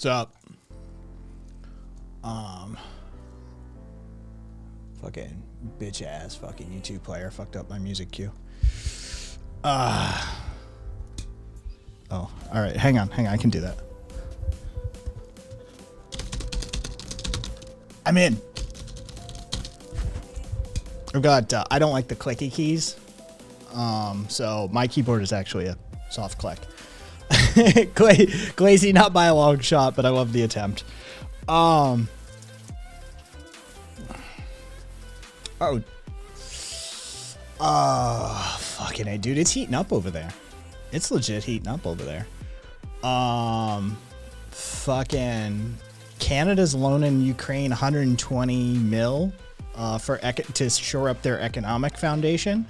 What's up? Fucking bitch ass fucking YouTube player fucked up my music cue. Oh, all right. Hang on. I can do that. I'm in. I've got, I don't like the clicky keys. So my keyboard is actually a soft click. Glazy, not by a long shot, but I love the attempt. Oh. Fucking A, dude, it's heating up over there. It's legit heating up over there. Fucking Canada's loaning Ukraine 120 mil to shore up their economic foundation.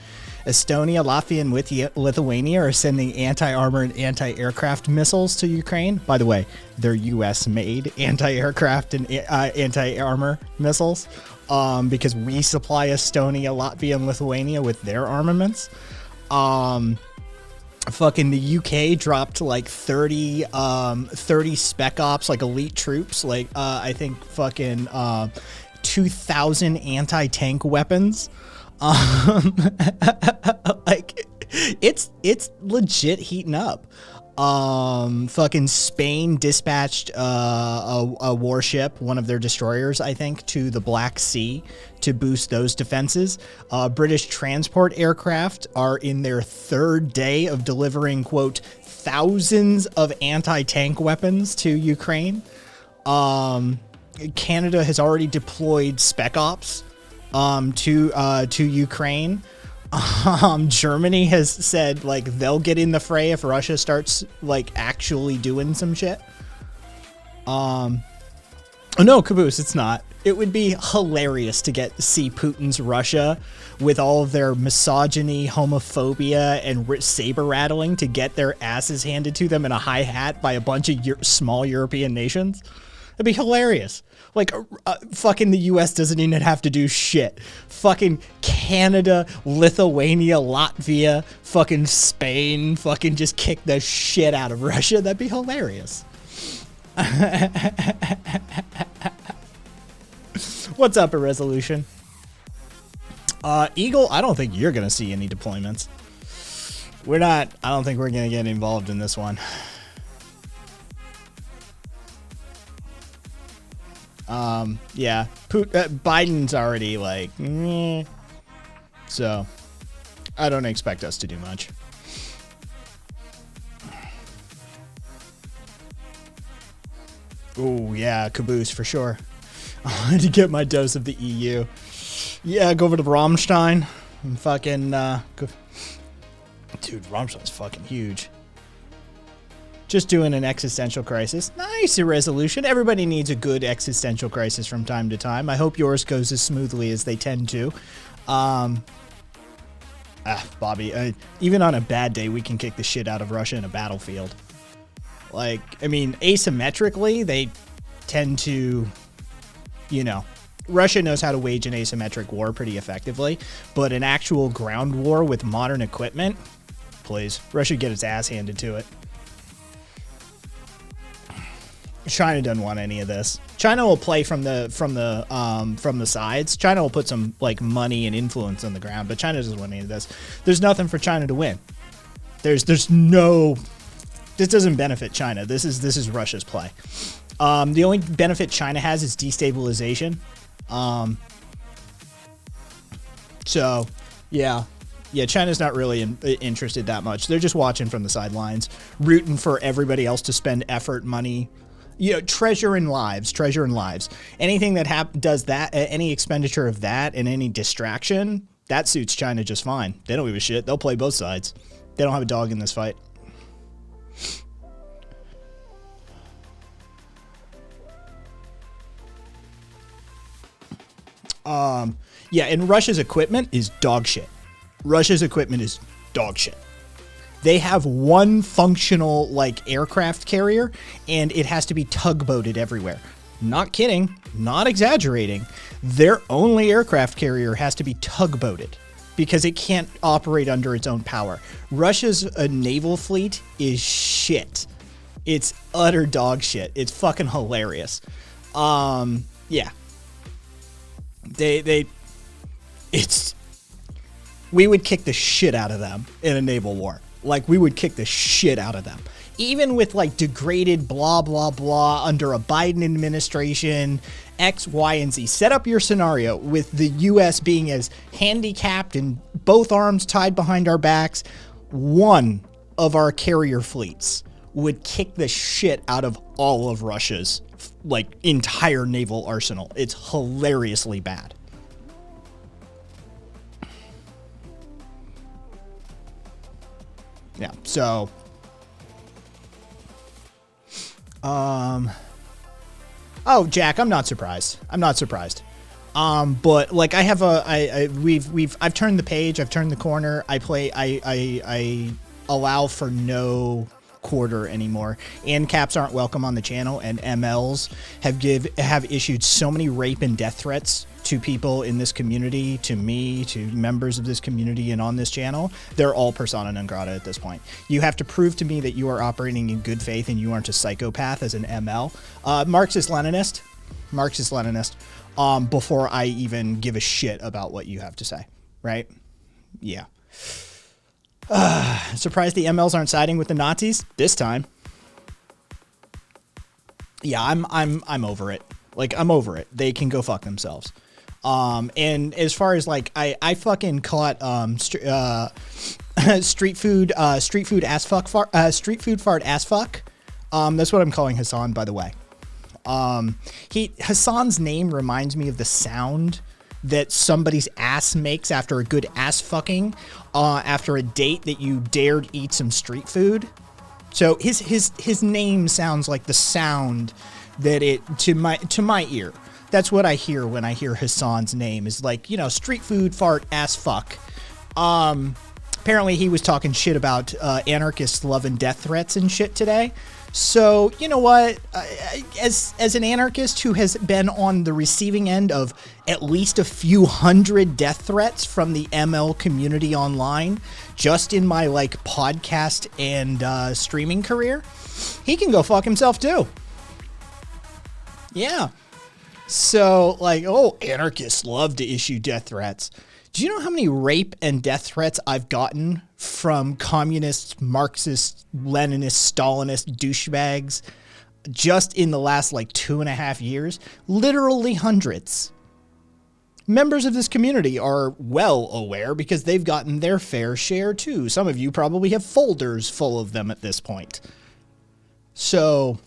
Estonia, Latvia, and Lithuania are sending anti-armor and anti-aircraft missiles to Ukraine. By the way, they're U.S.-made anti-aircraft and anti-armor missiles because we supply Estonia, Latvia, and Lithuania with their armaments. Fucking the UK dropped like 30 spec ops, like elite troops, like I think fucking 2,000 anti-tank weapons. Like it's legit heating up. Fucking Spain dispatched a warship, one of their destroyers, I think, to the Black Sea to boost those defenses. British transport aircraft are in their third day of delivering, quote, thousands of anti-tank weapons to Ukraine. Canada has already deployed spec ops to Ukraine. Germany has said like they'll get in the fray if Russia starts like actually doing some shit. Oh no, Caboose, it's not. It would be hilarious to see Putin's Russia with all of their misogyny, homophobia, and saber rattling to get their asses handed to them in a high hat by a bunch of small European nations. That'd be hilarious. Like, fucking the U.S. doesn't even have to do shit. Fucking Canada, Lithuania, Latvia, fucking Spain, fucking just kick the shit out of Russia. That'd be hilarious. What's up, Irresolution? Eagle, I don't think you're going to see any deployments. We're not, I don't think we're going to get involved in this one. Yeah, Biden's already like, so I don't expect us to do much. Oh, yeah, caboose for sure. I need to get my dose of the EU. Yeah, go over to Rammstein and fucking, Dude, Rammstein's fucking huge. Just doing an existential crisis. Nice, a resolution. Everybody needs a good existential crisis from time to time. I hope yours goes as smoothly as they tend to. Bobby, even on a bad day, we can kick the shit out of Russia in a battlefield. Like, I mean, asymmetrically, they tend to, you know, Russia knows how to wage an asymmetric war pretty effectively, but an actual ground war with modern equipment, please, Russia get its ass handed to it. China doesn't want any of this. China will play from the sides. China will put some like money and influence on the ground, but China doesn't want any of this. There's nothing for China to win. There's no. This doesn't benefit China. This is Russia's play. The only benefit China has is destabilization. So, yeah, China's not really interested that much. They're just watching from the sidelines, rooting for everybody else to spend effort, money, you know, treasure and lives. Anything that does that, any expenditure of that and any distraction, that suits China just fine. They don't give a shit. They'll play both sides. They don't have a dog in this fight. Yeah, and Russia's equipment is dog shit. They have one functional, like, aircraft carrier, and it has to be tugboated everywhere. Not kidding, not exaggerating. Their only aircraft carrier has to be tugboated because it can't operate under its own power. Russia's naval fleet is shit. It's utter dog shit. It's fucking hilarious. Yeah. We would kick the shit out of them in a naval war. Like, we would kick the shit out of them. Even with, like, degraded blah, blah, blah under a Biden administration, X, Y, and Z. Set up your scenario with the U.S. being as handicapped and both arms tied behind our backs. One of our carrier fleets would kick the shit out of all of Russia's, like, entire naval arsenal. It's hilariously bad. Yeah, so oh, Jack, I'm not surprised. But like, I have I've turned the page, I've turned the corner. I allow for no quarter anymore. ANCAPs aren't welcome on the channel, and MLs have issued so many rape and death threats to people in this community, to me, to members of this community, and on this channel. They're all persona non grata at this point. You have to prove to me that you are operating in good faith and you aren't a psychopath as an ML. Marxist-Leninist, before I even give a shit about what you have to say, right? Yeah. Surprised the MLs aren't siding with the Nazis this time. Yeah, I'm over it. Like, I'm over it. They can go fuck themselves. And as far as like, I fucking caught street food fart ass fuck. That's what I'm calling Hassan, by the way. Hassan's name reminds me of the sound that somebody's ass makes after a good ass fucking, after a date that you dared eat some street food. So his name sounds like the sound that it to my ear. That's what I hear when I hear Hassan's name, is like, you know, street food fart ass fuck. Apparently he was talking shit about anarchists loving death threats and shit today. So, you know what, as an anarchist who has been on the receiving end of at least a few hundred death threats from the ML community online, just in my like podcast and streaming career, he can go fuck himself too. Yeah. So, like, oh, anarchists love to issue death threats. Do you know how many rape and death threats I've gotten from communist, Marxist, Leninist, Stalinist douchebags just in the last like 2.5 years? Literally hundreds. Members of this community are well aware because they've gotten their fair share too. Some of you probably have folders full of them at this point. So,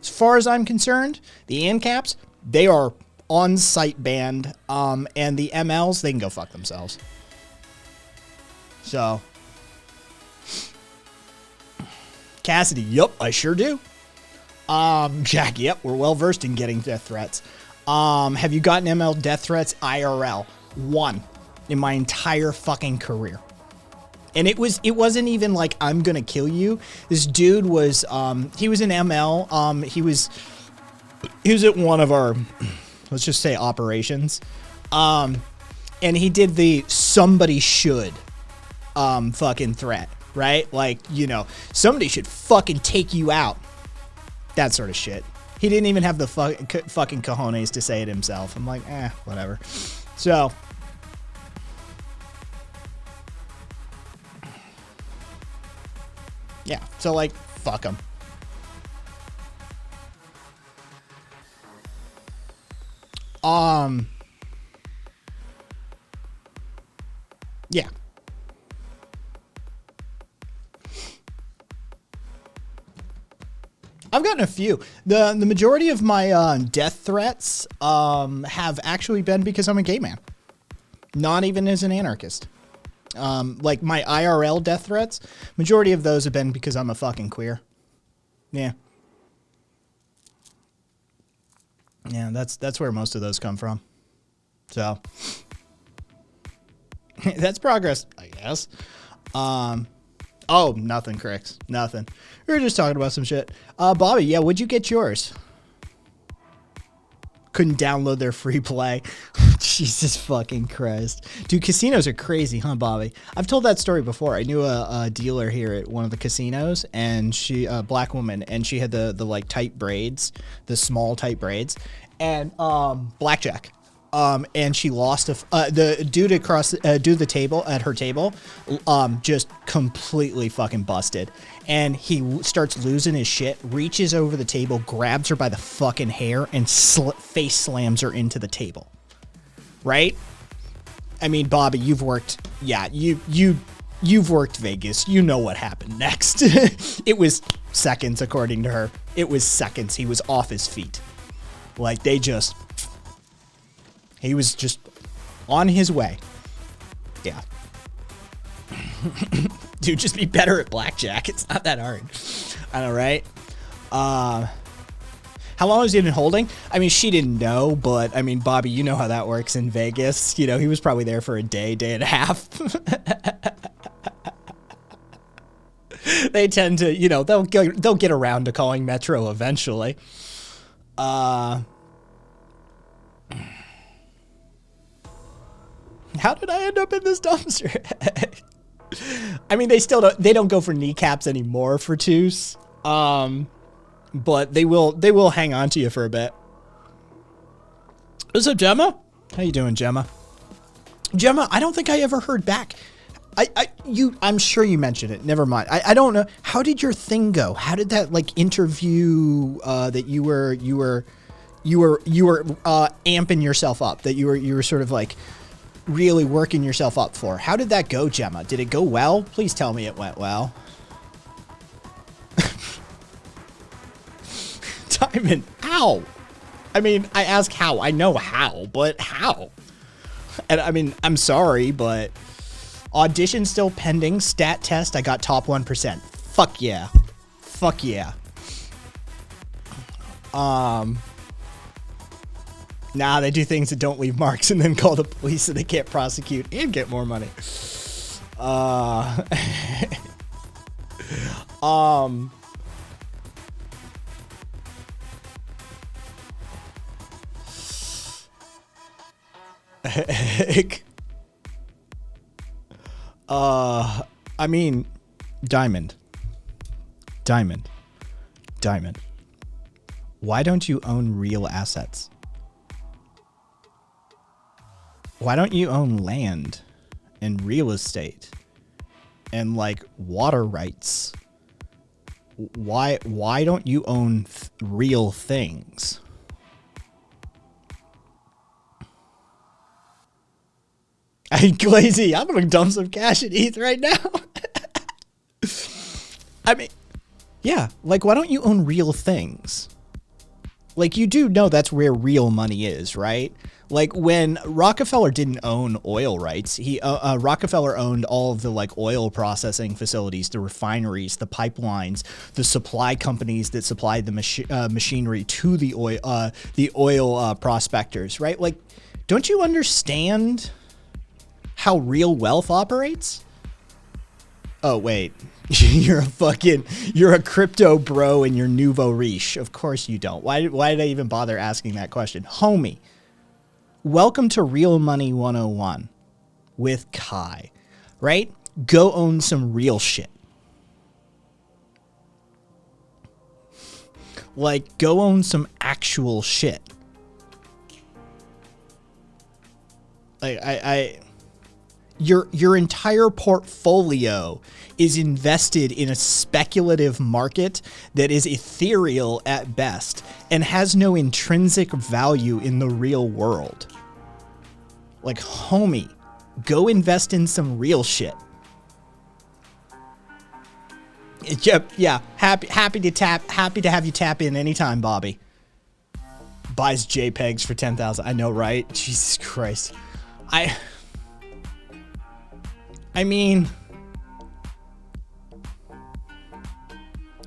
as far as I'm concerned, the ANCAPs, they are on-site banned, and the MLs, they can go fuck themselves. So, Cassidy, yep, I sure do. Jack, yep, we're well versed in getting death threats. Have you gotten ML death threats IRL? 1 in my entire fucking career. And it wasn't even like, I'm gonna kill you. This dude was, he was an ML, he was at one of our, let's just say, operations. And he did the somebody should fucking threat, right? Like, you know, somebody should fucking take you out. That sort of shit. He didn't even have the fucking cojones to say it himself. I'm like, whatever. So, yeah. So, like, fuck him. Yeah. I've gotten a few. The majority of my death threats have actually been because I'm a gay man. Not even as an anarchist. Like my IRL death threats, majority of those have been because I'm a fucking queer. Yeah. Yeah, that's where most of those come from. So that's progress, I guess. Oh, nothing, Crix. Nothing. We were just talking about some shit. Bobby, yeah, what'd you get yours? Couldn't download their free play. Jesus fucking Christ. Dude, casinos are crazy, huh, Bobby? I've told that story before. I knew a dealer here at one of the casinos, and she, a black woman, and she had the like tight braids, the small tight braids, and blackjack. And she lost the dude across the table at her table, just completely fucking busted. And he starts losing his shit, reaches over the table, grabs her by the fucking hair, and face slams her into the table. Right? I mean, Bobby, you've worked. Yeah, you've worked Vegas. You know what happened next. It was seconds, according to her. It was seconds. He was off his feet. Like he was just on his way. Yeah. Dude, just be better at blackjack. It's not that hard. I know, right? How long was he been holding? I mean, she didn't know, but I mean, Bobby, you know how that works in Vegas. You know, he was probably there for a day and a half. They tend to, you know, they'll get around to calling Metro eventually. How did I end up in this dumpster? I mean, they don't go for kneecaps anymore for twos. But they will hang on to you for a bit. What's up, Gemma? How you doing, Gemma? Gemma, I don't think I ever heard back. I'm sure you mentioned it. Never mind. I don't know. How did your thing go? How did that like interview that you were amping yourself up, that you were sort of like really working yourself up for? How did that go, Gemma? Did it go well? Please tell me it went well. Diamond, how? I mean, I ask how. I know how, but how? And I mean, I'm sorry, but audition still pending. Stat test, I got top 1%. Fuck yeah. Fuck yeah. Nah, they do things that don't leave marks and then call the police so they can't prosecute and get more money. I mean, Diamond. Why don't you own real assets? why don't you own land and real estate and like water rights? Why don't you own real things? Hey, Glazy, I'm gonna dump some cash in ETH right now. I mean, yeah, like, why don't you own real things? Like, you do know that's where real money is, right? Like, when Rockefeller didn't own oil rights, Rockefeller owned all of the, like, oil processing facilities, the refineries, the pipelines, the supply companies that supplied the machinery to the oil prospectors, right? Like, don't you understand how real wealth operates? Oh, wait. You're a crypto bro and you're nouveau riche. Of course you don't. Why did I even bother asking that question? Homie, welcome to Real Money 101 with Kai, right? Go own some real shit. Like, go own some actual shit. Like, your entire portfolio is invested in a speculative market that is ethereal at best and has no intrinsic value in the real world. Like, homie, go invest in some real shit. Yep, yeah, happy to have you tap in anytime, Bobby. Buys JPEGs for 10,000. I know, right? Jesus Christ. I mean,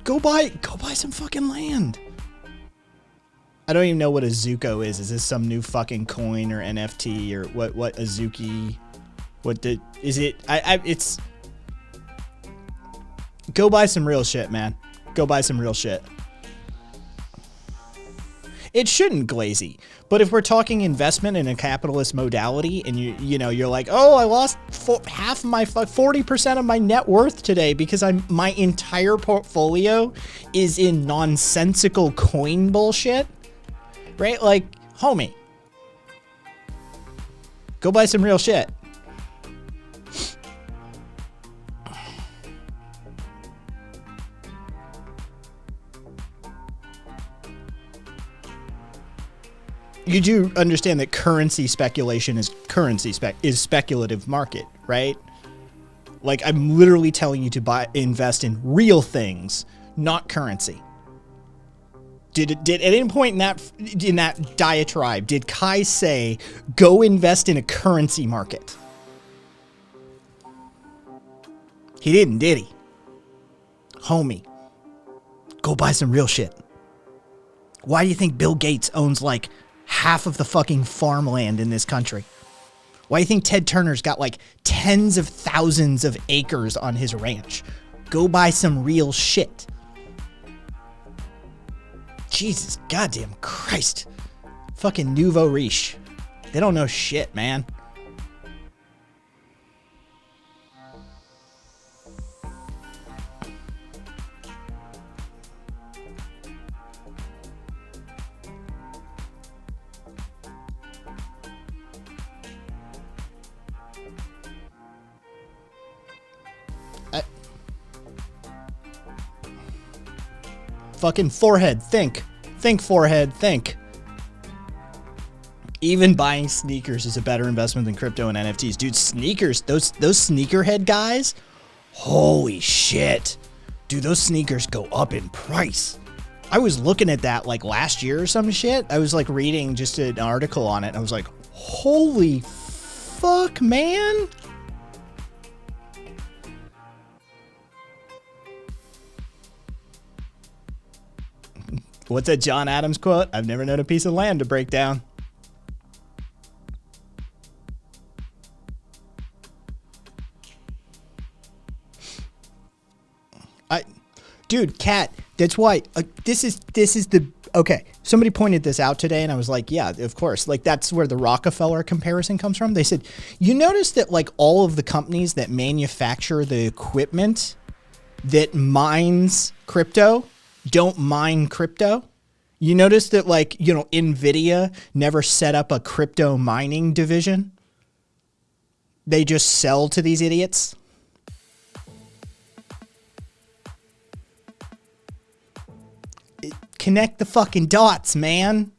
go buy some fucking land. I don't even know what a Zuko is. Is this some new fucking coin or NFT or what Azuki? It's go buy some real shit, man. Go buy some real shit. It shouldn't, Glazy. But if we're talking investment in a capitalist modality and you're like, oh, I lost half of my 40% of my net worth today because my entire portfolio is in nonsensical coin bullshit, right? Like, homie, go buy some real shit. You do understand that currency speculation is speculative market, right? Like, I'm literally telling you to invest in real things, not currency. Did at any point in that diatribe did Kai say go invest in a currency market? He didn't, did he? Homie, go buy some real shit. Why do you think Bill Gates owns like half of the fucking farmland in this country? Why do you think Ted Turner's got like tens of thousands of acres on his ranch? Go buy some real shit. Jesus goddamn Christ. Fucking nouveau riche. They don't know shit, man. Fucking forehead, think. Think, forehead, think. Even buying sneakers is a better investment than crypto and NFTs. Dude, sneakers, those sneakerhead guys, holy shit. Dude, those sneakers go up in price. I was looking at that like last year or some shit. I was like reading just an article on it. And I was like, holy fuck, man. What's that John Adams quote? I've never known a piece of land to break down. Dude, Cat, that's why this is the, okay. Somebody pointed this out today and I was like, yeah, of course. Like, that's where the Rockefeller comparison comes from. They said, you notice that like all of the companies that manufacture the equipment that mines crypto don't mine crypto. You notice that, like, NVIDIA never set up a crypto mining division. they just sell to these idiots. Connect the fucking dots, man.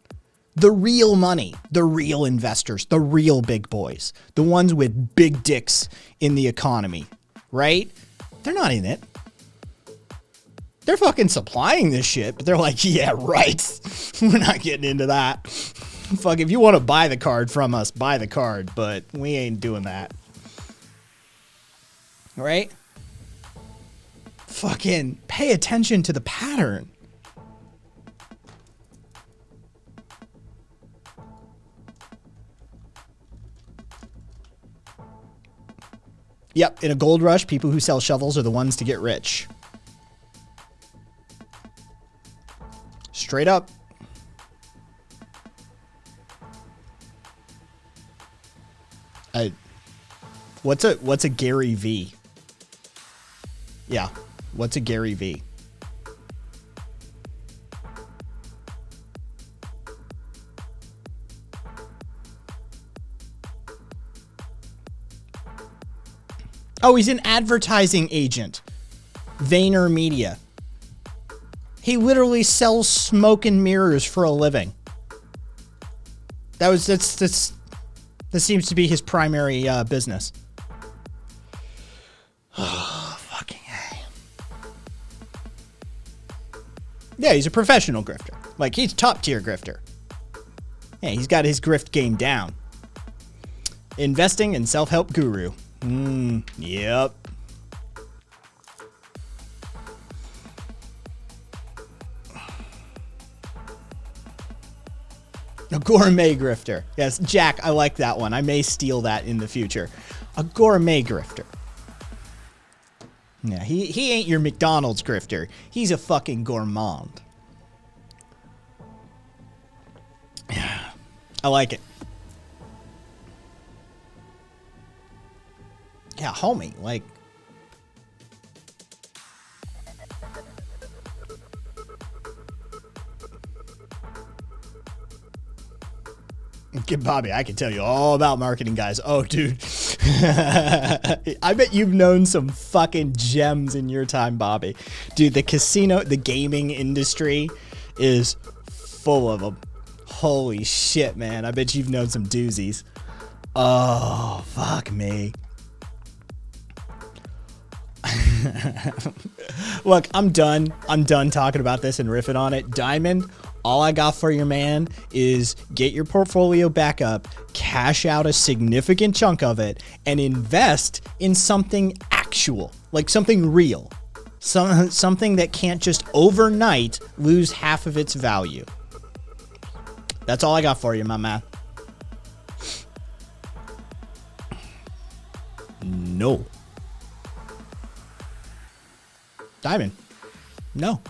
The real money, the real investors, the real big boys, the ones with big dicks in the economy, right? They're not in it. They're fucking supplying this shit, but they're like, yeah, right. We're not getting into that. Fuck, if you want to buy the card from us, buy the card, but we ain't doing that. Right? Fucking pay attention to the pattern. Yep, in a gold rush, people who sell shovels are the ones to get rich. Straight up. What's a Gary V? Yeah, what's a Gary V? Oh, he's an advertising agent. VaynerMedia. He literally sells smoke and mirrors for a living. That seems to be his primary business. Oh, fucking A. Yeah, he's a professional grifter. Like, he's top tier grifter. Yeah, he's got his grift game down. Investing and self-help guru. Yep. A gourmet grifter. Yes, Jack, I like that one. I may steal that in the future. A gourmet grifter. Yeah, he ain't your McDonald's grifter. He's a fucking gourmand. Yeah, I like it. Yeah, homie, like... Get Bobby, I can tell you all about marketing, guys. Oh, dude. I bet you've known some fucking gems in your time, Bobby. Dude, the gaming industry is full of them. Holy shit, man. I bet you've known some doozies. Oh, fuck me. Look, I'm done. I'm done talking about this and riffing on it. Diamond, all I got for you, man, is get your portfolio back up, cash out a significant chunk of it, and invest in something actual, like something real. Something that can't just overnight lose half of its value. That's all I got for you, my man. No. Diamond. No.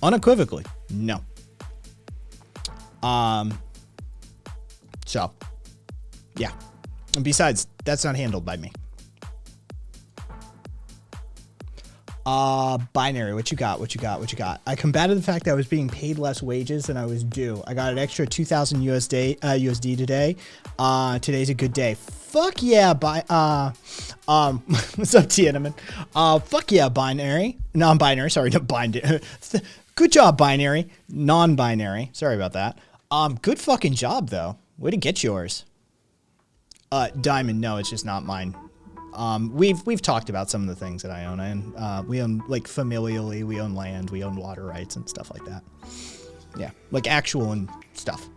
Unequivocally. No. So, yeah. And besides, that's not handled by me. Binary, what you got? I combated the fact that I was being paid less wages than I was due. I got an extra 2,000 USD today. Today's a good day. Fuck yeah, what's up, Tiananmen? Fuck yeah, binary. Non-binary, sorry, not binary. Good job, binary. Non-binary, sorry about that. Good fucking job, though. Way to get yours. Diamond, no, it's just not mine. We've talked about some of the things that I own, and we own, like, familially, we own land, we own water rights and stuff like that. Yeah, like actual and stuff.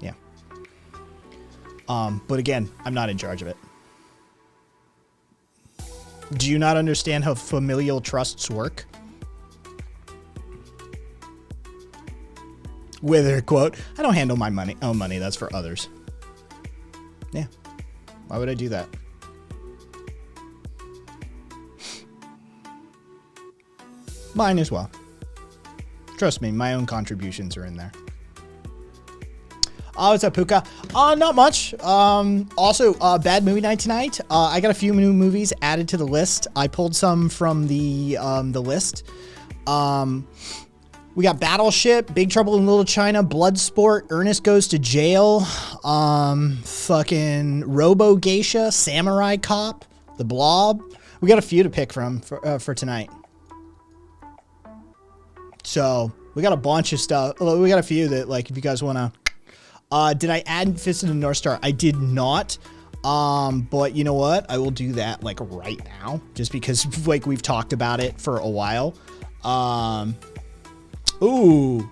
Yeah. But again, I'm not in charge of it. Do you not understand how familial trusts work? Wither quote, I don't handle my own money, that's for others. Yeah. Why would I do that? Mine as well. Trust me, my own contributions are in there. What's up, Puka? Not much. Also, bad movie night tonight. I got a few new movies added to the list. I pulled some from the list. We got Battleship, Big Trouble in Little China, Bloodsport, Ernest Goes to Jail. Fucking Robo Geisha, Samurai Cop, The Blob. We got a few to pick from for tonight. So we got a bunch of stuff. We got a few that, like, if you guys want to. Did I add Fist of the North Star? I did not. But you know what? I will do that, like, right now, just because, like, we've talked about it for a while. Ooh.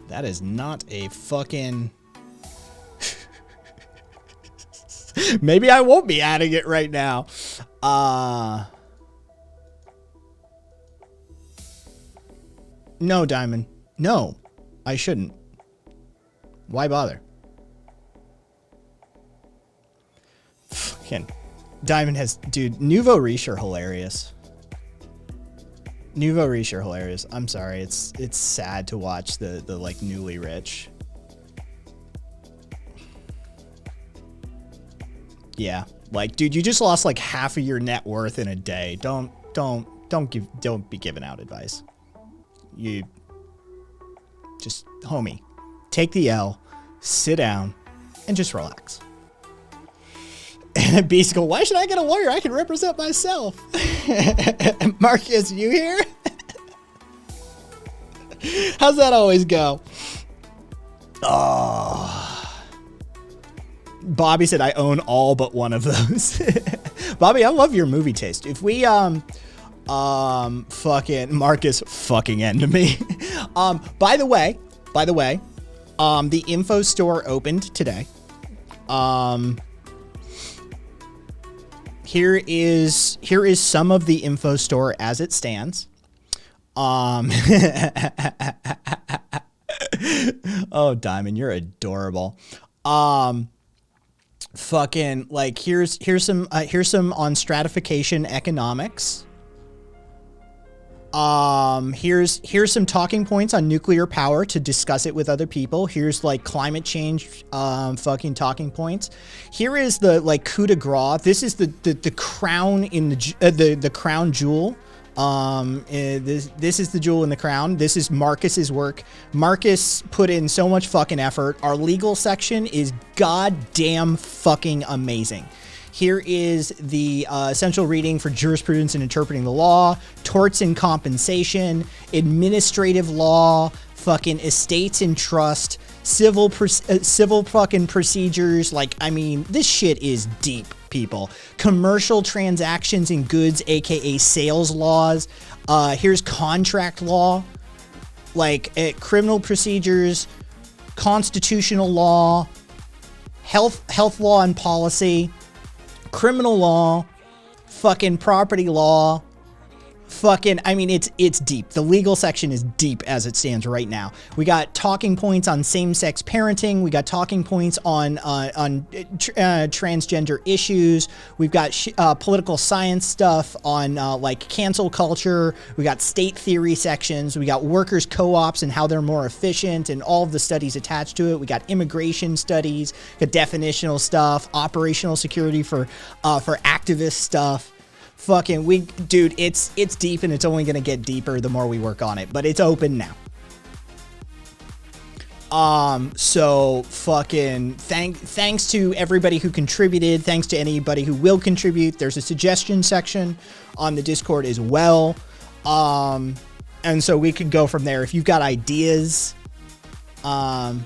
That is not a fucking... Maybe I won't be adding it right now. No, Diamond. No, I shouldn't. Why bother? Fucking Diamond has... Dude, Nouveau Riche are hilarious. Nouveau Riche are hilarious. I'm sorry. It's sad to watch the like newly rich. Yeah. Like, dude, you just lost like half of your net worth in a day. Don't be giving out advice. You just, homie, take the L, sit down, and just relax. And Beast go, why should I get a lawyer? I can represent myself. Marcus, you here? How's that always go? Oh. Bobby said I own all but one of those. Bobby, I love your movie taste. If we fucking Marcus fucking end me. By the way, the info store opened today. Here is some of the info store as it stands. Oh, Diamond, you're adorable. Fucking, like, here's some on stratification economics. Here's some talking points on nuclear power to discuss it with other people. Here's like climate change, fucking talking points. Here is the like coup de grace. This is the crown in the crown jewel. This is the jewel in the crown. This is Marcus's work. Marcus put in so much fucking effort. Our legal section is goddamn fucking amazing. Here is the essential reading for jurisprudence and interpreting the law, torts and compensation, administrative law, fucking estates and trust, civil fucking procedures. Like, I mean, this shit is deep, people. Commercial transactions in goods, aka sales laws. Here's contract law, like criminal procedures, constitutional law, health law and policy, criminal law, fucking property law, fucking, I mean, it's deep. The legal section is deep as it stands right now. We got talking points on same-sex parenting. We got talking points on transgender issues. We've got political science stuff on like cancel culture. We got state theory sections. We got workers' co-ops and how they're more efficient and all of the studies attached to it. We got immigration studies, got definitional stuff, operational security for activist stuff. Fucking, dude, it's deep and it's only gonna get deeper the more we work on it, but it's open now. So fucking thanks to everybody who contributed. Thanks to anybody who will contribute. There's a suggestion section on the Discord as well. And so we could go from there. If you've got ideas, holy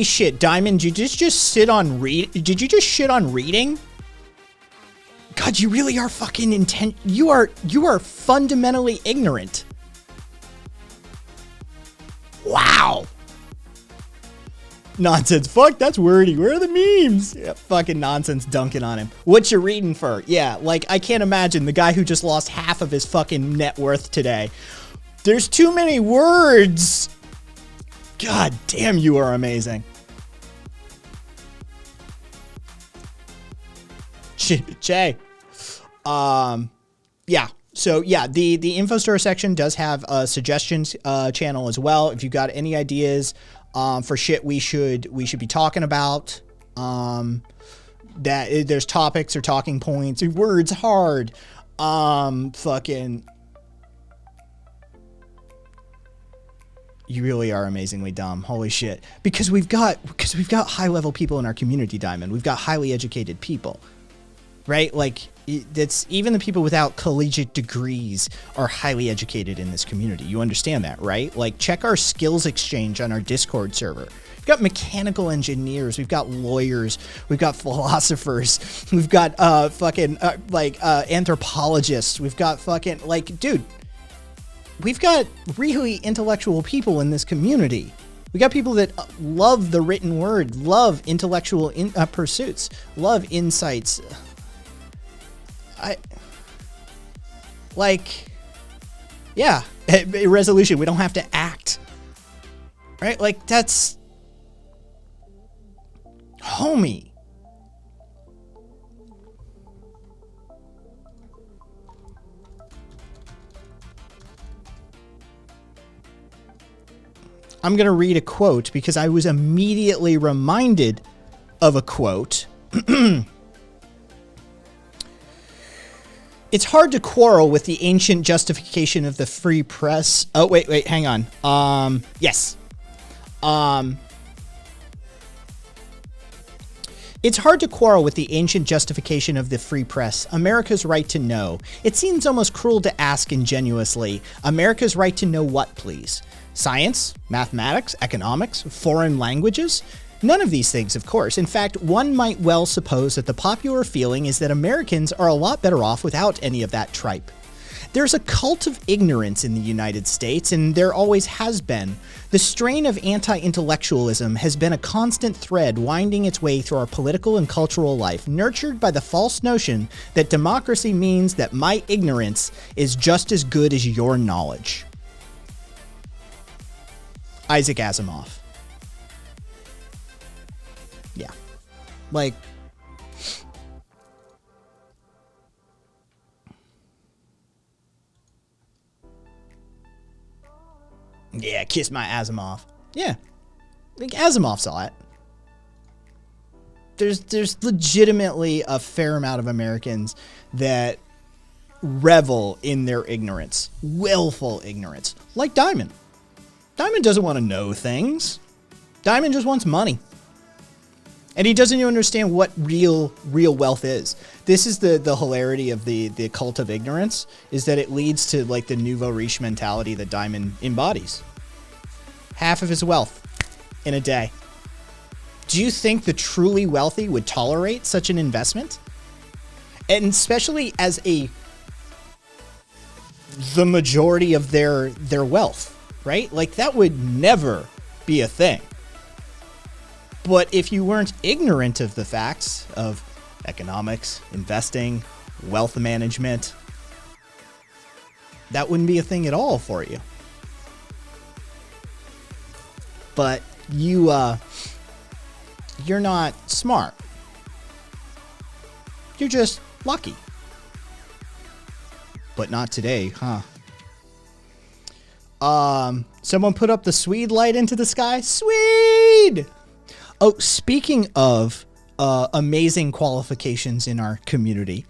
shit, Diamond, did you just sit on did you just shit on reading? God, you really are fucking you are fundamentally ignorant. Wow. Nonsense. Fuck, that's wordy. Where are the memes? Yeah, fucking nonsense dunking on him. What you reading for? Yeah, like, I can't imagine the guy who just lost half of his fucking net worth today. There's too many words. God damn, you are amazing. Che. Yeah. So yeah, the info store section does have a suggestions channel as well. If you've got any ideas for shit we should be talking about, that there's topics or talking points, words hard, fucking You really are amazingly dumb. Holy shit. Because we've got high level people in our community, Diamond. We've got highly educated people. Right? Like, that's even the people without collegiate degrees are highly educated in this community. You understand that, right? Like, check our skills exchange on our Discord server. We've got mechanical engineers, we've got lawyers, we've got philosophers, we've got anthropologists, we've got fucking, like, dude, we've got really intellectual people in this community. We got people that love the written word, love intellectual pursuits, love insights. Resolution. We don't have to act. Right? Like, that's... Homie. I'm going to read a quote because I was immediately reminded of a quote. It's hard to quarrel with the ancient justification of the free press. Oh, wait, hang on. Yes. It's hard to quarrel with the ancient justification of the free press, America's right to know. It seems almost cruel to ask ingenuously, America's right to know what, please? Science, mathematics, economics, foreign languages? None of these things, of course. In fact, one might well suppose that the popular feeling is that Americans are a lot better off without any of that tripe. There's a cult of ignorance in the United States, and there always has been. The strain of anti-intellectualism has been a constant thread winding its way through our political and cultural life, nurtured by the false notion that democracy means that my ignorance is just as good as your knowledge. Isaac Asimov. Yeah. Like... Yeah, kiss my Asimov. Yeah. I think Asimov saw it. There's legitimately a fair amount of Americans that revel in their ignorance. Willful ignorance. Like Diamond. Diamond doesn't want to know things. Diamond just wants money. And he doesn't even understand what real wealth is. This is the hilarity of the cult of ignorance, is that it leads to like the nouveau riche mentality that Diamond embodies. Half of his wealth in a day. Do you think the truly wealthy would tolerate such an investment? And especially as the majority of their wealth, right? Like that would never be a thing. But if you weren't ignorant of the facts of economics, investing, wealth management, that wouldn't be a thing at all for you. But you're not smart. You're just lucky. But not today, huh? Someone put up the Swede light into the sky. Swede! Oh, speaking of amazing qualifications in our community,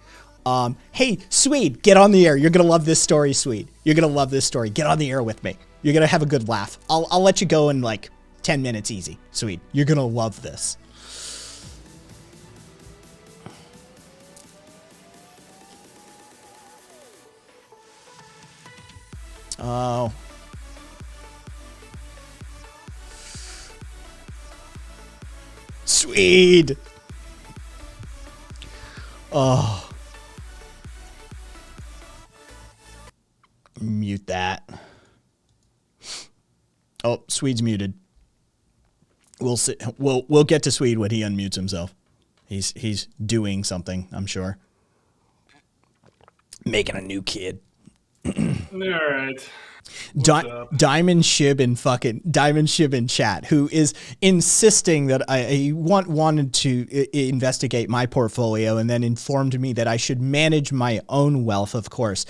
hey, Swede, get on the air. You're going to love this story, Swede. You're going to love this story. Get on the air with me. You're going to have a good laugh. I'll let you go in like 10 minutes easy, Swede. You're going to love this. Oh. Swede. Oh. Mute that. Oh, Swede's muted. We'll see. We'll get to Swede when he unmutes himself. He's doing something, I'm sure. Making a new kid. All right. Diamond Shib in chat, who is insisting that I wanted to investigate my portfolio and then informed me that I should manage my own wealth, of course,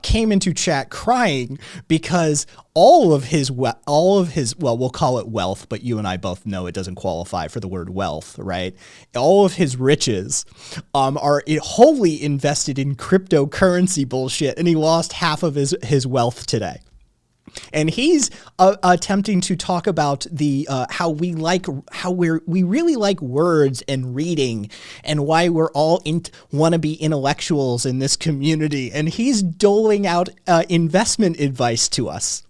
came into chat crying because all of his, well, we'll call it wealth, but you and I both know it doesn't qualify for the word wealth, right? All of his riches are wholly invested in cryptocurrency bullshit, and he lost half of his wealth today. And he's attempting to talk about the how we really like words and reading, and why we're all want to be intellectuals in this community. And he's doling out investment advice to us.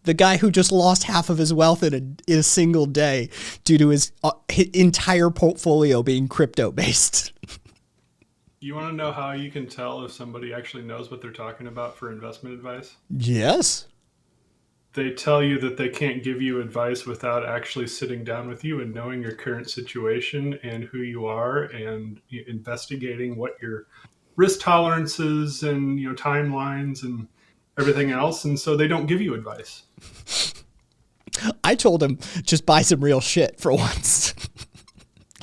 The guy who just lost half of his wealth in a single day due to his entire portfolio being crypto based. You want to know how you can tell if somebody actually knows what they're talking about for investment advice? Yes. They tell you that they can't give you advice without actually sitting down with you and knowing your current situation and who you are, and investigating what your risk tolerances and timelines and everything else. And so they don't give you advice. I told him, just buy some real shit for once.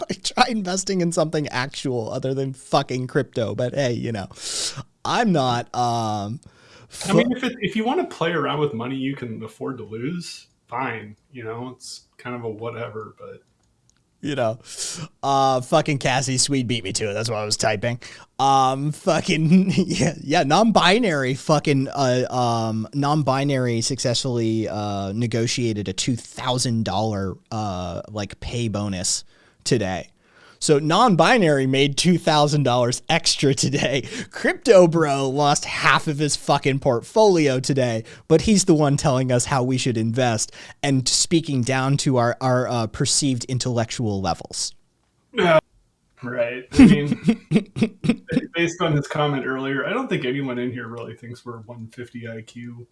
Like, try investing in something actual other than fucking crypto. But hey, I'm not. I mean, if you want to play around with money you can afford to lose, fine. It's kind of a whatever, but. Fucking Cassie Swede beat me to it. That's what I was typing. Fucking yeah. Non-binary successfully negotiated a $2,000 like pay bonus today. So non-binary made $2,000 extra today. Crypto bro lost half of his fucking portfolio today, but he's the one telling us how we should invest and speaking down to our perceived intellectual levels. Right. I mean, based on his comment earlier, I don't think anyone in here really thinks we're 150 IQ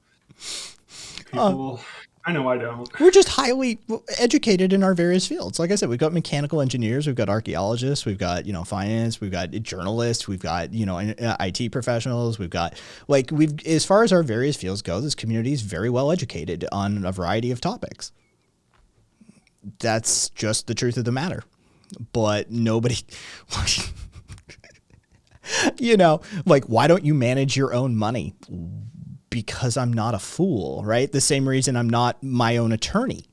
people. I know I don't. We're just highly educated in our various fields. Like I said, we've got mechanical engineers, we've got archaeologists, we've got, finance, we've got journalists, we've got, IT professionals, we've got, as far as our various fields go, this community is very well educated on a variety of topics. That's just the truth of the matter. But nobody, why don't you manage your own money? Because I'm not a fool, right? The same reason I'm not my own attorney,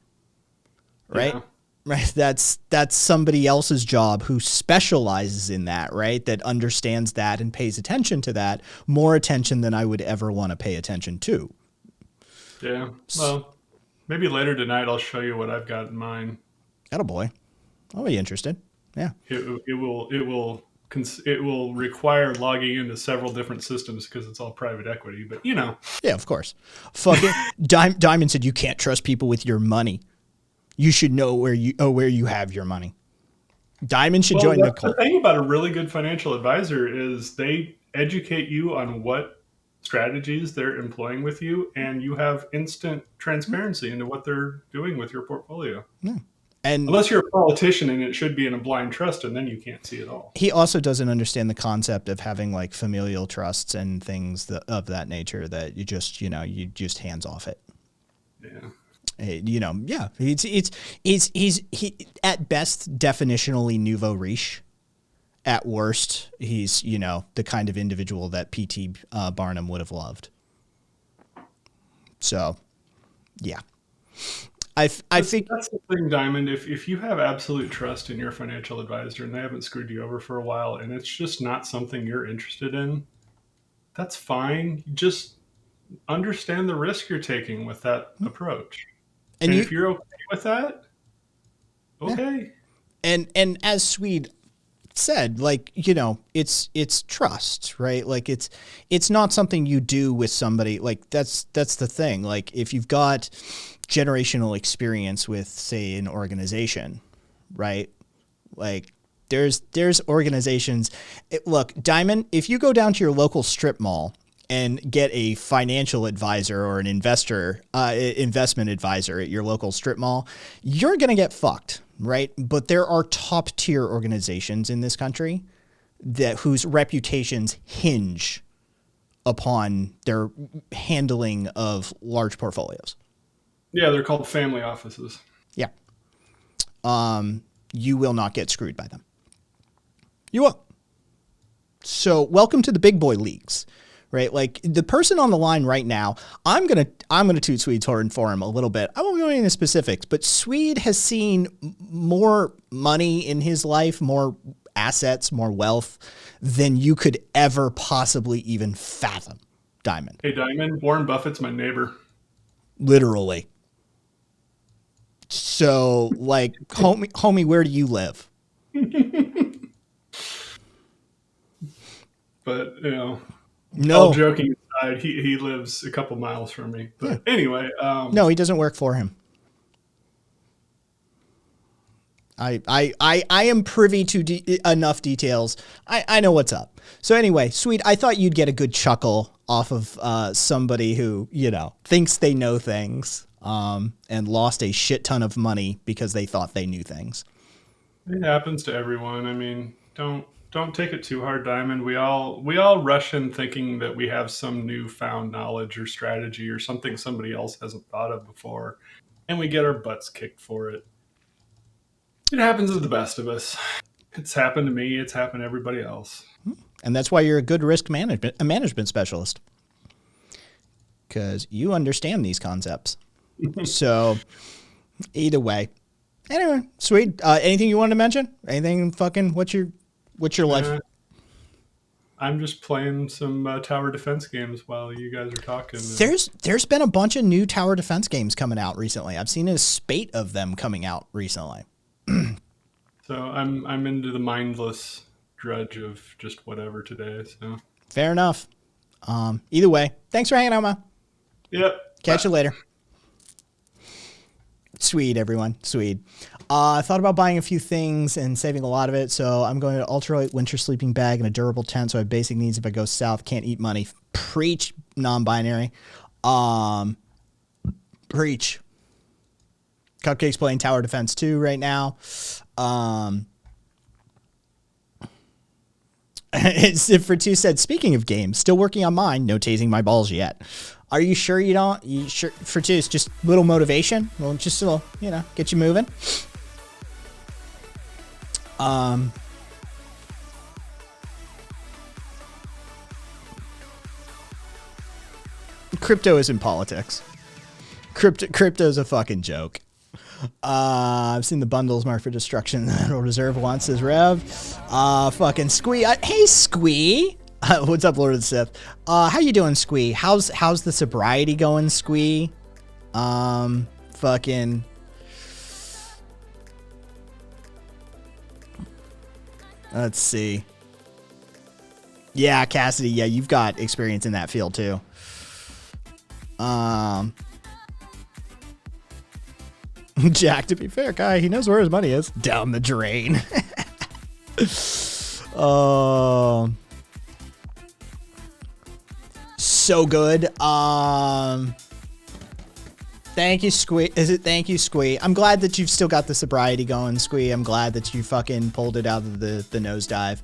right? Yeah. Right. That's somebody else's job who specializes in that, right? That understands that and pays attention to that, more attention than I would ever want to pay attention to. Yeah. Well, maybe later tonight I'll show you what I've got in mind. Attaboy. I'll be interested. Yeah. It will require logging into several different systems because it's all private equity, but Yeah, of course. Fucking Diamond said you can't trust people with your money. You should know where you have your money. Diamond should join the cult. The thing about a really good financial advisor is they educate you on what strategies they're employing with you, and you have instant transparency into what they're doing with your portfolio. Yeah. And unless you're a politician and it should be in a blind trust, and then you can't see it all. He also doesn't understand the concept of having familial trusts and things of that nature that you just hands off it. Yeah. Yeah. He's at best definitionally nouveau riche. At worst, he's, the kind of individual that P.T. Barnum would have loved. So, yeah. I think that's the thing, Diamond. If you have absolute trust in your financial advisor and they haven't screwed you over for a while and it's just not something you're interested in, that's fine. You just understand the risk you're taking with that approach. And if you're okay with that, okay. Yeah. And as Swede said, it's trust, right? It's not something you do with somebody. That's the thing. If you've got generational experience with, say, an organization, right? There's organizations. Look, Diamond, if you go down to your local strip mall and get a financial advisor or an investment advisor at your local strip mall, you're going to get fucked, right? But there are top tier organizations in this country whose reputations hinge upon their handling of large portfolios. Yeah, they're called family offices. Yeah. You will not get screwed by them. You won't. So welcome to the big boy leagues, right? The person on the line right now, I'm gonna toot Swede's horn for him a little bit. I won't go into specifics, but Swede has seen more money in his life, more assets, more wealth than you could ever possibly even fathom. Diamond. Hey, Diamond, Warren Buffett's my neighbor. literally. So, like, homie, where do you live? But, you know, all No. joking aside, he lives a couple miles from me. Yeah. But anyway, No, he doesn't work for him. I am privy to enough details. I know what's up. So anyway, sweet. I thought you'd get a good chuckle off of somebody who, you know, thinks they know things and lost a shit ton of money because they thought they knew things. it happens to everyone. I mean, don't take it too hard, Diamond. We all rush in thinking that we have some newfound knowledge or strategy or something somebody else hasn't thought of before, and we get our butts kicked for it. It happens to the best of us. It's happened to me. It's happened to everybody else. And that's why you're a good risk management specialist, because you understand these concepts. So either way, anyway, sweet. Anything you want to mention? Anything fucking? What's your life? I'm just playing some tower defense games while you guys are talking. There's been a bunch of new tower defense games coming out recently. I've seen a spate of them coming out recently. So I'm into the mindless drudge of just whatever today. So Fair enough. Either way, thanks for hanging out, Ma. yep. Catch you later. Sweet, everyone. Sweet. I thought about buying a few things and saving a lot of it, so I'm going to ultralight winter sleeping bag and a durable tent, so I have basic needs if I go south. Can't eat money. Preach, non-binary. Preach. Cupcake's playing Tower Defense 2 right now. For two said, speaking of games, still working on mine. No tasing my balls yet. Are you sure you don't? You sure? For two, it's just a little motivation. Well, just a little, you know, get you moving. Crypto is in politics. Crypto's a fucking joke. I've seen the bundles marked for destruction. The Federal Reserve wants his rev. Fucking Squee. Hey, Squee. What's up, Lord of the Sith? How you doing, Squee? How's the sobriety going, Squee? Fucking. Let's see. Yeah, Cassidy. Yeah, you've got experience in that field too. Jack, to be fair, guy, he knows where his money is. Down the drain. So good. Thank you, Squee. Thank you, Squee. I'm glad that you've still got the sobriety going, Squee. I'm glad that you fucking pulled it out of the nosedive.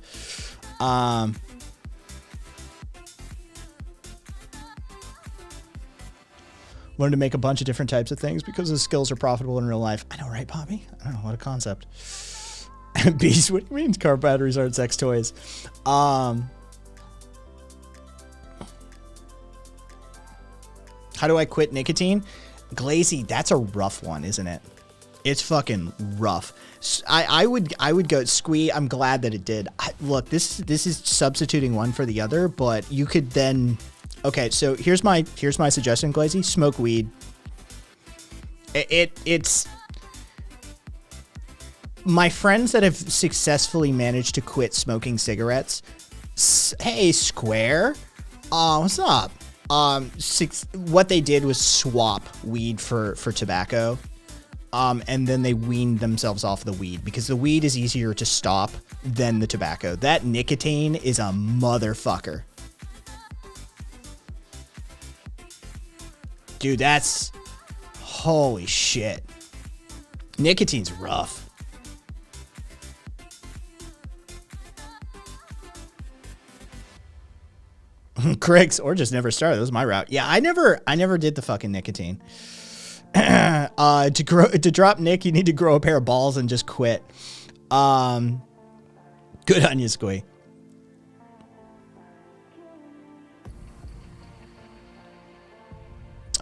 Learn to make a bunch of different types of things because the skills are profitable in real life. I know, right, Poppy? I don't know, what a concept. Beast, what do you mean car batteries aren't sex toys? How do I quit nicotine? Glazy, that's a rough one, isn't it? It's fucking rough. I would go Squee. I'm glad that it did. Look, this is substituting one for the other, but you could then. Okay, so here's my suggestion, Glazy. Smoke weed. It's my friends that have successfully managed to quit smoking cigarettes. Hey, Square. What's up? What they did was swap weed for tobacco. And then they weaned themselves off the weed because the weed is easier to stop than the tobacco. That nicotine is a motherfucker. Dude, that's holy shit. Nicotine's rough. Craig's or just never started. That was my route. Yeah, I never did the fucking nicotine. To drop Nick, you need to grow a pair of balls and just quit. Good on you, Squee.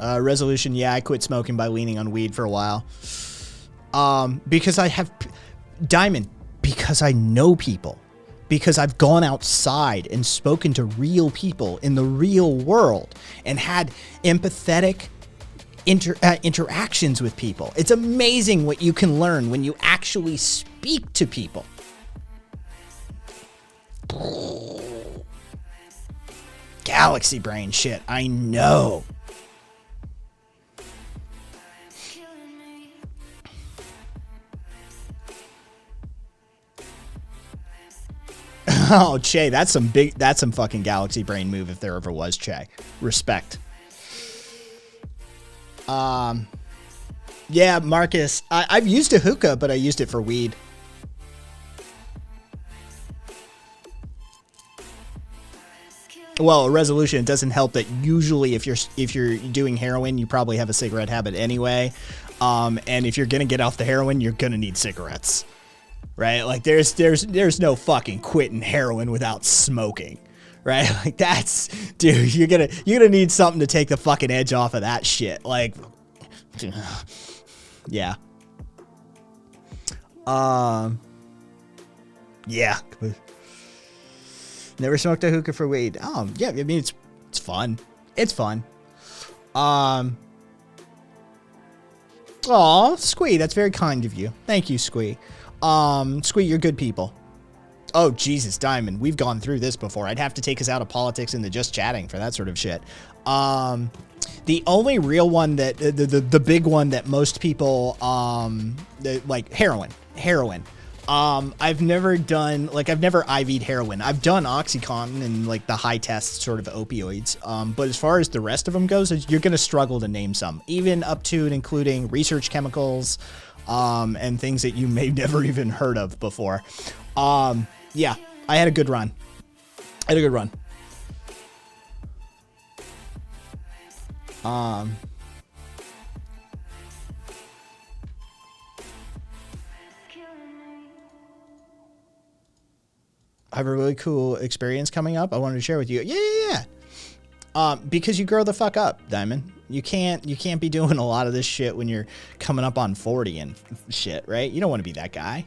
Resolution, yeah, I quit smoking by leaning on weed for a while. Because I have Diamond, because I know people, because I've gone outside and spoken to real people in the real world and had empathetic, interactions with people. It's amazing what you can learn when you actually speak to people. Galaxy brain shit, I know. Oh, Che, that's some fucking galaxy brain move if there ever was, Che. Respect. Yeah, Marcus, I've used a hookah, but I used it for weed. Well, a resolution, it doesn't help that usually if you're doing heroin, you probably have a cigarette habit anyway. And if you're gonna get off the heroin, you're gonna need cigarettes. Right? Like there's no fucking quitting heroin without smoking. Right? Like that's, dude, you're gonna need something to take the fucking edge off of that shit. Like, yeah. Yeah. Never smoked a hookah for weed. Oh, yeah, I mean, it's fun. It's fun. Aw, Squee, that's very kind of you. Thank you, Squee. Squee, you're good people. Oh, Jesus, Diamond, we've gone through this before. I'd have to take us out of politics into just chatting for that sort of shit. The only real one that, the big one that most people, like heroin. I've never done, like, I've never IV'd heroin. I've done Oxycontin and, like, the high test sort of opioids. But as far as the rest of them goes, you're going to struggle to name some, even up to and including research chemicals, and things that you may never even heard of before. Yeah, I had a good run. I have a really cool experience coming up I wanted to share with you. Yeah. Because you grow the fuck up, Diamond. You can't be doing a lot of this shit when you're coming up on 40 and shit, right? You don't want to be that guy.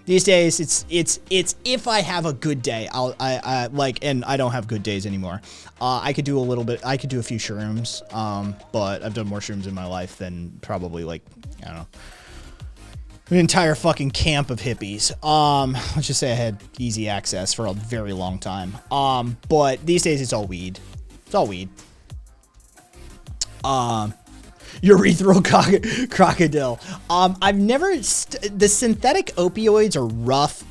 These days, it's if I have a good day, I like, and I don't have good days anymore. I could do a little bit, I could do a few shrooms, but I've done more shrooms in my life than probably, like, I don't know, an entire fucking camp of hippies. Let's just say I had easy access for a very long time. But these days it's all weed. It's all weed. Urethral crocodile. I've never, the synthetic opioids are rough.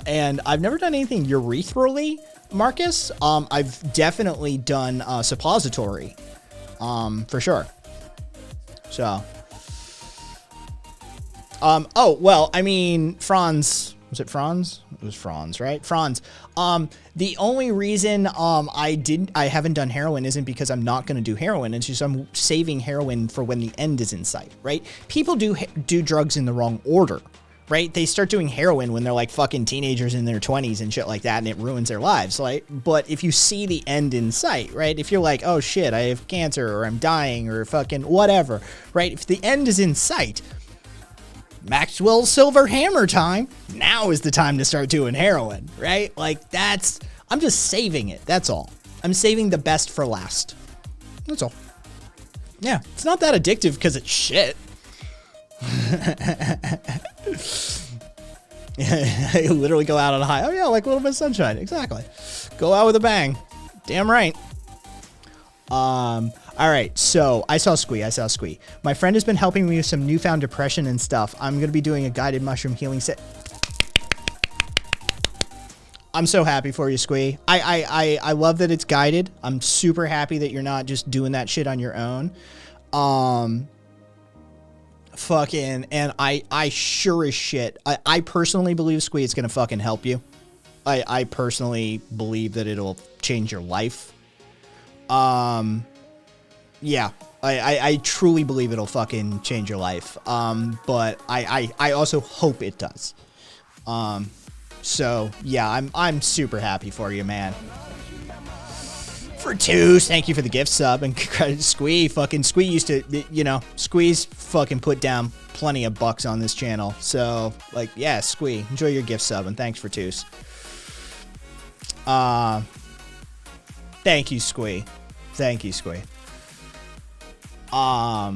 And I've never done anything urethrally, Marcus. I've definitely done, suppository, for sure. So, oh, well, I mean, Franz, was it Franz? It was Franz, right? Franz. The only reason, I haven't done heroin isn't because I'm not going to do heroin. It's just I'm saving heroin for when the end is in sight, right? People do drugs in the wrong order, right? They start doing heroin when they're like fucking teenagers in their 20s and shit like that, and it ruins their lives. Like, but if you see the end in sight, right? If you're like, oh shit, I have cancer or I'm dying or fucking whatever, right? If the end is in sight, Maxwell's silver hammer time. Now is the time to start doing heroin, right? Like I'm just saving it. That's all. I'm saving the best for last. That's all. Yeah, it's not that addictive because it's shit. You literally go out on a high. Oh yeah, like a little bit of sunshine. Exactly. Go out with a bang. Damn right. All right, so I saw Squee. My friend has been helping me with some newfound depression and stuff. I'm going to be doing a guided mushroom healing set. I'm so happy for you, Squee. I love that it's guided. I'm super happy that you're not just doing that shit on your own. Fucking, and I sure as shit, I personally believe, Squee, it's going to fucking help you. I personally believe that it'll change your life. Yeah, I truly believe it'll fucking change your life. But I also hope it does. So yeah, I'm super happy for you, man. For twos, thank you for the gift sub, and Squee used to, you know, Squee's fucking put down plenty of bucks on this channel. So like, yeah, Squee, enjoy your gift sub, and thanks for twos. Thank you, Squee. Thank you, Squee. My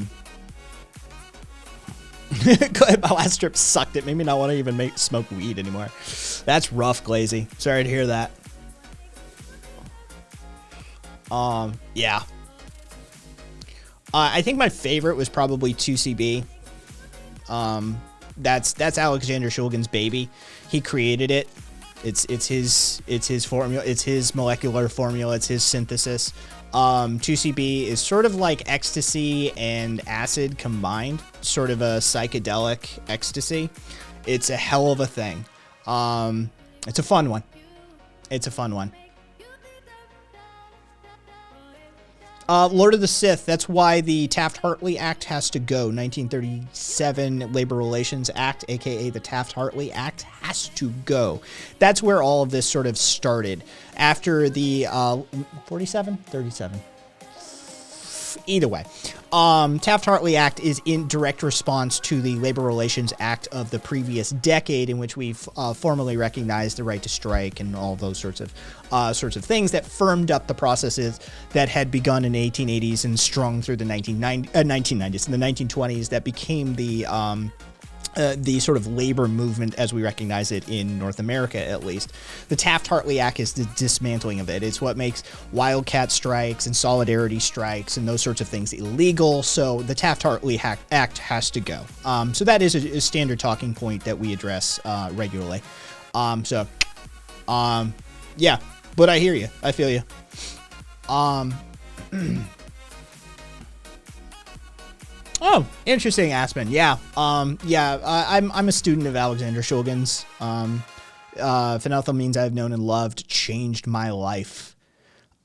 last trip sucked. It made me not want to even smoke weed anymore. That's rough, Glazy. Sorry to hear that. Yeah. I think my favorite was probably 2CB. That's Alexander Shulgin's baby. He created it. It's his formula. It's his molecular formula. It's his synthesis. 2CB is sort of like ecstasy and acid combined, sort of a psychedelic ecstasy. It's a hell of a thing. It's a fun one. Lord of the Sith, that's why the Taft-Hartley Act has to go. 1937 Labor Relations Act, aka the Taft-Hartley Act, has to go. That's where all of this sort of started. After the 37? Either way. Taft-Hartley Act is in direct response to the Labor Relations Act of the previous decade, in which we've formally recognized the right to strike and all those sorts of things that firmed up the processes that had begun in the 1880s and strung through the 1990s and the 1920s that became the sort of labor movement as we recognize it in North America, at least. The Taft-Hartley Act is the dismantling of it. It's what makes wildcat strikes and solidarity strikes and those sorts of things illegal. So the Taft-Hartley Act has to go. So that is a standard talking point that we address regularly. Yeah, but I hear you. I feel you. Oh, interesting, Aspen. Yeah. I'm a student of Alexander Shulgin's. Phenethylamines I've known and loved changed my life.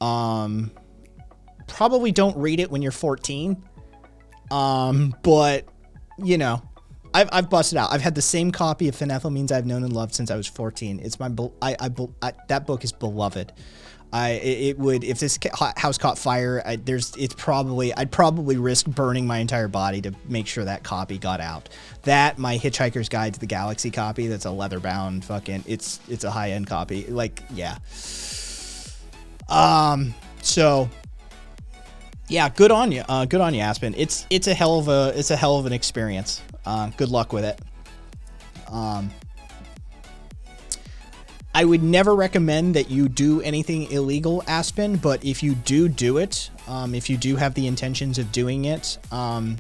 Probably don't read it when you're 14. But you know, I've busted out. I've had the same copy of Phenethylamines I've known and loved since I was 14. It's my that book is beloved. It would, if this house caught fire, I'd probably risk burning my entire body to make sure that copy got out. That, my Hitchhiker's Guide to the Galaxy copy, that's a leather bound fucking, it's a high end copy. Like, yeah. So yeah, good on you. Good on you, Aspen. It's a hell of an experience. Good luck with it. I would never recommend that you do anything illegal, Aspen, but if you do it, if you do have the intentions of doing it, don't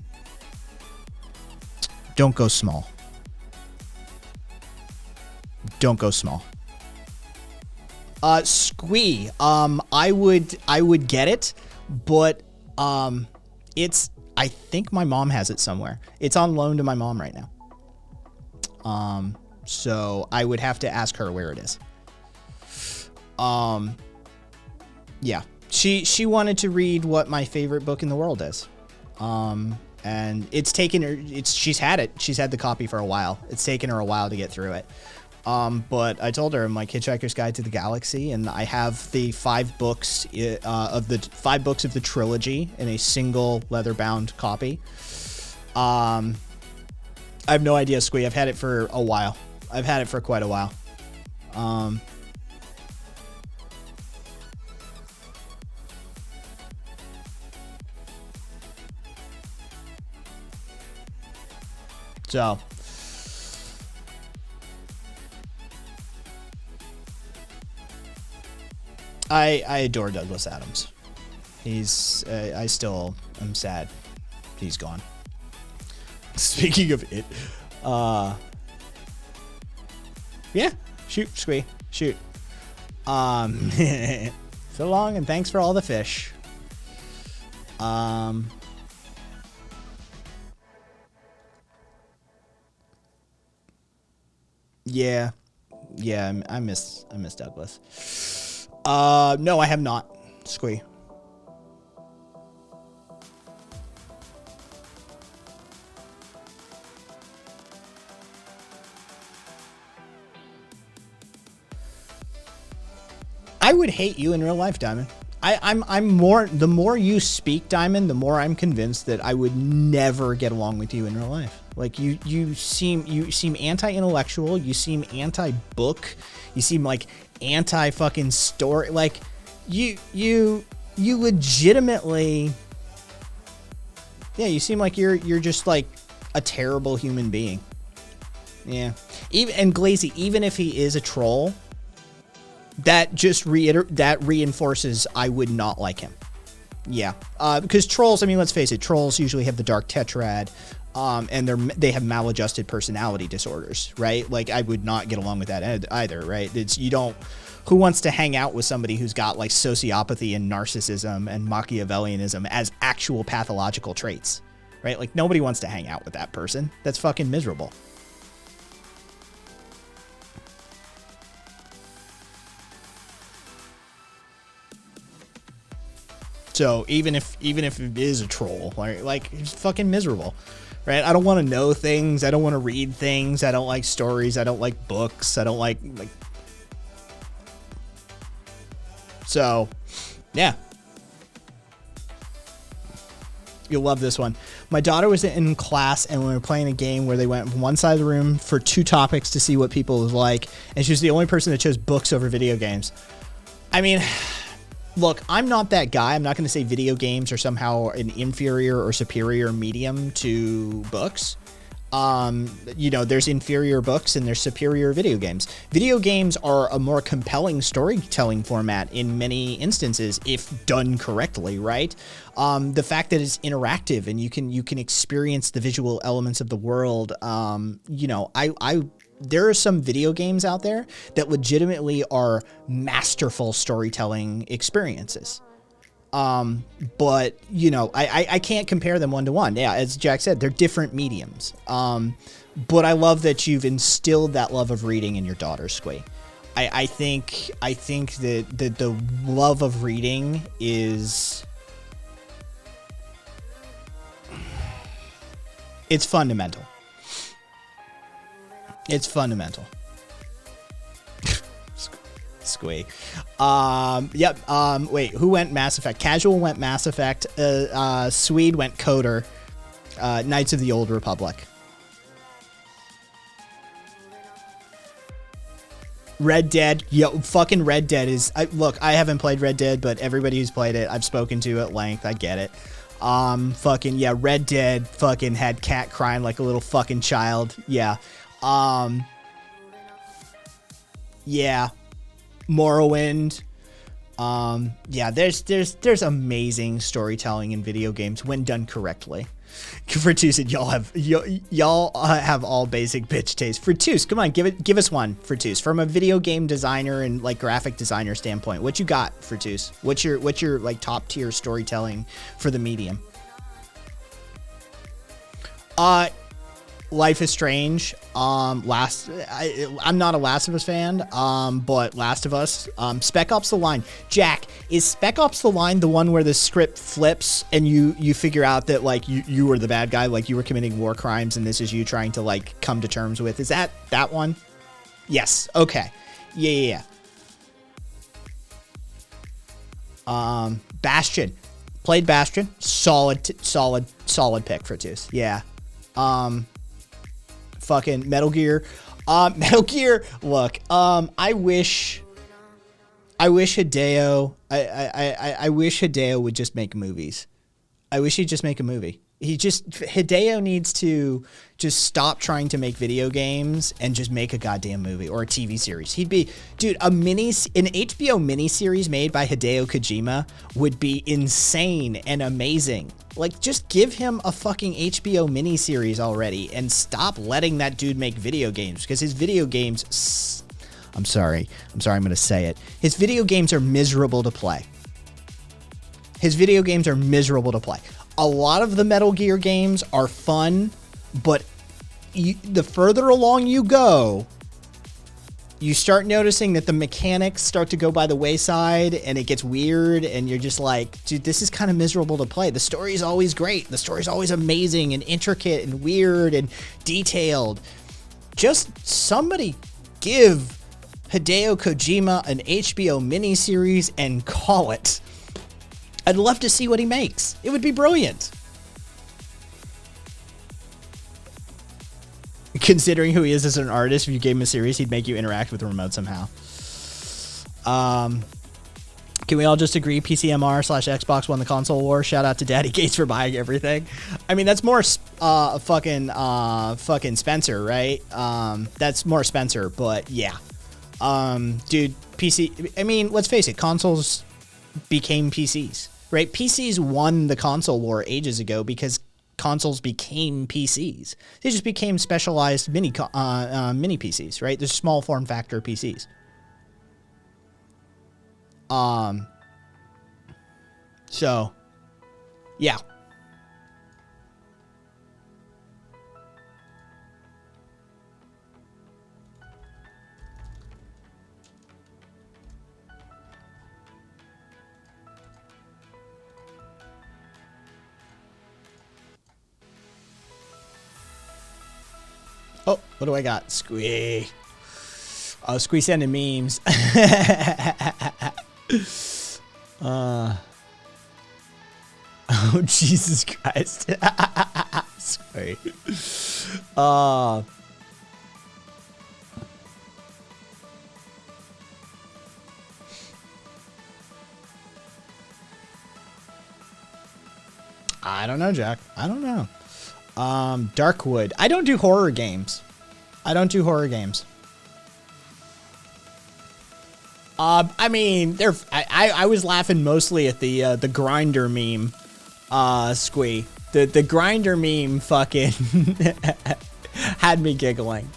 go small. Don't go small. Squee, I would get it, but I think my mom has it somewhere. It's on loan to my mom right now. So I would have to ask her where it is. Yeah, she wanted to read what my favorite book in the world is. And it's taken her, she's had the copy for a while. It's taken her a while to get through it. But I told her, I'm like, Hitchhiker's Guide to the Galaxy, and I have the 5 books of the trilogy in a single leather-bound copy. I have no idea, Squee. I've had it for a while. I've had it for quite a while. So I adore Douglas Adams. He's I still am sad he's gone. Speaking of it, yeah, shoot, Squee, shoot. So long, and thanks for all the fish. Yeah, I miss Douglas. No, I have not, Squee. I would hate you in real life, Diamond. The more you speak, Diamond, the more I'm convinced that I would never get along with you in real life. Like you seem anti-intellectual, you seem anti-book, you seem like anti-fucking story. Like you legitimately Yeah, you seem like you're just like a terrible human being. Yeah. And Glazy, even if he is a troll, that just reinforces I would not like him. Yeah. Because trolls, I mean, let's face it, trolls usually have the dark tetrad, and they have maladjusted personality disorders, right? Like, I would not get along with that either, right? Who wants to hang out with somebody who's got like sociopathy and narcissism and Machiavellianism as actual pathological traits, right? Like, nobody wants to hang out with that person. That's fucking miserable. So even if it is a troll, like it's fucking miserable, right? I don't want to know things. I don't want to read things. I don't like stories. I don't like books. I don't like. So, yeah. You'll love this one. My daughter was in class and we were playing a game where they went from one side of the room for 2 topics to see what people was like. And she was the only person that chose books over video games. I mean, look, I'm not that guy. I'm not going to say video games are somehow an inferior or superior medium to books. There's inferior books and there's superior video games. Video games are a more compelling storytelling format in many instances if done correctly, right? The fact that it's interactive and you can experience the visual elements of the world. There are some video games out there that legitimately are masterful storytelling experiences. But I can't compare them one to one. Yeah, as Jack said, they're different mediums. But I love that you've instilled that love of reading in your daughter, Squee. I think that the love of reading it's fundamental. It's fundamental. Squee. Yep. Wait, who went Mass Effect? Casual went Mass Effect. Swede went Coder. Knights of the Old Republic. Red Dead. Yo, fucking Red Dead is... Look, I haven't played Red Dead, but everybody who's played it, I've spoken to at length. I get it. Fucking, yeah, Red Dead fucking had Cat crying like a little fucking child. Yeah. Yeah. Morrowind. Yeah, there's amazing storytelling in video games when done correctly. Fortus said y'all have all basic bitch taste. Fortus, come on, give us one, Fortus, from a video game designer and like graphic designer standpoint. What you got, Fortus? What's your like top tier storytelling for the medium? Life is Strange. I'm not a Last of Us fan, but Last of Us. Spec Ops: The Line. Jack, is Spec Ops: The Line the one where the script flips and you figure out that like you were the bad guy, like you were committing war crimes, and this is you trying to like come to terms with? Is that one? Yes. Okay. Yeah. Bastion. Played Bastion. Solid pick for Tooth. Yeah. Fucking Metal Gear. Metal Gear. Look, I wish Hideo. I wish Hideo would just make movies. I wish he'd just make a movie. Hideo needs to just stop trying to make video games and just make a goddamn movie or a TV series. He'd be, dude, an HBO miniseries made by Hideo Kojima would be insane and amazing. Like, just give him a fucking HBO miniseries already and stop letting that dude make video games, because his video games, I'm sorry, I'm going to say it. His video games are miserable to play. A lot of the Metal Gear games are fun, but the further along you go, you start noticing that the mechanics start to go by the wayside and it gets weird, and you're just like, dude, this is kind of miserable to play. The story is always great. The story is always amazing and intricate and weird and detailed. Just somebody give Hideo Kojima an HBO miniseries and call it. I'd love to see what he makes. It would be brilliant. Considering who he is as an artist, if you gave him a series, he'd make you interact with the remote somehow. Can we all just agree PCMR/Xbox won the console war? Shout out to Daddy Gates for buying everything. I mean, that's more fucking Spencer, right? That's more Spencer, but yeah. Dude, PC, I mean, let's face it, consoles became PCs, right? PCs won the console war ages ago because consoles became PCs. They just became specialized mini PCs, right? They're small form factor PCs. So, yeah. Oh, what do I got? Squee. Oh, Squee sending memes. Oh, Jesus Christ. Sorry. I don't know, Jack. I don't know. Darkwood. I don't do horror games. I mean, I was laughing mostly at the grinder meme, Squee. The grinder meme fucking had me giggling.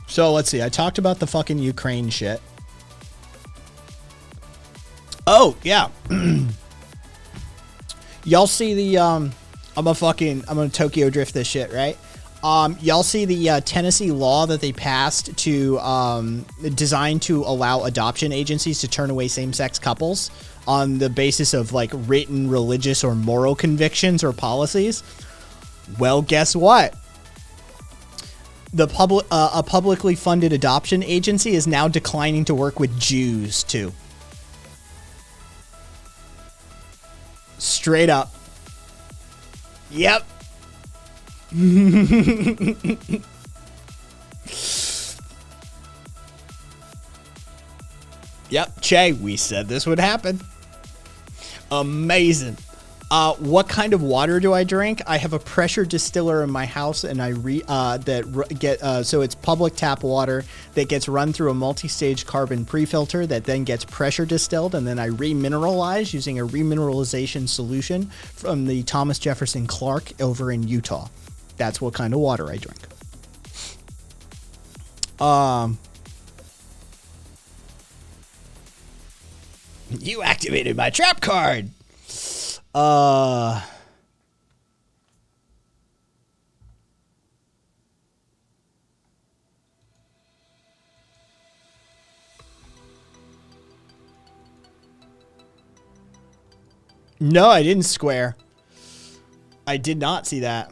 So let's see. I talked about the fucking Ukraine shit. Oh, yeah. Y'all see the, I'm gonna Tokyo drift this shit, right? Y'all see the Tennessee law that they passed to, designed to allow adoption agencies to turn away same-sex couples on the basis of, like, written religious or moral convictions or policies? Well, guess what? A publicly funded adoption agency is now declining to work with Jews, too. Straight up. Yep. Yep, Che, we said this would happen. Amazing. What kind of water do I drink? I have a pressure distiller in my house, and so it's public tap water that gets run through a multi-stage carbon pre-filter that then gets pressure distilled, and then I remineralize using a remineralization solution from the Thomas Jefferson Clark over in Utah. That's what kind of water I drink. You activated my trap card. No, I didn't square. I did not see that.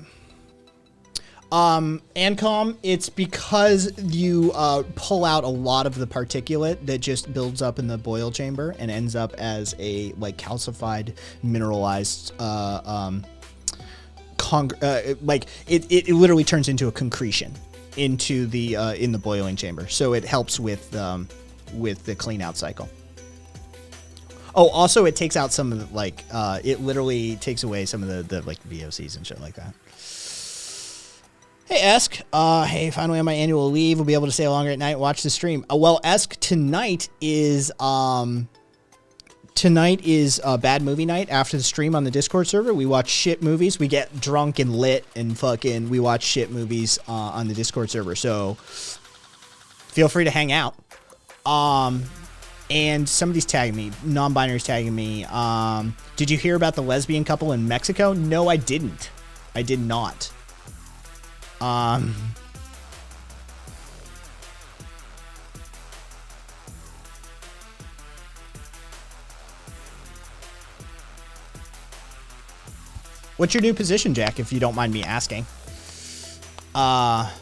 Ancom, it's because you pull out a lot of the particulate that just builds up in the boil chamber and ends up as a like calcified, mineralized, like it literally turns into a concretion into the in the boiling chamber. So it helps with the clean out cycle. Oh, also it takes out some of the like it literally takes away some of the like VOCs and shit like that. Hey, Esk. Hey, finally on my annual leave, we'll be able to stay longer at night and watch the stream. Well, Esk, tonight is bad movie night after the stream on the Discord server. We watch shit movies. We get drunk and lit and fucking we watch shit movies on the Discord server. So feel free to hang out. And somebody's tagging me. Non-binary's tagging me. Did you hear about the lesbian couple in Mexico? No, I didn't. I did not. What's your new position, Jack, if you don't mind me asking? I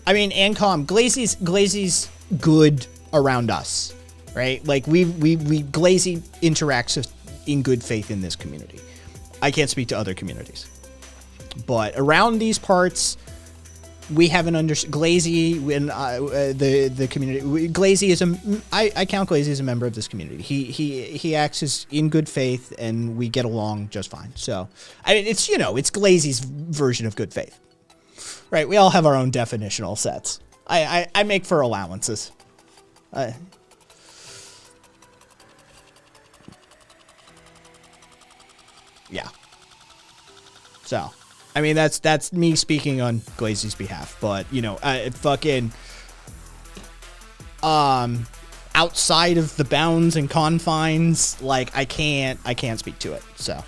mean, Ancom, Glazy's good around us, right? Like we Glazy interacts in good faith in this community. I can't speak to other communities, but around these parts, we haven't Glazy when the community. Glazy is I count Glazy as a member of this community. He acts as in good faith, and we get along just fine. So, I mean, it's it's Glazy's version of good faith, right? We all have our own definitional sets. I make for allowances. Yeah. So, I mean, that's me speaking on Glazy's behalf, but fucking outside of the bounds and confines, like I can't speak to it. So,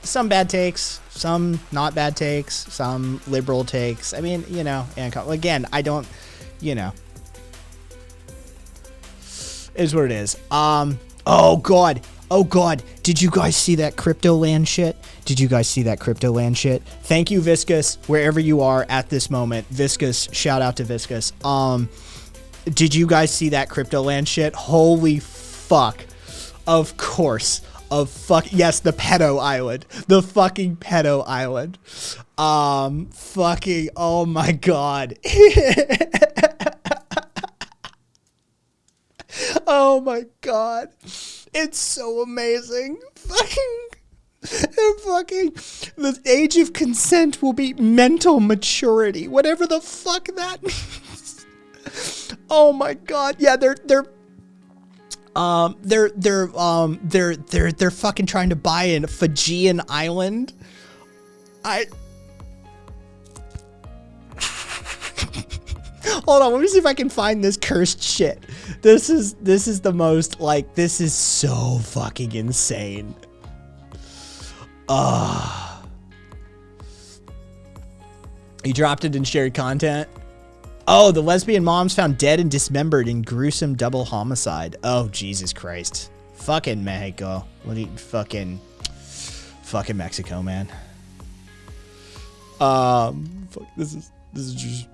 some bad takes, some not bad takes, some liberal takes. I mean, and again, I don't, is what it is. Oh god. Did you guys see that crypto land shit? Thank you, Viscous, wherever you are at this moment. Viscous, shout out to Viscous. Did you guys see that crypto land shit? Holy fuck. Of course. Yes, the pedo island. The fucking pedo island. Fucking, oh my god. Oh my god. It's so amazing. Fucking the age of consent will be mental maturity. Whatever the fuck that means. Oh my god. Yeah, they're fucking trying to buy a Fijian island. Hold on, let me see if I can find this cursed shit. This is the most, like, this is so fucking insane. You dropped it in shared content? Oh, the lesbian mom's found dead and dismembered in gruesome double homicide. Oh, Jesus Christ. Fucking Mexico. What do you fucking Mexico, man. Fuck, this is just...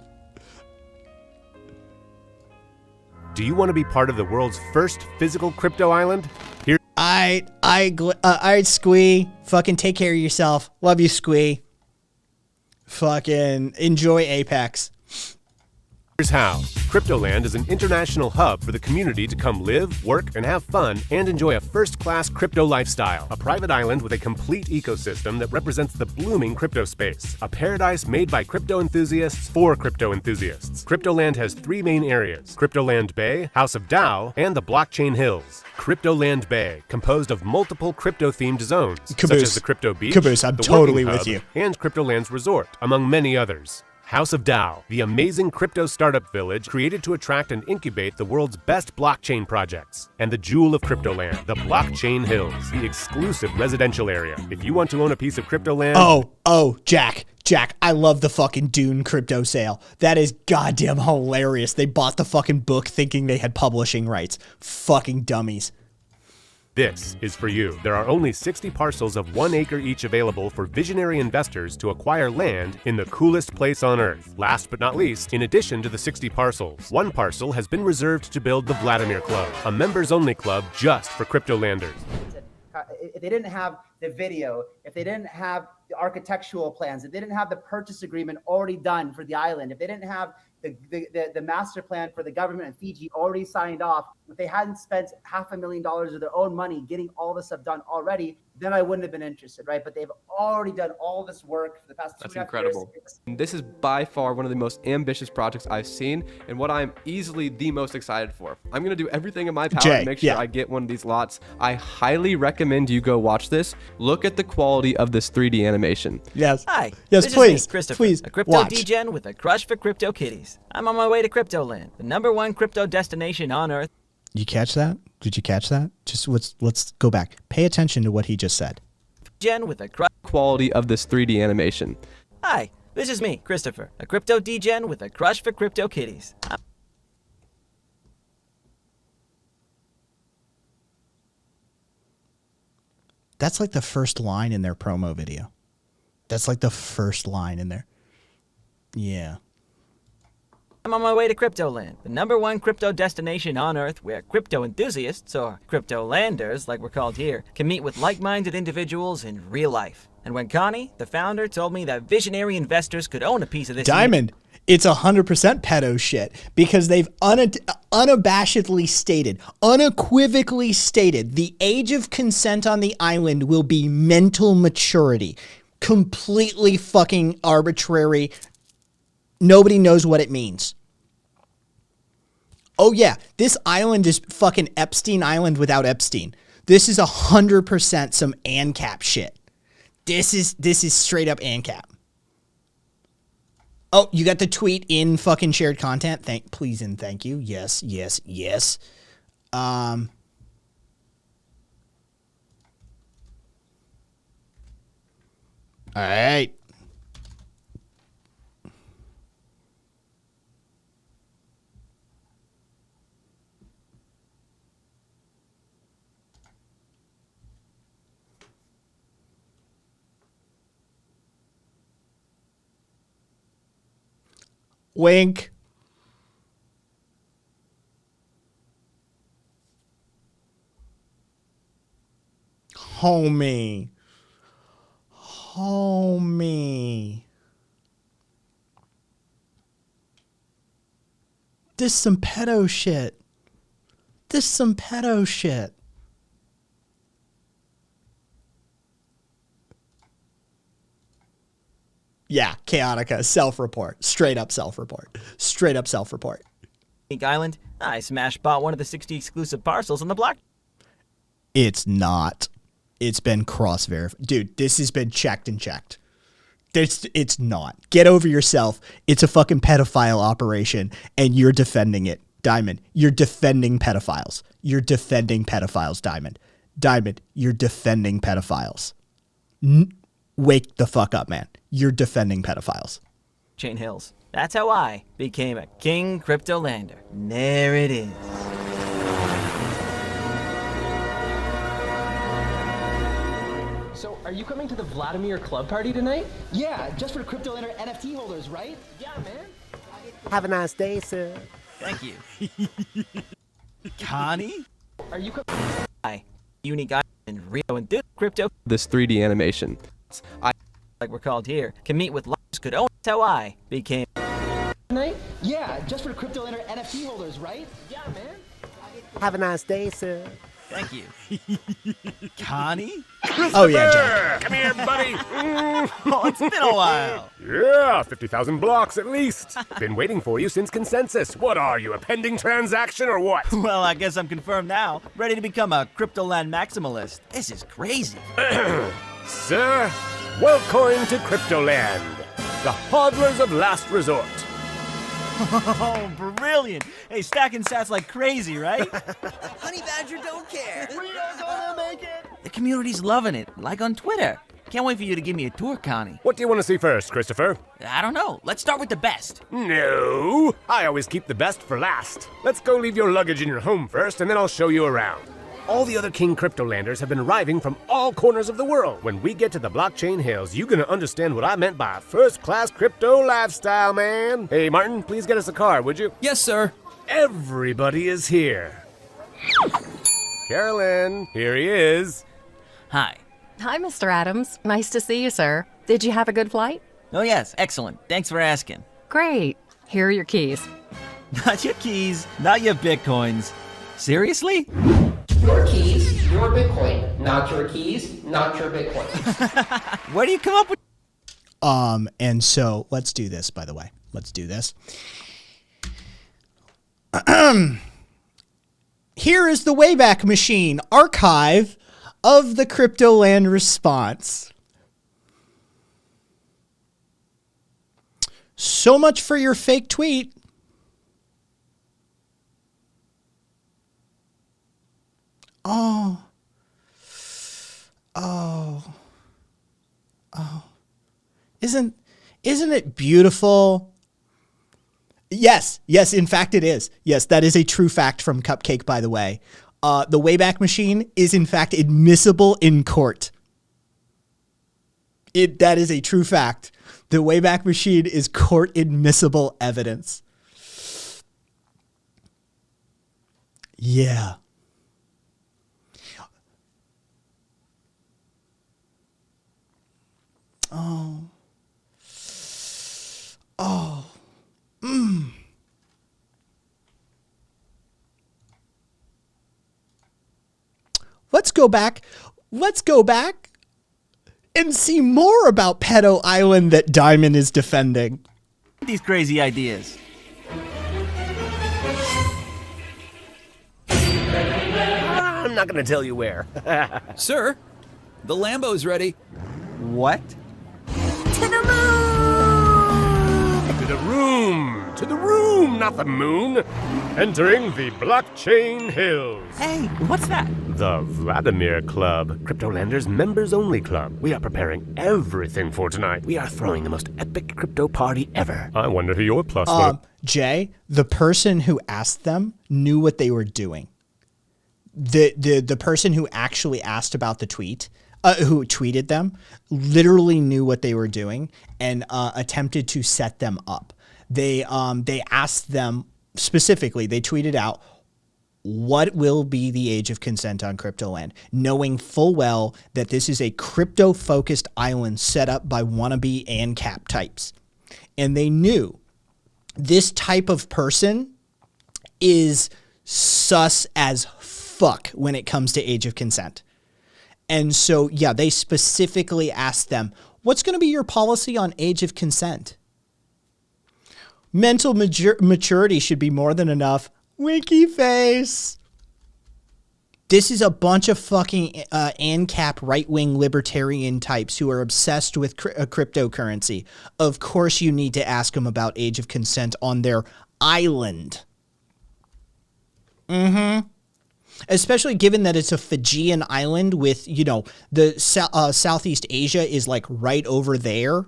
Do you want to be part of the world's first physical crypto island? Here. Alright, Squee. Fucking take care of yourself. Love you, Squee. Fucking enjoy Apex. Here's how. Cryptoland is an international hub for the community to come live, work, and have fun and enjoy a first-class crypto lifestyle. A private island with a complete ecosystem that represents the blooming crypto space. A paradise made by crypto enthusiasts for crypto enthusiasts. Cryptoland has 3 main areas: Cryptoland Bay, House of DAO, and the Blockchain Hills. Cryptoland Bay, composed of multiple crypto-themed zones, such as the Crypto Beach, Caboose, I'm the totally Working with Hub, you. and Cryptoland's Resort, among many others. House of DAO, the amazing crypto startup village created to attract and incubate the world's best blockchain projects. And the jewel of Cryptoland, the Blockchain Hills, the exclusive residential area. If you want to own a piece of Cryptoland... Oh, Jack, I love the fucking Dune crypto sale. That is goddamn hilarious. They bought the fucking book thinking they had publishing rights. Fucking dummies. This is for you. There are only 60 parcels of 1 acre each available for visionary investors to acquire land in the coolest place on Earth. Last but not least, in addition to the 60 parcels, 1 parcel has been reserved to build the Vladimir Club, a members-only club just for cryptolanders. If they didn't have the video, if they didn't have the architectural plans, if they didn't have the purchase agreement already done for the island, if they didn't have the master plan for the government of Fiji already signed off, if they hadn't spent $500,000 of their own money getting all this stuff done already, then I wouldn't have been interested, right? But they've already done all this work for the past 2.5 years. That's incredible. This is by far one of the most ambitious projects I've seen, and what I'm easily the most excited for. I'm going to do everything in my power to make sure I get one of these lots. I highly recommend you go watch this. Look at the quality of this 3D animation. Yes. Hi. Yes, this please. Is me, Christopher, please. a crypto watch. degen with a crush for crypto kitties. I'm on my way to Cryptoland, the #1 crypto destination on Earth. You catch that? Did you catch that? Just let's go back. Pay attention to what he just said. Gen with a quality of this 3D animation. Hi, this is me, Christopher, a crypto degen with a crush for crypto kitties. That's like the first line in their promo video. That's like the first line in there. Yeah. I'm on my way to Cryptoland, the #1 crypto destination on Earth where crypto enthusiasts, or cryptolanders like we're called here, can meet with like-minded individuals in real life. And when Connie, the founder, told me that visionary investors could own a piece of this Diamond, it's 100% pedo shit because they've unabashedly stated, unequivocally stated, the age of consent on the island will be mental maturity. Completely fucking arbitrary. Nobody knows what it means. Oh yeah, this island is fucking Epstein Island without Epstein. This is 100% some ANCAP shit. This is straight up ANCAP. Oh, you got the tweet in fucking shared content? Please and thank you. Yes. All right. Wink. Homie. This some pedo shit. Yeah, Chaotica, self-report. Straight up self-report. island, I smash bought one of the 60 exclusive parcels on the block. It's not. It's been cross-verified. Dude, this has been checked. It's not. Get over yourself. It's a fucking pedophile operation, and you're defending it. Diamond, you're defending pedophiles. Diamond. Diamond, you're defending pedophiles. Wake the fuck up, man. You're defending pedophiles. Chain Hills. That's how I became a king cryptolander. And there it is. So, are you coming to the Vladimir Club party tonight? Yeah, just for Cryptolander NFT holders, right? Yeah, man. Have a nice day, sir. Thank you. Connie? Are you Unique island in Rio and crypto. This 3D animation. Like we're called here, can meet with lovers could own. That's how I became. tonight? Yeah, just for Cryptolander NFT holders, right? Yeah, man. Have a nice day, sir. Thank you. Connie? Oh, yeah, Jack. Come here, buddy. Oh, it's been a while. Yeah, 50,000 blocks at least. Been waiting for you since consensus. What are you, a pending transaction or what? Well, I guess I'm confirmed now. Ready to become a Cryptoland maximalist. This is crazy. Sir, welcome to Cryptoland, the hodlers of last resort. Oh, brilliant. Hey, stacking sats like crazy, right? Honey Badger don't care. We are gonna make it! The community's loving it, like on Twitter. Can't wait for you to give me a tour, Connie. What do you want to see first, Christopher? I don't know. Let's start with the best. No, I always keep the best for last. Let's go leave your luggage in your home first, and then I'll show you around. All the other King Cryptolanders have been arriving from all corners of the world. When we get to the Blockchain Hills, you're gonna understand what I meant by a first-class crypto lifestyle, man. Hey, Martin, please get us a car, would you? Yes, sir. Everybody is here. Carolyn, here he is. Hi. Hi, Mr. Adams. Nice to see you, sir. Did you have a good flight? Oh, yes. Excellent. Thanks for asking. Great. Here are your keys. Not your keys, not your bitcoins. Seriously? Your keys, your Bitcoin. Not your keys, not your Bitcoin. Where do you come up with? And so let's do this, by the way. Let's do this. Here is the Wayback Machine archive of the Cryptoland response. So much for your fake tweet. Isn't it beautiful? Yes, in fact it is. Yes, that is a true fact from Cupcake, by the way. The Wayback Machine is in fact admissible in court. That is a true fact. The Wayback Machine is court admissible evidence. Yeah. Oh. Oh. Mm. Let's go back. Let's go back and see more about Pedo Island that Diamond is defending. These crazy ideas. I'm not going to tell you where. Sir, the Lambo's ready. What? To the room! To the room, not the moon! Entering the Blockchain Hills. Hey, what's that? The Vladimir Club, Cryptolanders members only club. We are preparing everything for tonight. We are throwing the most epic crypto party ever. I wonder who your plus was. Jay, the person who asked them knew what they were doing. The person who actually asked about the tweet, who tweeted them, literally knew what they were doing and attempted to set them up. They asked them specifically, they tweeted out, what will be the age of consent on Cryptoland, knowing full well that this is a crypto-focused island set up by wannabe ANCAP types. And they knew this type of person is sus as fuck when it comes to age of consent. And so, yeah, they specifically asked them, what's going to be your policy on age of consent? Mental maturity should be more than enough. Winky face. This is a bunch of fucking ANCAP right-wing libertarian types who are obsessed with cryptocurrency. Of course you need to ask them about age of consent on their island. Mm-hmm. Especially given that it's a Fijian island with, you know, the Southeast Asia is like right over there.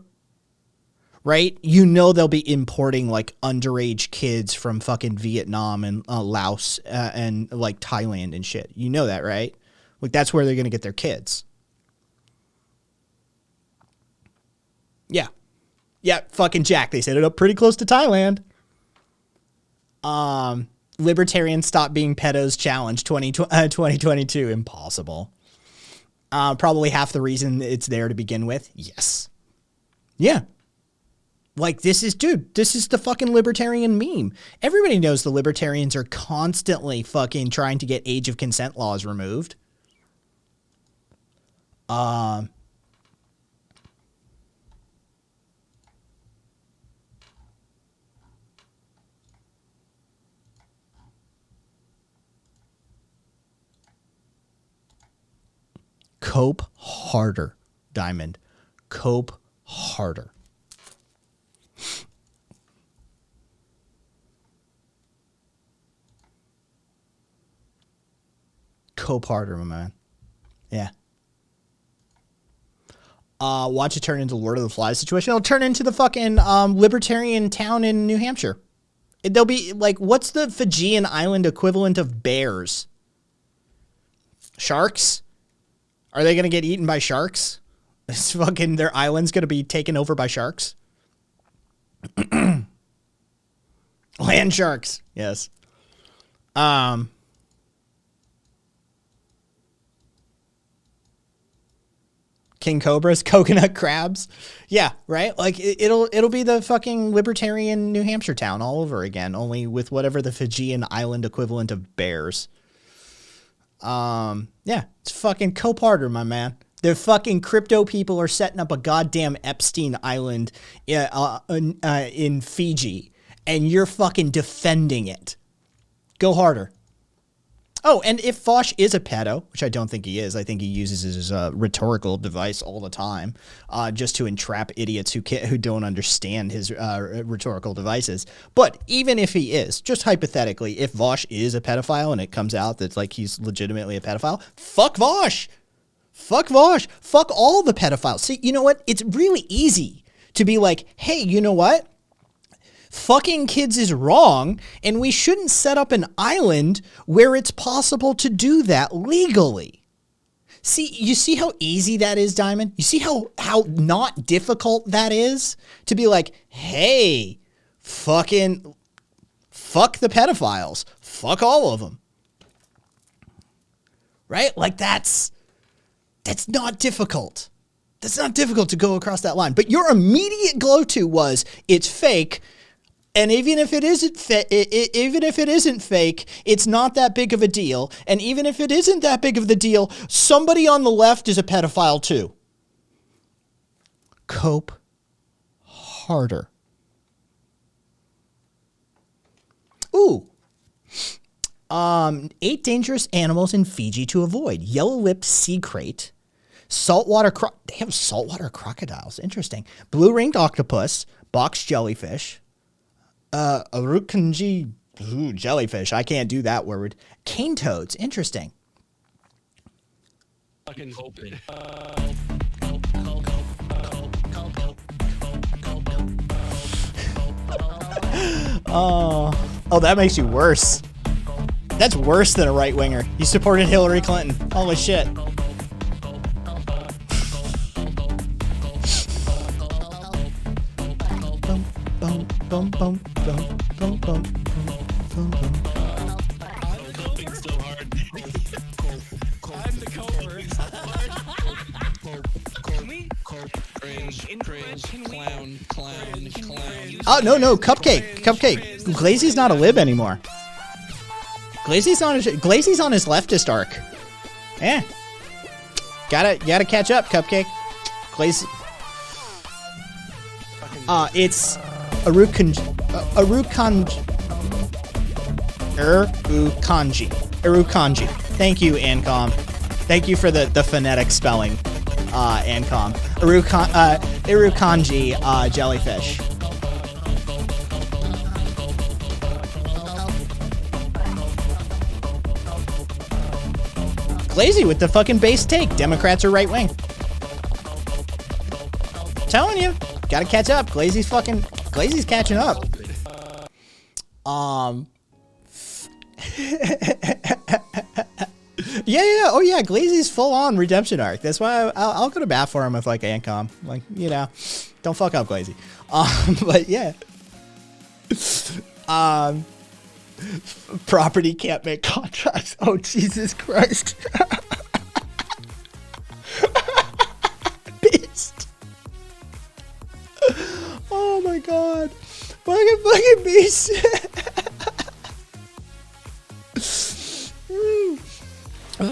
Right? You know they'll be importing like underage kids from fucking Vietnam and Laos and like Thailand and shit. You know that, right? Like that's where they're going to get their kids. Yeah. Yeah, fucking Jack. They set it up pretty close to Thailand. Libertarians Stop Being Pedos Challenge 2022. Impossible. Probably half the reason it's there to begin with. Yes. Yeah. Like, this is the fucking libertarian meme. Everybody knows the libertarians are constantly fucking trying to get age of consent laws removed. Cope harder, Diamond. Cope harder. Cope harder, my man. Yeah. Watch it turn into Lord of the Flies situation. It'll turn into the fucking libertarian town in New Hampshire. They'll be like, what's the Fijian island equivalent of bears? Sharks? Are they going to get eaten by sharks? This fucking, their island's going to be taken over by sharks? Land sharks. Yes. King cobras, coconut crabs. Yeah, right? Like it'll be the fucking libertarian New Hampshire town all over again, only with whatever the Fijian island equivalent of bears. Yeah, it's fucking Cope harder, my man. The fucking crypto people are setting up a goddamn Epstein Island in Fiji, and you're fucking defending it. Go harder. Oh, and if Vosh is a pedo, which I don't think he is, I think he uses it as a rhetorical device all the time, just to entrap idiots who don't understand his rhetorical devices. But even if he is, just hypothetically, if Vosh is a pedophile and it comes out that like he's legitimately a pedophile, fuck Vosh. Fuck Vosh. Fuck all the pedophiles. See, you know what? It's really easy to be like, hey, you know what? Fucking kids is wrong, and we shouldn't set up an island where it's possible to do that legally. See, you see how easy that is, Diamond? You see how not difficult that is? To be like, hey, fuck the pedophiles. Fuck all of them. right? Like that's not difficult. That's not difficult to go across that line. But your immediate go-to was it's fake. And even if it isn't fake, it's not that big of a deal. And even if it isn't that big of the deal, somebody on the left is a pedophile too. Cope harder. Ooh. 8 dangerous animals in Fiji to avoid. Yellow-lipped sea crate. They have saltwater crocodiles. Interesting. Blue-ringed octopus. Box jellyfish. Arukanji jellyfish. I can't do that word. Cane toads. Interesting. Fucking open. Oh, that makes you worse. That's worse than a right-winger. You supported Hillary Clinton. Holy shit. Bum, bum, bum, bum, bum, bum, bum. I'm coping so hard. I'm the coper. Cringe, clown. Oh, no, Cupcake. Glazy's not a lib anymore. Glazy's on his leftist arc. Yeah. Gotta catch up, Cupcake. Glazy. It's Urukanji. Thank you, Ancom. Thank you for the phonetic spelling, Ancom. Urukanji jellyfish. Glazy with the fucking base take. Democrats are right wing. Telling you, gotta catch up. Glazy's catching up. Yeah. Oh yeah, Glazy's full on redemption arc. That's why I'll go to bat for him with like Ancom. Like, you know, don't fuck up Glazy. But yeah. Property can't make contracts. Oh Jesus Christ. Beast. Oh my God. Fucking beast.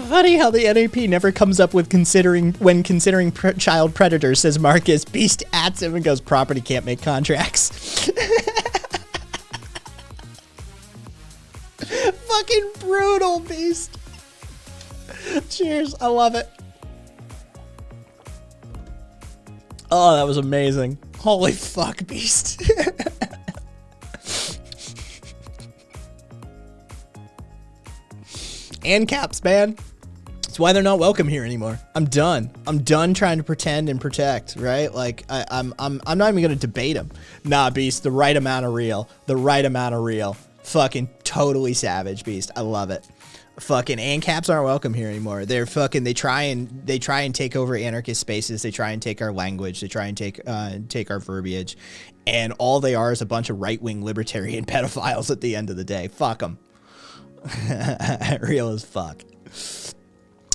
Funny how the NAP never comes up with considering child predators, says Marcus. Beast ats him and goes, property can't make contracts. Fucking brutal, Beast. Cheers. I love it. Oh, that was amazing. Holy fuck, Beast. And caps, man. That's why they're not welcome here anymore. I'm done. I'm done trying to pretend and protect, right? Like I'm not even gonna debate them. Nah, Beast, the right amount of real. The right amount of real. Fucking totally savage, Beast. I love it. Fucking ANCAPs aren't welcome here anymore. They're fucking, they try and take over anarchist spaces. They try and take our language. They try and take our verbiage. And all they are is a bunch of right-wing libertarian pedophiles at the end of the day. Fuck them. Real as fuck.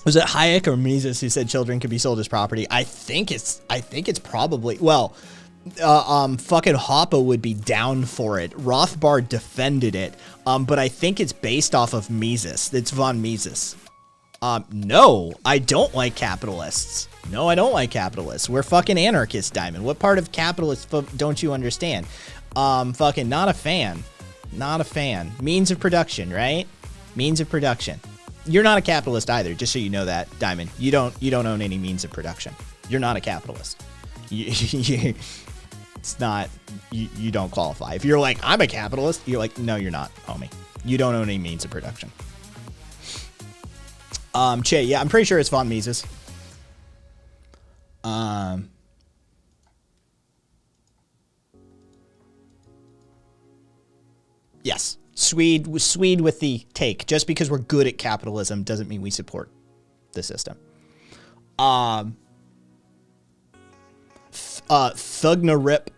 Was it Hayek or Mises who said children could be sold as property? I think it's probably, well, fucking Hoppe would be down for it. Rothbard defended it, but I think it's based off of Mises. It's von Mises. No, I don't like capitalists. No, I don't like capitalists. We're fucking anarchists, Diamond. What part of capitalists don't you understand? Fucking not a fan. Not a fan. Means of production, right? Means of production. You're not a capitalist either, just so you know that, Diamond. You don't own any means of production. You're not a capitalist. It's not, you don't qualify. If you're like, I'm a capitalist, you're like, no, you're not, homie. You don't own any means of production. Che, yeah, I'm pretty sure it's von Mises. Yes. Swede with the take. Just because we're good at capitalism doesn't mean we support the system. Thugna Rip.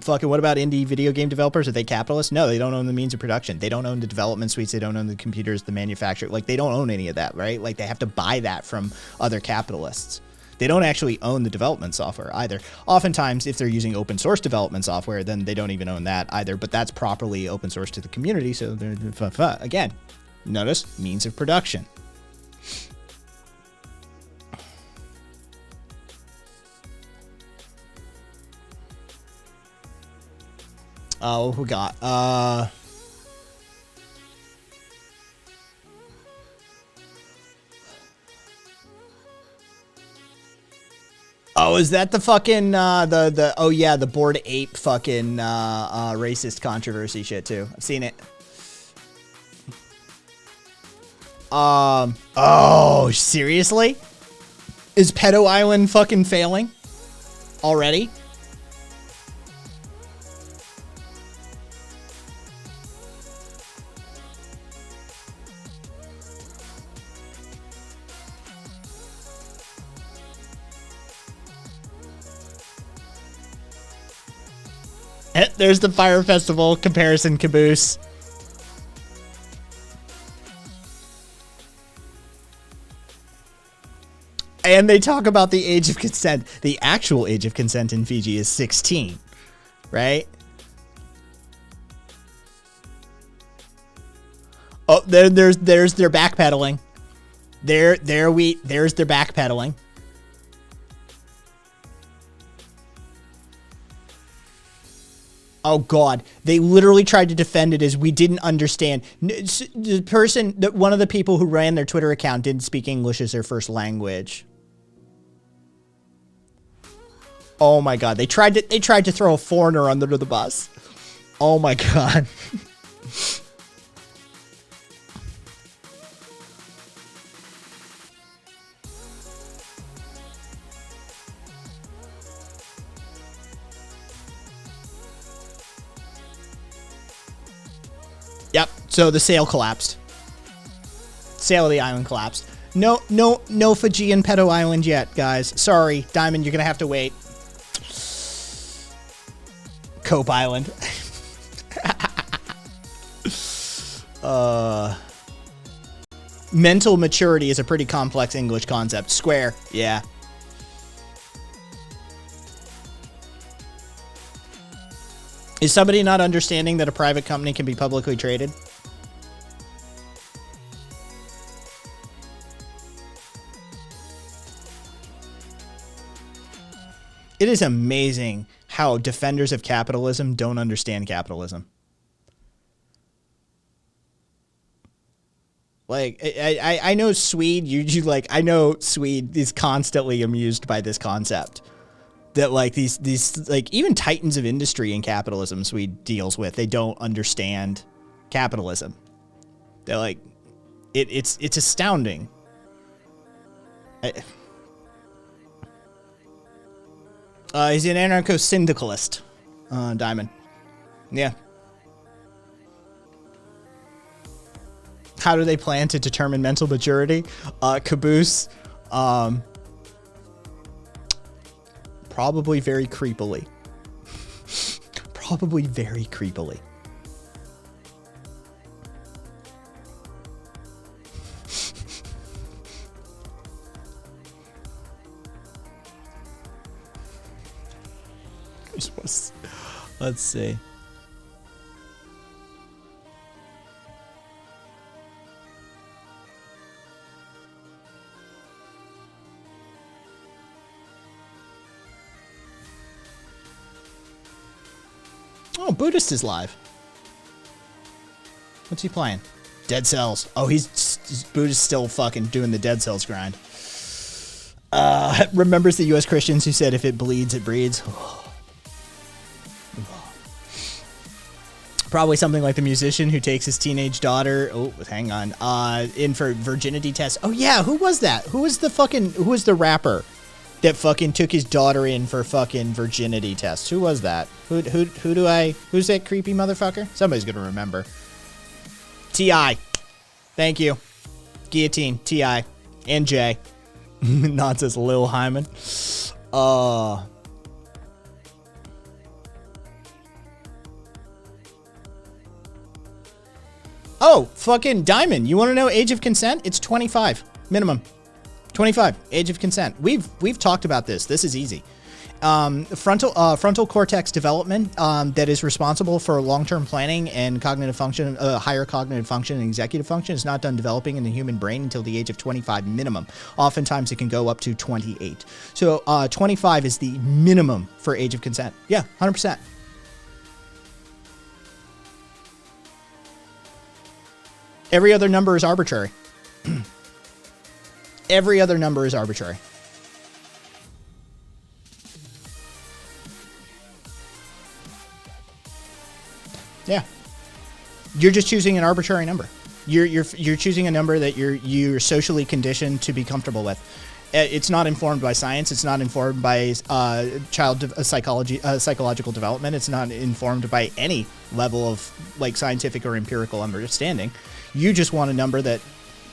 Fucking what about indie video game developers? Are they capitalists? No, they don't own the means of production. They don't own the development suites. They don't own the computers, the manufacturer. Like, they don't own any of that, right? Like, they have to buy that from other capitalists. They don't actually own the development software either. Oftentimes, if they're using open source development software, then they don't even own that either. But that's properly open source to the community. So again, notice means of production. Oh, we got oh, is that the fucking oh yeah, the Bored Ape fucking racist controversy shit too. I've seen it. Oh, seriously? Is Pedo Island fucking failing already? There's the Fire Festival comparison caboose. And they talk about the age of consent. The actual age of consent in Fiji is 16, right? Oh, there's their backpedaling. There's their backpedaling. Oh God, they literally tried to defend it as we didn't understand. The person, one of the people who ran their Twitter account didn't speak English as their first language. Oh my God, they tried to throw a foreigner under the bus. Oh my God. Yep. So the sail collapsed. Sail of the island collapsed. No Fijian Pedo Island yet, guys. Sorry, Diamond, you're gonna have to wait. Cope Island. Mental maturity is a pretty complex English concept. Square, yeah. Is somebody not understanding that a private company can be publicly traded? It is amazing how defenders of capitalism don't understand capitalism. Like, I know Swede, you like, I know Swede is constantly amused by this concept. That like these like even titans of industry in capitalism Swede deals with, they don't understand capitalism. They're like, it's astounding. He's an anarcho-syndicalist, Diamond. Yeah. How do they plan to determine mental maturity? Caboose, probably very creepily. Probably very creepily. Let's see. Oh, Buddhist is live. What's he playing? Dead Cells. Oh, Buddhist still fucking doing the Dead Cells grind. Remembers the U.S. Christians who said if it bleeds, it breeds. Probably something like the musician who takes his teenage daughter. Oh, hang on. In for virginity test. Oh yeah, who was that? Who was the rapper that fucking took his daughter in for fucking virginity test? Who was that? Who's that creepy motherfucker? Somebody's gonna remember. T.I. Thank you. Guillotine, T.I. and J. Not says Lil Hyman. Oh, fucking Diamond. You want to know age of consent? It's 25 minimum. 25 age of consent. We've talked about this. This is easy. Frontal cortex development that is responsible for long-term planning and cognitive function, higher cognitive function and executive function is not done developing in the human brain until the age of 25 minimum. Oftentimes it can go up to 28. So 25 is the minimum for age of consent. Yeah, 100%. Every other number is arbitrary. Every other number is arbitrary. Yeah. You're just choosing an arbitrary number. You're choosing a number that you're socially conditioned to be comfortable with. It's not informed by science. It's not informed by psychological development. It's not informed by any level of like scientific or empirical understanding. You just want a number that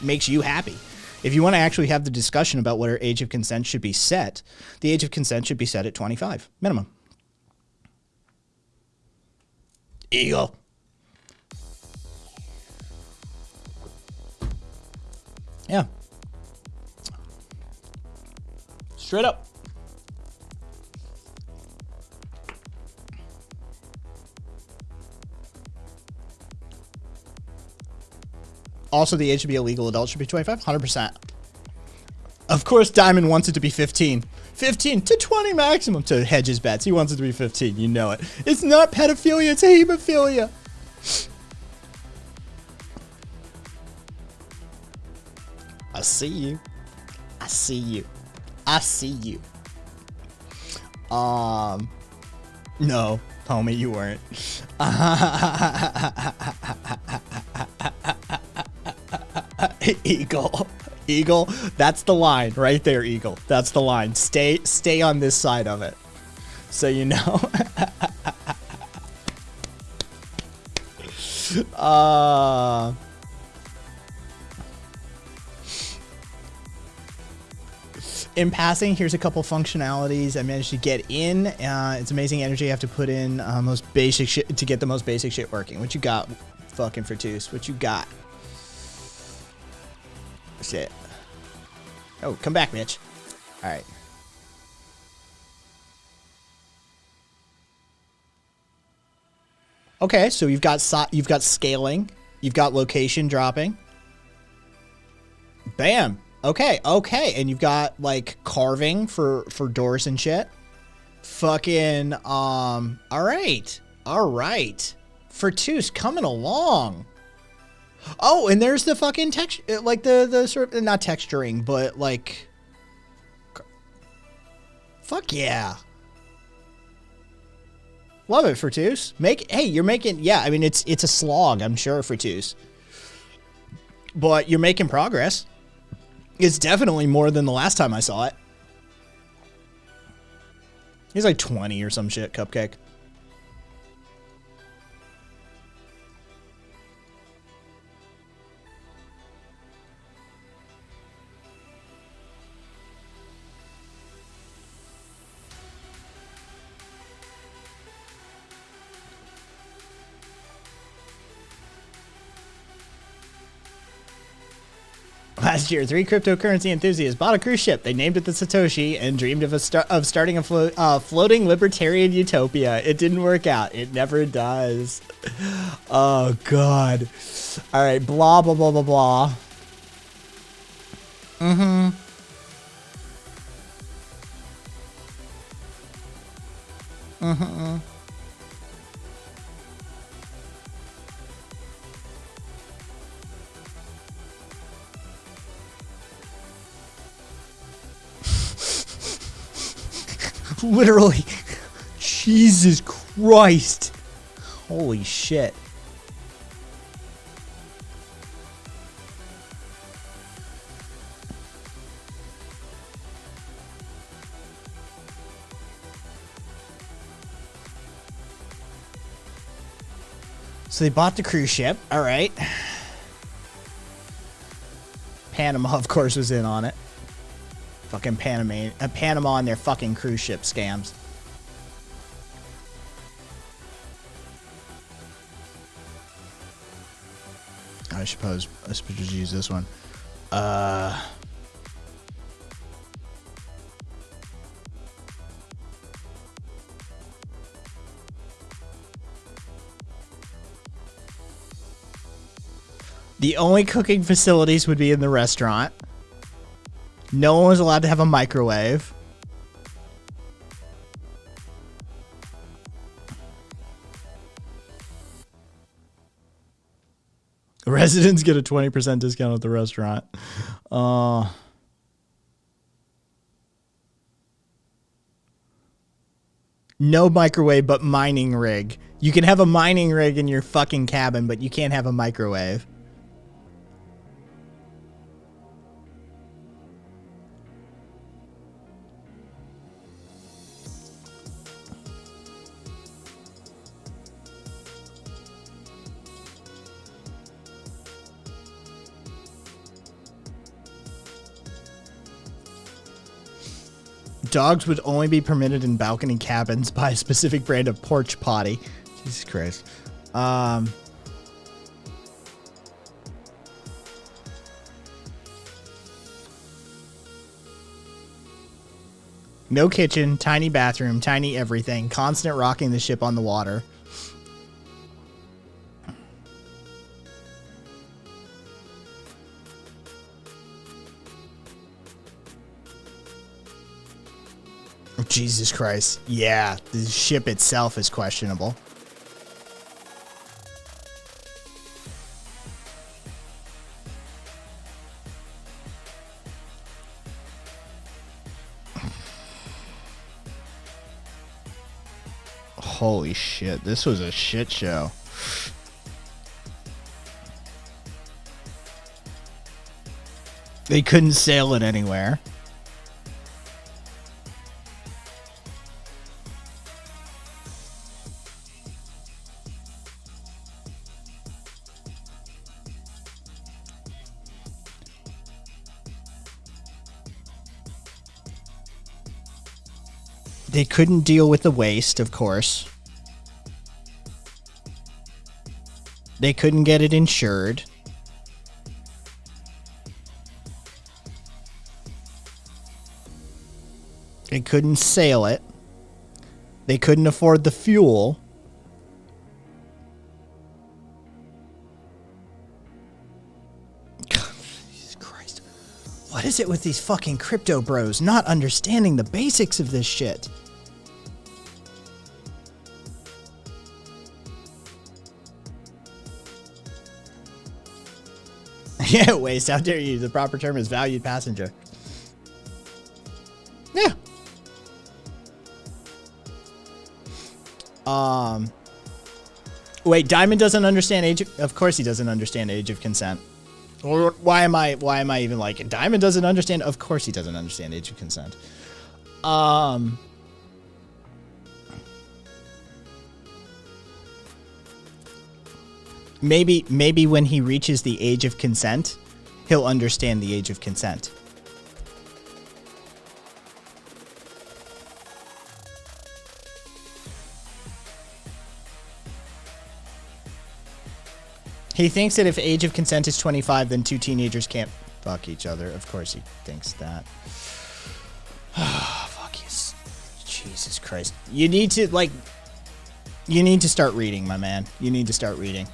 makes you happy. If you want to actually have the discussion about what our age of consent should be set, the age of consent should be set at 25 minimum. Eagle. Yeah. Straight up. Also, the age to be a legal adult should be 25, 100%. Of course, Diamond wants it to be 15. 15 to 20 maximum to hedge his bets. He wants it to be 15. You know it. It's not pedophilia. It's hemophilia. I see you. I see you. I see you. No, homie, you weren't. Eagle, that's the line right there, Eagle. That's the line. Stay on this side of it. So you know. In passing, here's a couple functionalities I managed to get in. It's amazing energy you have to put in most basic shit to get the most basic shit working. What you got, fucking Fertus? What you got? Shit. Oh, come back, Mitch. All right. Okay, so you've got scaling, you've got location dropping. Bam. Okay, and you've got like carving for doors and shit. Fucking all right. Fertus coming along. Oh, and there's the fucking text, like the sort of not texturing, but like, fuck yeah. Love it, Fertus. You're making, yeah. I mean, it's a slog, I'm sure, Fertus, but you're making progress. It's definitely more than the last time I saw it. He's like 20 or some shit, Cupcake. Last year, 3 cryptocurrency enthusiasts bought a cruise ship. They named it the Satoshi and dreamed of starting a floating libertarian utopia. It didn't work out. It never does. Oh, God. All right. Blah, blah, blah, blah, blah. Mm-hmm. Mm-hmm. Literally. Jesus Christ. Holy shit. So they bought the cruise ship. All right. Panama, of course, was in on it. Fucking Panama and their fucking cruise ship scams. I suppose just use this one. The only cooking facilities would be in the restaurant. No one was allowed to have a microwave. Residents get a 20% discount at the restaurant. No microwave, but mining rig. You can have a mining rig in your fucking cabin, but you can't have a microwave. Dogs would only be permitted in balcony cabins by a specific brand of porch potty. Jesus Christ. No kitchen, tiny bathroom, tiny everything, constant rocking the ship on the water. Jesus Christ. Yeah, the ship itself is questionable. Holy shit, this was a shit show. They couldn't sail it anywhere. They couldn't deal with the waste, of course. They couldn't get it insured. They couldn't sail it. They couldn't afford the fuel. Jesus Christ. What is it with these fucking crypto bros not understanding the basics of this shit? Yeah, waste. How dare you? The proper term is valued passenger. Yeah. Wait, Diamond doesn't understand age of course he doesn't understand age of consent. Why am I even like it? Diamond doesn't understand? Of course he doesn't understand age of consent. Maybe when he reaches the age of consent, he'll understand the age of consent. He thinks that if age of consent is 25, then two teenagers can't fuck each other. Of course he thinks that. Fuck you. Jesus Christ. You need to start reading, my man. You need to start reading.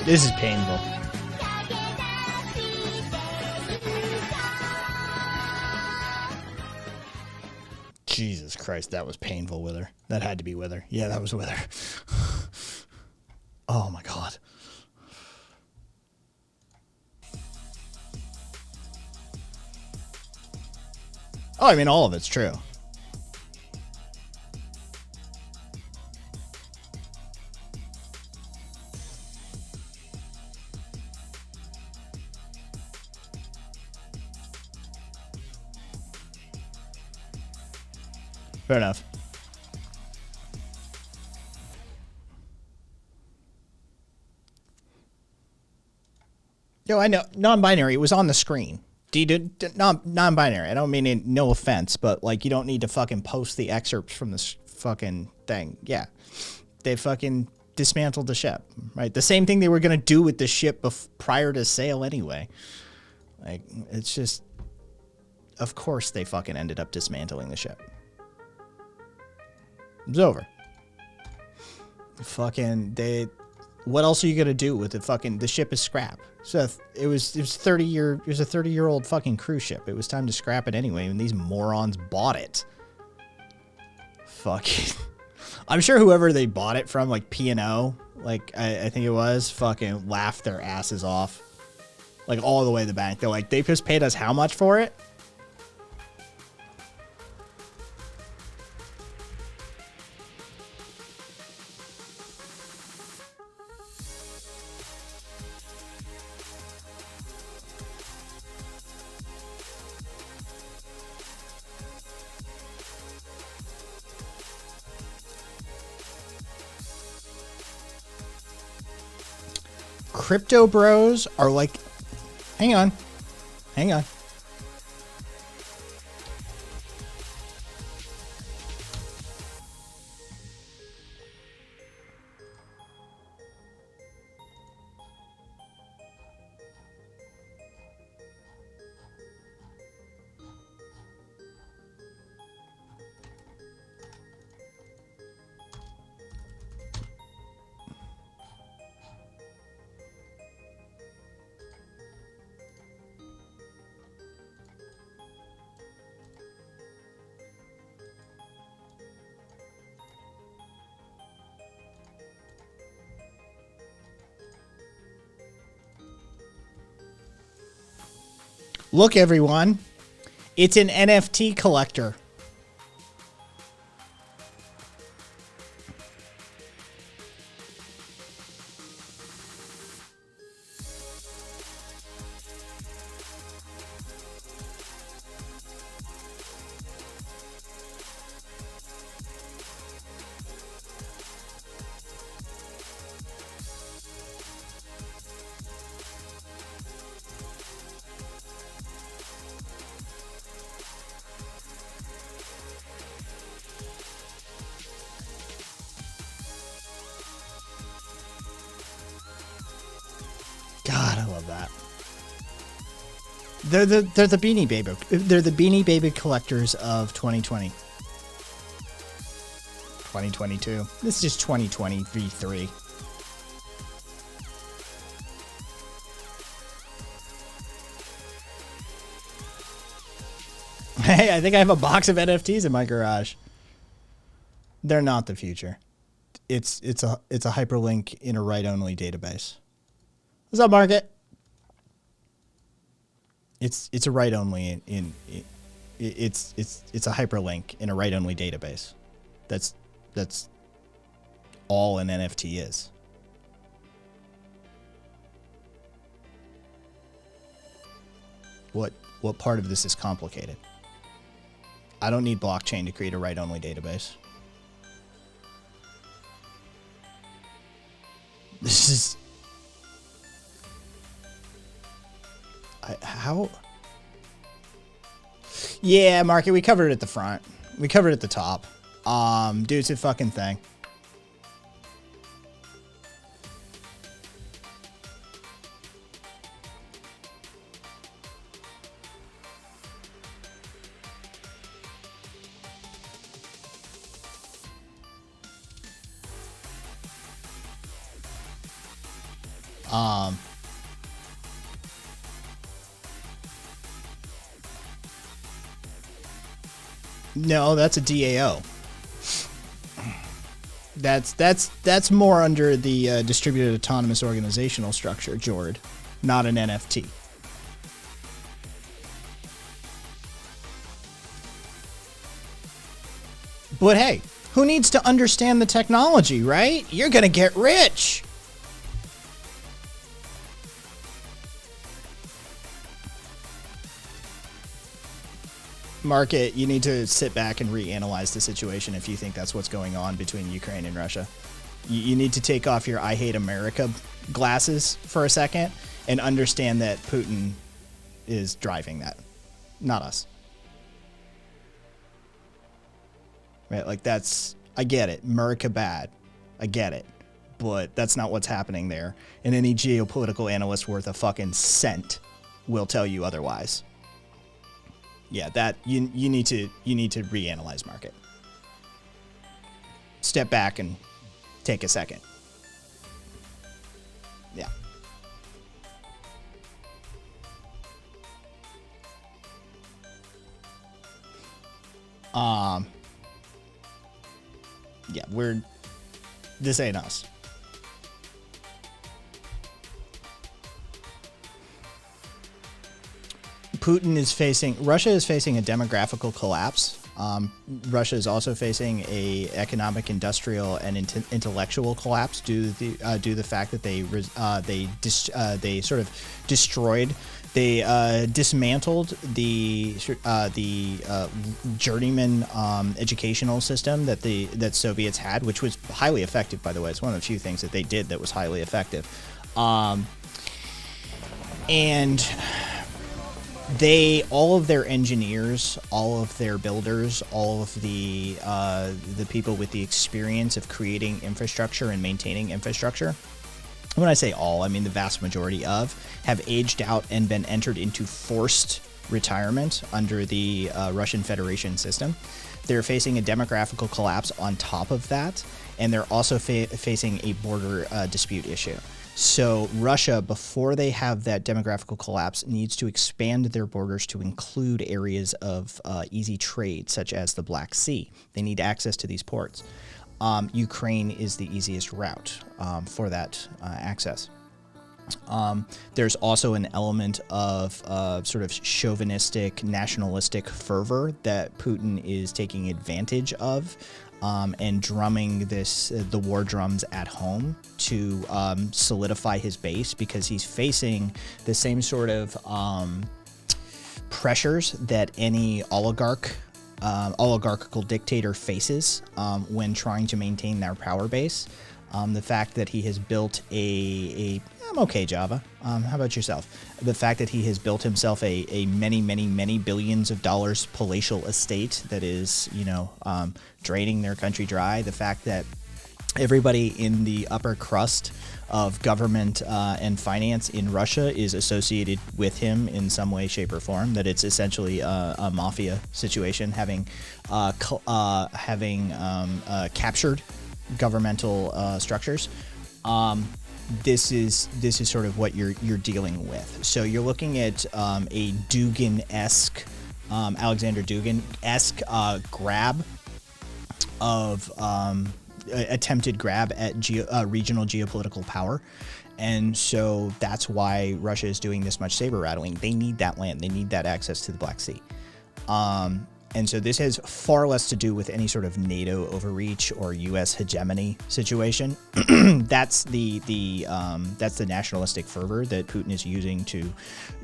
This is painful. Jesus Christ, that was painful, Wither. That had to be Wither. Yeah, that was Wither. Oh my God. Oh, I mean, all of it's true. Fair enough. Yo, I know. Non-binary. It was on the screen. Non-binary. I don't mean it, no offense, but like you don't need to fucking post the excerpts from this fucking thing. Yeah. They fucking dismantled the ship, right? The same thing they were going to do with the ship prior to sail anyway. Like, it's just, of course they fucking ended up dismantling the ship. It was over. What else are you going to do with the ship is scrap. So it was a 30-year-old fucking cruise ship. It was time to scrap it anyway, and these morons bought it. Fucking. I'm sure whoever they bought it from, like P&O, like I think it was, fucking laughed their asses off. Like all the way to the bank. They're like, they just paid us how much for it? Crypto bros are like, hang on. Look, everyone. It's an NFT collector. God, I love that. They're the Beanie Baby. They're the Beanie Baby collectors of 2020. 2022. This is just 2020 V3. Hey, I think I have a box of NFTs in my garage. They're not the future. It's a hyperlink in a write-only database. What's up, Market? It's a write-only it's a hyperlink in a write-only database. That's all an NFT is. What part of this is complicated? I don't need blockchain to create a write-only database. This is... how? Yeah, Market, we covered it at the front. We covered it at the top. Dude, it's a fucking thing. No, that's a DAO. That's more under the distributed autonomous organizational structure, Jord, not an NFT. But hey, who needs to understand the technology, right? You're gonna get rich. Market, you need to sit back and reanalyze the situation if you think that's what's going on between Ukraine and Russia. You need to take off your I hate America glasses for a second and understand that Putin is driving that, not us. Right? Like that's, I get it. America bad. I get it. But that's not what's happening there. And any geopolitical analyst worth a fucking cent will tell you otherwise. Yeah, that you need to reanalyze market. Step back and take a second. Yeah. Yeah, this ain't us. Russia is facing a demographical collapse. Russia is also facing a economic, industrial, and intellectual collapse due to the fact that they sort of destroyed, they dismantled the journeyman educational system that Soviets had, which was highly effective, by the way. It's one of the few things that they did that was highly effective, and all of their engineers, all of their builders, all of the people with the experience of creating infrastructure and maintaining infrastructure. When I say all, I mean the vast majority of, have aged out and been entered into forced retirement under the Russian Federation system. They're facing a demographical collapse on top of that, and they're also facing a border dispute issue. So Russia, before they have that demographical collapse, needs to expand their borders to include areas of easy trade, such as the Black Sea. They need access to these ports. Ukraine is the easiest route for that access. There's also an element of sort of chauvinistic, nationalistic fervor that Putin is taking advantage of. And drumming the war drums at home to solidify his base, because he's facing the same sort of pressures that any oligarchical dictator faces when trying to maintain their power base. The fact that he has built I'm okay, Java. How about yourself? The fact that he has built himself a many billions of dollars palatial estate that is, draining their country dry. The fact that everybody in the upper crust of government and finance in Russia is associated with him in some way, shape, or form. That it's essentially a mafia situation, having captured governmental structures. This is sort of what you're dealing with. So you're looking at a Dugin-esque, Alexander Dugin-esque grab of attempted grab at regional geopolitical power. And so that's why Russia is doing this much saber rattling. They need that land. They need that access to the Black Sea. And so this has far less to do with any sort of NATO overreach or U.S. hegemony situation. That's the nationalistic fervor that Putin is using to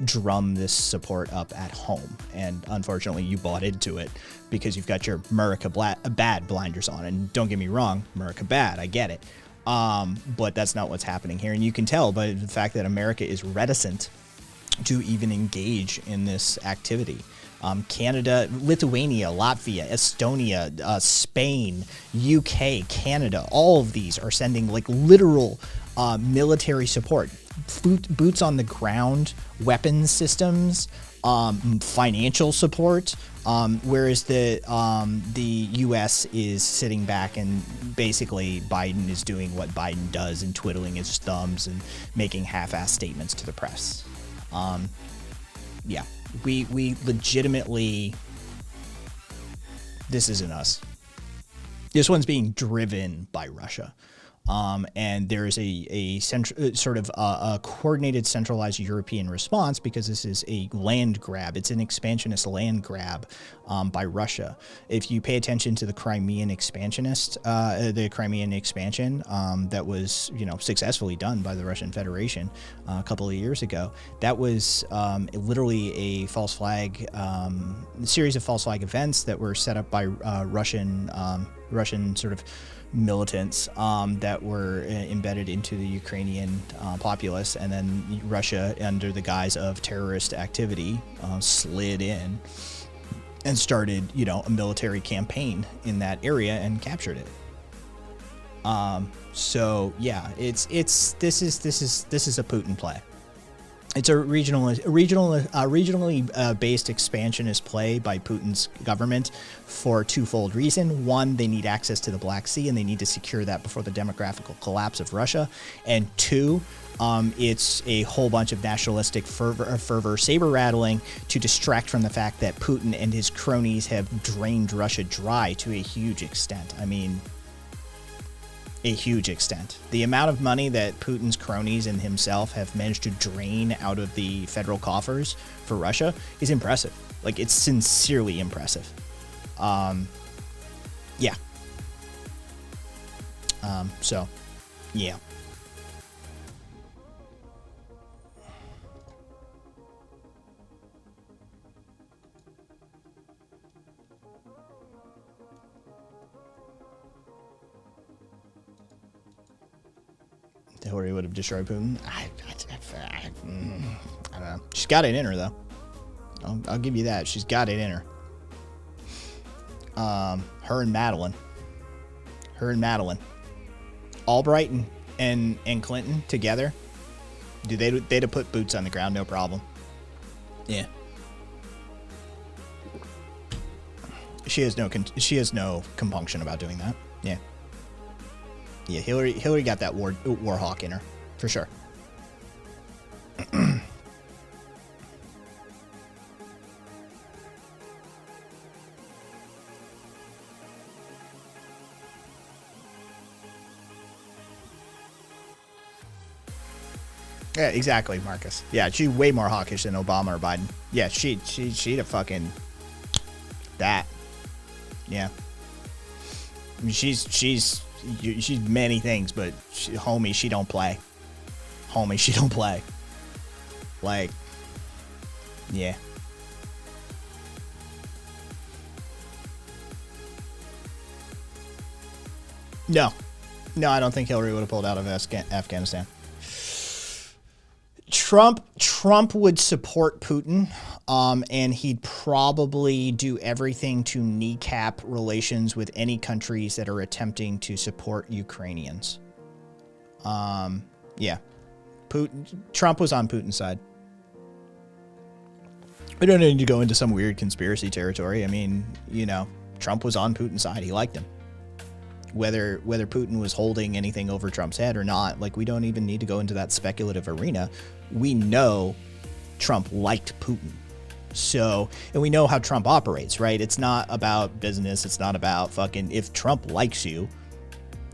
drum this support up at home. And unfortunately, you bought into it because you've got your America bad blinders on. And don't get me wrong, America bad, I get it. But that's not what's happening here. And you can tell by the fact that America is reticent to even engage in this activity. Canada, Lithuania, Latvia, Estonia, Spain, UK, Canada, all of these are sending like literal military support, boots on the ground, weapons systems, financial support, whereas the U.S. is sitting back and basically Biden is doing what Biden does and twiddling his thumbs and making half-assed statements to the press. Yeah. We legitimately, this isn't us. This one's being driven by Russia. And there is a sort of a coordinated, centralized European response because this is a land grab. It's an expansionist land grab by Russia. If you pay attention to the Crimean expansion that was, successfully done by the Russian Federation a couple of years ago, that was literally a false flag, series of false flag events that were set up by Russian sort of militants that were embedded into the Ukrainian populace, and then Russia, under the guise of terrorist activity, slid in and started, a military campaign in that area and captured it. So yeah, this is a Putin play. It's a regionally based expansionist play by Putin's government for twofold reason. One, they need access to the Black Sea, and they need to secure that before the demographic collapse of Russia. And two, it's a whole bunch of nationalistic fervor saber rattling to distract from the fact that Putin and his cronies have drained Russia dry to a huge extent. I mean, a huge extent. The amount of money that Putin's cronies and himself have managed to drain out of the federal coffers for Russia is impressive. Like, it's sincerely impressive. Yeah. So, yeah. Hillary would have destroyed Putin. I don't know. She's got it in her, though. I'll give you that. She's got it in her. Her and Madeline. Albright and Clinton together. Dude, they'd have put boots on the ground, no problem. Yeah. She has no compunction about doing that. Yeah. Yeah, Hillary got that war hawk in her, for sure. Yeah, exactly, Marcus. Yeah, she's way more hawkish than Obama or Biden. Yeah, she'd have fucking that. Yeah. I mean, she's many things, but homie, she don't play. Like, yeah. No, I don't think Hillary would have pulled out of Afghanistan. Trump would support Putin, and he'd probably do everything to kneecap relations with any countries that are attempting to support Ukrainians. Yeah. Trump was on Putin's side. We don't need to go into some weird conspiracy territory. I mean, Trump was on Putin's side. He liked him. Whether Putin was holding anything over Trump's head or not, like, we don't even need to go into that speculative arena. We know Trump liked Putin. So, and we know how Trump operates, right? It's not about business. It's not about fucking, if Trump likes you,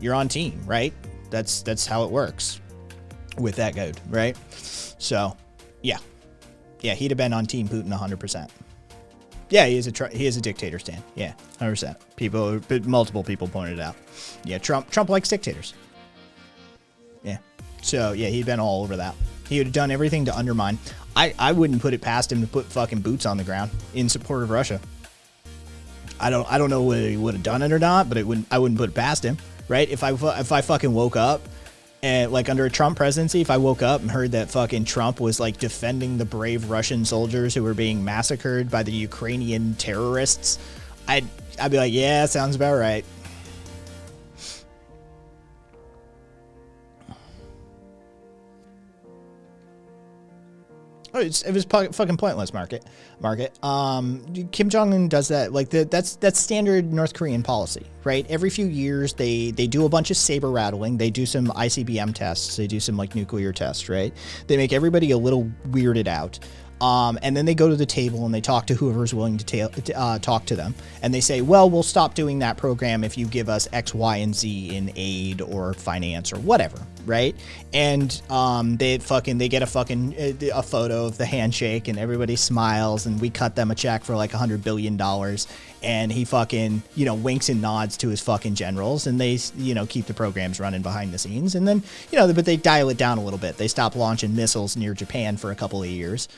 you're on team, right? That's how it works with that guy, right? So, yeah, he'd have been on team Putin 100%. Yeah, he is a dictator, Stan. Yeah, 100%. Multiple people pointed it out. Yeah, Trump likes dictators. Yeah. So, yeah, he'd been all over that. He would have done everything to undermine. I wouldn't put it past him to put fucking boots on the ground in support of Russia. I don't know whether he would have done it or not, but I wouldn't put it past him, right? If I fucking woke up and, like, under a Trump presidency, if I woke up and heard that fucking Trump was, like, defending the brave Russian soldiers who were being massacred by the Ukrainian terrorists, I'd be like, yeah, sounds about right. Oh, it was fucking pointless, Market. Kim Jong-un does that. Like, that's standard North Korean policy, right? Every few years, they do a bunch of saber rattling. They do some ICBM tests. They do some, like, nuclear tests, right? They make everybody a little weirded out. And then they go to the table and they talk to whoever's willing to talk to them. And they say, well, we'll stop doing that program if you give us X, Y, and Z in aid or finance or whatever, right? And they get a photo of the handshake and everybody smiles and we cut them a check for like $100 billion. And he fucking, winks and nods to his fucking generals and they, keep the programs running behind the scenes. And then, but they dial it down a little bit. They stop launching missiles near Japan for a couple of years.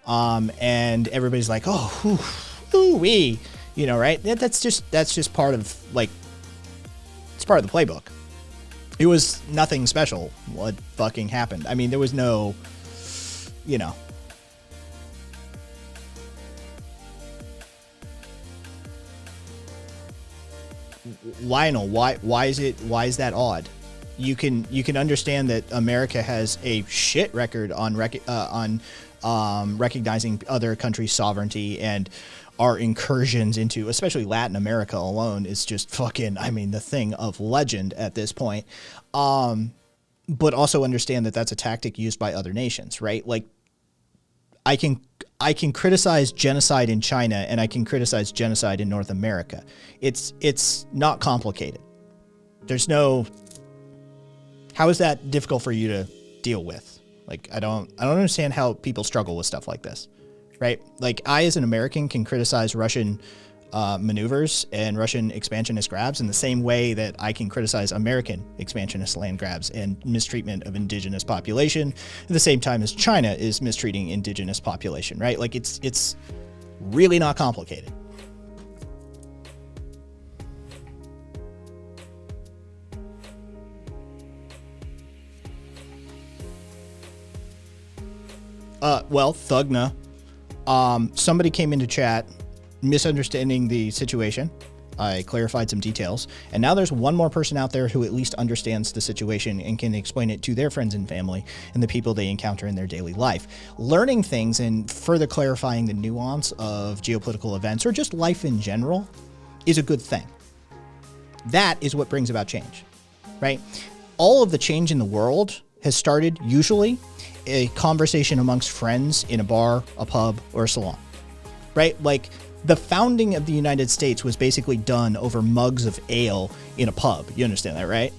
And everybody's like, ooh-wee, right? That's just part of it's part of the playbook. It was nothing special what fucking happened. I mean, there was no, Lionel, why is that odd? You can understand that America has a shit record on recognizing other countries' sovereignty, and our incursions into especially Latin America alone is just fucking, the thing of legend at this point. But also understand that that's a tactic used by other nations, right? Like I can criticize genocide in China and I can criticize genocide in North America. It's not complicated. There's no, how is that difficult for you to deal with? Like, I don't understand how people struggle with stuff like this, right? Like I, as an American, can criticize Russian maneuvers and Russian expansionist grabs in the same way that I can criticize American expansionist land grabs and mistreatment of indigenous population at the same time as China is mistreating indigenous population, right? Like it's really not complicated. Well, Thugna, somebody came into chat misunderstanding the situation. I clarified some details, and now there's one more person out there who at least understands the situation and can explain it to their friends and family and the people they encounter in their daily life. Learning things and further clarifying the nuance of geopolitical events or just life in general is a good thing. That is what brings about change, right? All of the change in the world has started usually a conversation amongst friends in a bar, a pub, or a salon, right? Like the founding of the United States was basically done over mugs of ale in a pub. You understand that, right?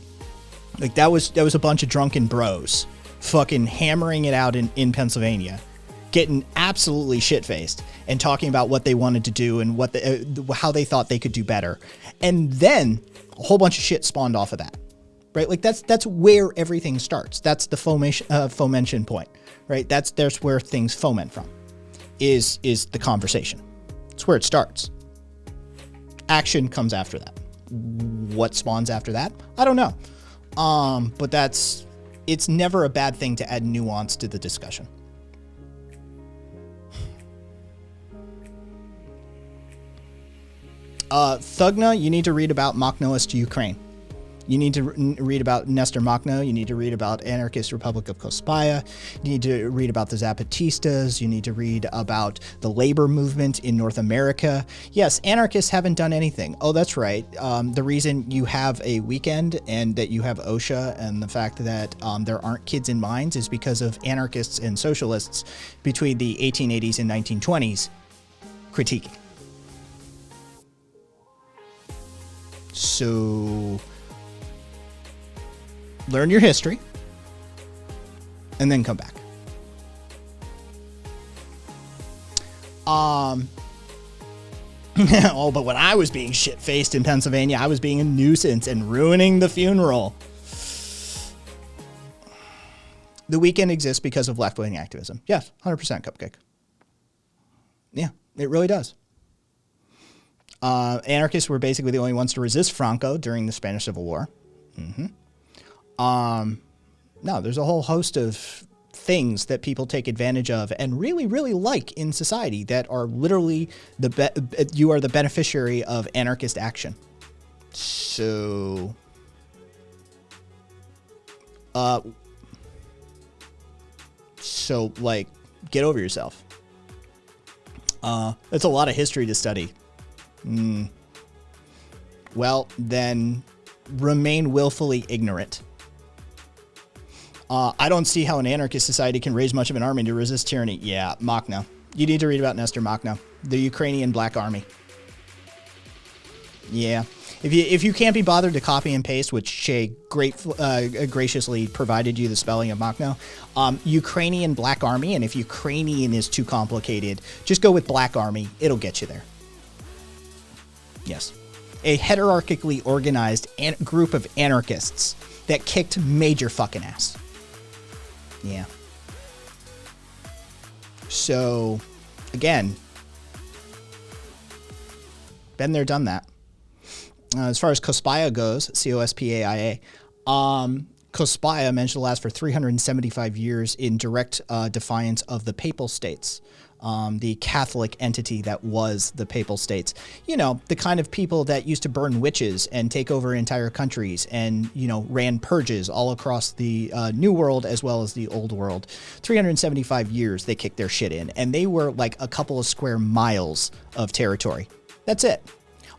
Like that was a bunch of drunken bros fucking hammering it out in Pennsylvania, getting absolutely shit-faced and talking about what they wanted to do and what how they thought they could do better. And then a whole bunch of shit spawned off of that. Right, like that's where everything starts. That's the fomentation point, right? There's where things foment from, is the conversation. It's where it starts. Action comes after that. What spawns after that? I don't know. But it's never a bad thing to add nuance to the discussion. Thugna, you need to read about Makhnoist Ukraine. You need to read about Nestor Makhno. You need to read about Anarchist Republic of Kospaya. You need to read about the Zapatistas. You need to read about the labor movement in North America. Yes, anarchists haven't done anything. Oh, that's right. The reason you have a weekend and that you have OSHA and the fact that there aren't kids in mines is because of anarchists and socialists between the 1880s and 1920s critiquing. So learn your history, and then come back. Oh, but when I was being shit-faced in Pennsylvania, I was being a nuisance and ruining the funeral. The weekend exists because of left-wing activism. Yes, 100% Cupcake. Yeah, it really does. Anarchists were basically the only ones to resist Franco during the Spanish Civil War. Mm-hmm. No, there's a whole host of things that people take advantage of and really, really like in society that are literally you are the beneficiary of anarchist action. So, like, get over yourself. That's a lot of history to study. Well, then remain willfully ignorant. I don't see how an anarchist society can raise much of an army to resist tyranny. Yeah, Makhno. You need to read about Nestor Makhno, the Ukrainian Black Army. Yeah. If you can't be bothered to copy and paste, which Shay graciously provided you the spelling of Makhno, Ukrainian Black Army, and if Ukrainian is too complicated, just go with Black Army. It'll get you there. Yes. A hierarchically organized group of anarchists that kicked major fucking ass. Yeah. So, again, been there, done that. As far as Cospaya goes, Cospaia, Cospaya managed to last for 375 years in direct defiance of the Papal States, the Catholic entity that was the Papal States. You know, the kind of people that used to burn witches and take over entire countries and, you know, ran purges all across the New World as well as the Old World. 375 years they kicked their shit in, and they were like a couple of square miles of territory. That's it.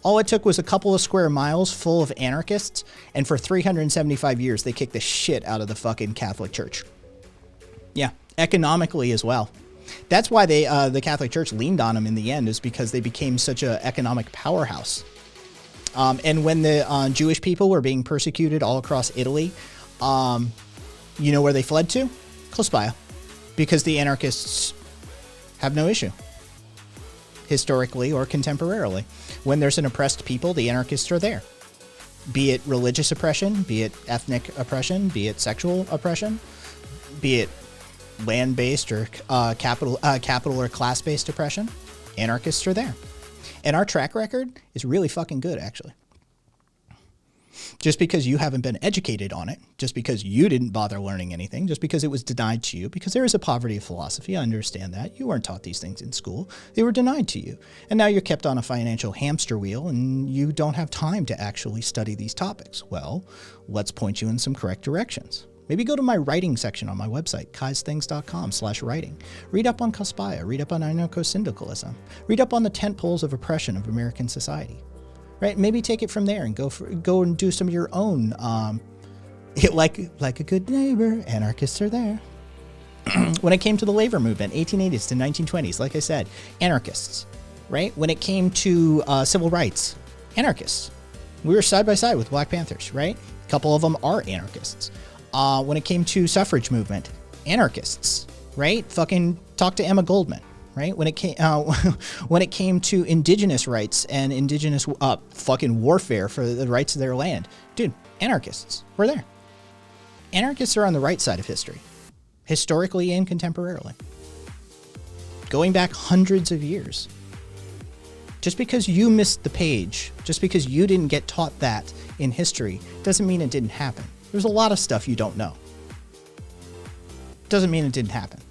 All it took was a couple of square miles full of anarchists, and for 375 years, they kicked the shit out of the fucking Catholic Church. Yeah, economically as well. That's why the Catholic Church leaned on them in the end, is because they became such an economic powerhouse. And when the Jewish people were being persecuted all across Italy, you know where they fled to? Cospaya. Because the anarchists have no issue, historically or contemporarily. When there's an oppressed people, the anarchists are there. Be it religious oppression, be it ethnic oppression, be it sexual oppression, be it land-based or capital or class-based oppression, anarchists are there. And our track record is really fucking good, actually. Just because you haven't been educated on it, just because you didn't bother learning anything, just because it was denied to you, because there is a poverty of philosophy, I understand that. You weren't taught these things in school. They were denied to you. And now you're kept on a financial hamster wheel and you don't have time to actually study these topics. Well, let's point you in some correct directions. Maybe go to my writing section on my website, kaisthings.com/writing. Read up on Cospaya, read up on anarcho-syndicalism, read up on the tent poles of oppression of American society. Right? Maybe take it from there and go and do some of your own, like a good neighbor, anarchists are there. When it came to the labor movement, 1880s to 1920s, like I said, anarchists, right? When it came to civil rights, anarchists. We were side by side with Black Panthers, right? A couple of them are anarchists. When it came to suffrage movement, anarchists, right? Fucking talk to Emma Goldman. Right? When it came to indigenous rights and indigenous fucking warfare for the rights of their land, dude, anarchists were there. Anarchists are on the right side of history, historically and contemporarily, going back hundreds of years. Just because you missed the page, just because you didn't get taught that in history, doesn't mean it didn't happen. There's a lot of stuff you don't know. Doesn't mean it didn't happen.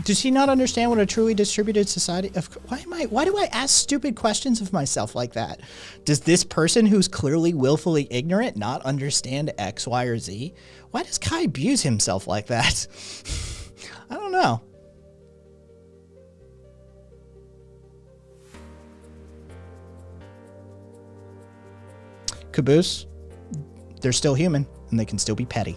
Does he not understand what a truly distributed society of why do I ask stupid questions of myself like that? Does this person who's clearly willfully ignorant not understand X, Y, or Z? Why does Kai abuse himself like that? I don't know. Caboose, they're still human and they can still be petty.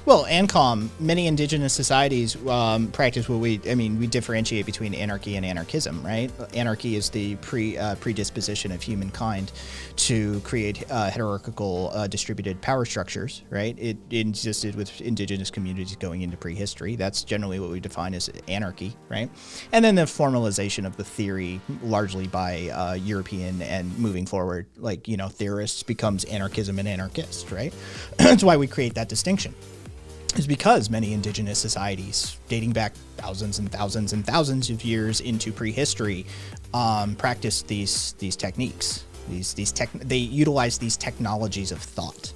Well, ANCOM, many indigenous societies practice what we differentiate between anarchy and anarchism, right? Anarchy is the predisposition of humankind to create hierarchical distributed power structures, right? It existed with indigenous communities going into prehistory. That's generally what we define as anarchy, right? And then the formalization of the theory largely by European and moving forward, theorists becomes anarchism and anarchist, right? That's why we create that distinction. Is because many indigenous societies, dating back thousands and thousands and thousands of years into prehistory, practice these techniques. They utilize these technologies of thought.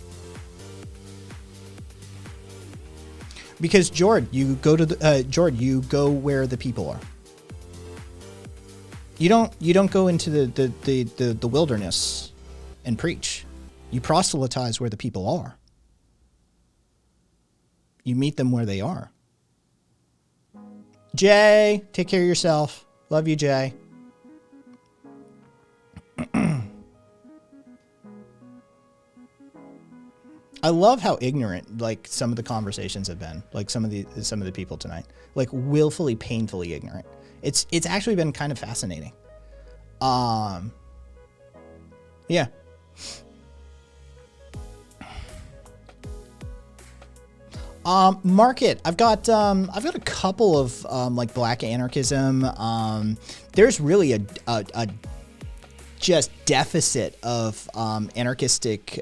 Because you go where the people are. You don't go into the wilderness and preach. You proselytize where the people are. You meet them where they are. Jay, take care of yourself. Love you, Jay. I love how ignorant like some of the conversations have been. Like some of the people tonight, like willfully, painfully ignorant. It's actually been kind of fascinating. Yeah. Market. I've got a couple of like black anarchism. There's really a just deficit of anarchistic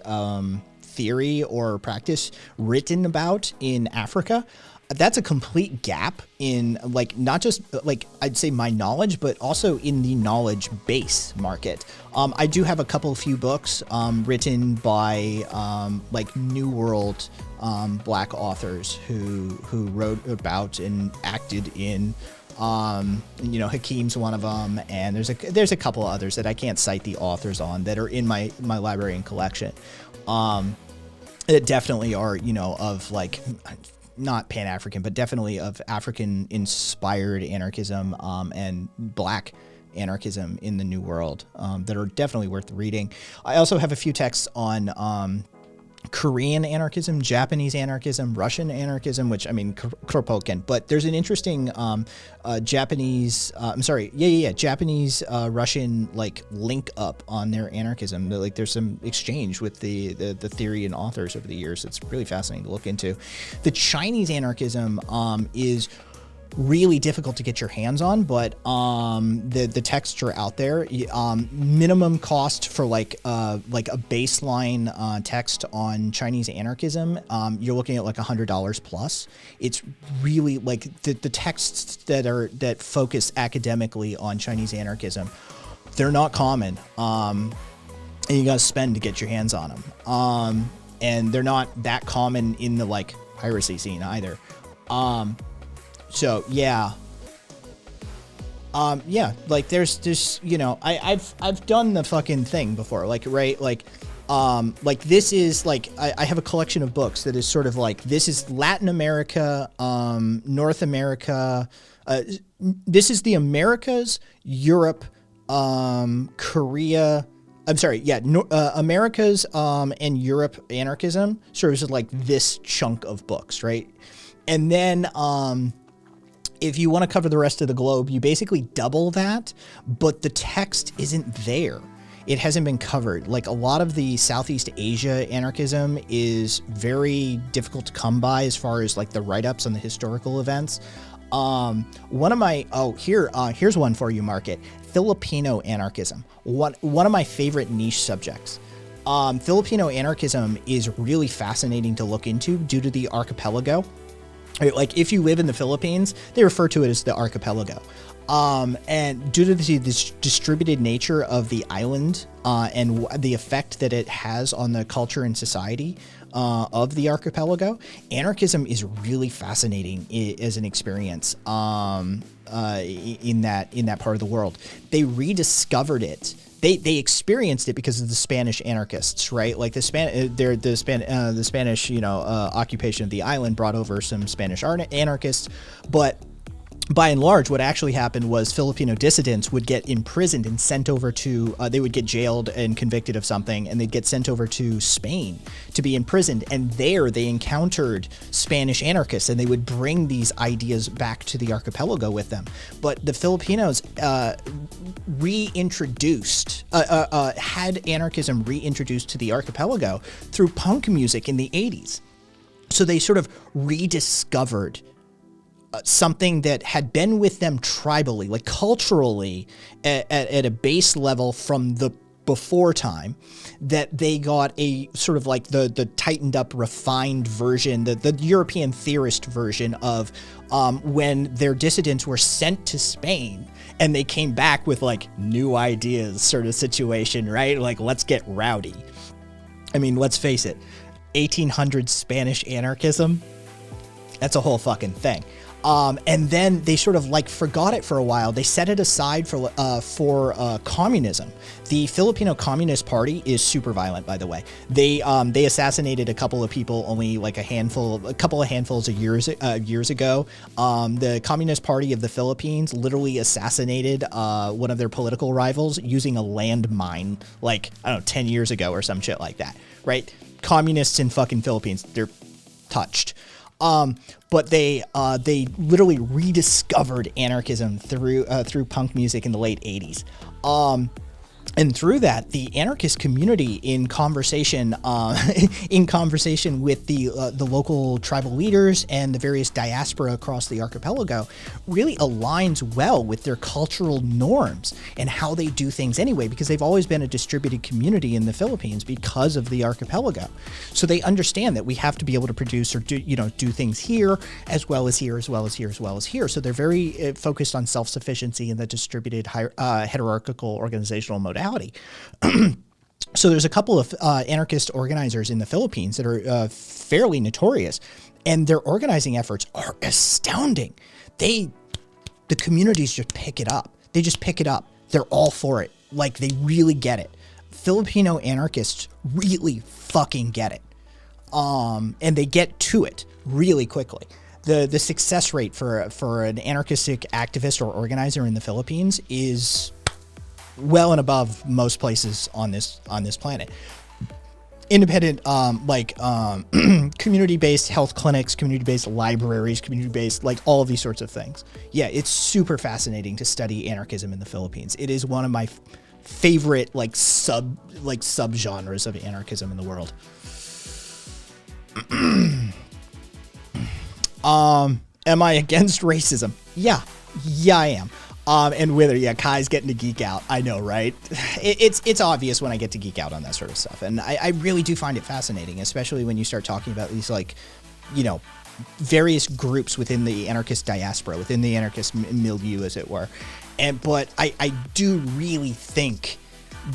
theory or practice written about in Africa. That's a complete gap in like not just like I'd say my knowledge, but also in the knowledge base market. I do have a few books written by like New World black authors who wrote about and acted in. Hakeem's one of them, and there's a couple of others that I can't cite the authors on that are in my library and collection. That definitely are, of like not Pan-African, but definitely of African-inspired anarchism and black anarchism in the New World that are definitely worth reading. I also have a few texts on Korean anarchism, Japanese anarchism, Russian anarchism, which I mean Kropotkin, but there's an interesting Japanese Russian like link up on their anarchism. Like there's some exchange with the theory and authors over the years. It's really fascinating to look into. The Chinese anarchism is really difficult to get your hands on, but the texts are out there. Minimum cost for like a baseline text on Chinese anarchism, you're looking at like $100 plus. It's really like the texts that focus academically on Chinese anarchism, they're not common, and you gotta spend to get your hands on them. And they're not that common in the like piracy scene either. So yeah, like there's this, I've done the fucking thing before, like, right, like this is like, I have a collection of books that is sort of like, this is Latin America, North America, this is the Americas, Europe, Korea, Americas, and Europe anarchism serves as like this chunk of books, right? And then, if you want to cover the rest of the globe, you basically double that, but the text isn't there. It hasn't been covered. Like a lot of the Southeast Asia anarchism is very difficult to come by as far as like the write-ups on the historical events. One of my, here's one for you, Market. Filipino anarchism. One of my favorite niche subjects. Filipino anarchism is really fascinating to look into due to the archipelago. Like if you live in the Philippines, they refer to it as the archipelago. And due to this distributed nature of the island and the effect that it has on the culture and society of the archipelago, anarchism is really fascinating as an experience in that part of the world. They rediscovered it. They experienced it because of the Spanish anarchists, right? Like the Spanish, occupation of the island brought over some Spanish anarchists, but by and large, what actually happened was Filipino dissidents would get imprisoned and sent over to, they would get jailed and convicted of something, and they'd get sent over to Spain to be imprisoned. And there they encountered Spanish anarchists, and they would bring these ideas back to the archipelago with them. But the Filipinos had anarchism reintroduced to the archipelago through punk music in the 80s. So they sort of rediscovered something that had been with them tribally, like culturally, at a base level from the before time, that they got a sort of like the tightened up, refined version, the European theorist version of when their dissidents were sent to Spain and they came back with like new ideas sort of situation, right? Like, let's get rowdy. I mean, let's face it, 1800s Spanish anarchism, that's a whole fucking thing. And then they sort of like forgot it for a while. They set it aside for communism. The Filipino Communist Party is super violent, by the way. They assassinated a couple of people only like a couple of handfuls of years ago. The Communist Party of the Philippines literally assassinated one of their political rivals using a landmine, like, I don't know, 10 years ago or some shit like that, right? Communists in fucking Philippines, they're touched. But they literally rediscovered anarchism through punk music in the late 80s. And through that, the anarchist community, in conversation with the local tribal leaders and the various diaspora across the archipelago, really aligns well with their cultural norms and how they do things anyway, because they've always been a distributed community in the Philippines because of the archipelago. So they understand that we have to be able to produce or do things here as well as here, as well as here, as well as here. So they're very focused on self-sufficiency and the distributed hierarchical organizational modality. So there's a couple of anarchist organizers in the Philippines that are fairly notorious, and their organizing efforts are astounding. The communities just pick it up. They just pick it up. They're all for it. Like, they really get it. Filipino anarchists really fucking get it. And they get to it really quickly. The success rate for an anarchistic activist or organizer in the Philippines is well and above most places on this planet. Independent, community-based health clinics, community-based libraries, community-based, like, all of these sorts of things. Yeah, it's super fascinating to study anarchism in the Philippines. It is one of my favorite subgenres of anarchism in the world. Am I against racism? Yeah, I am. And Wither, Kai's getting to geek out. I know, right? It's obvious when I get to geek out on that sort of stuff. And I really do find it fascinating, especially when you start talking about these, various groups within the anarchist diaspora, within the anarchist milieu, as it were. But I do really think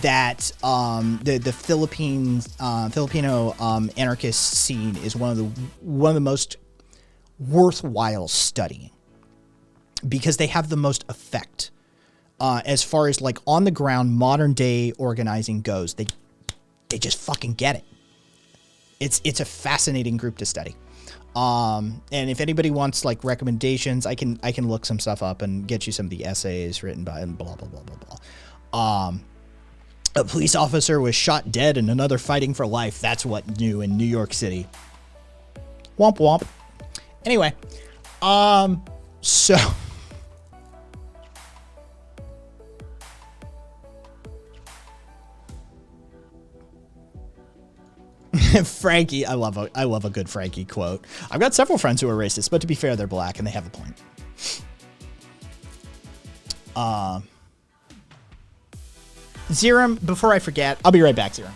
that the Filipino anarchist scene is one of the most worthwhile studying, because they have the most effect as far as like on the ground modern day organizing goes. They just fucking get it. It's a fascinating group to study. And if anybody wants like recommendations, I can look some stuff up and get you some of the essays written by and blah blah blah blah blah. A police officer was shot dead and another fighting for life. That's what new in New York City. Womp womp. Anyway, so Frankie, I love a good Frankie quote. I've got several friends who are racist, but to be fair, they're black and they have a point. Zerum, before I forget, I'll be right back, Zerum.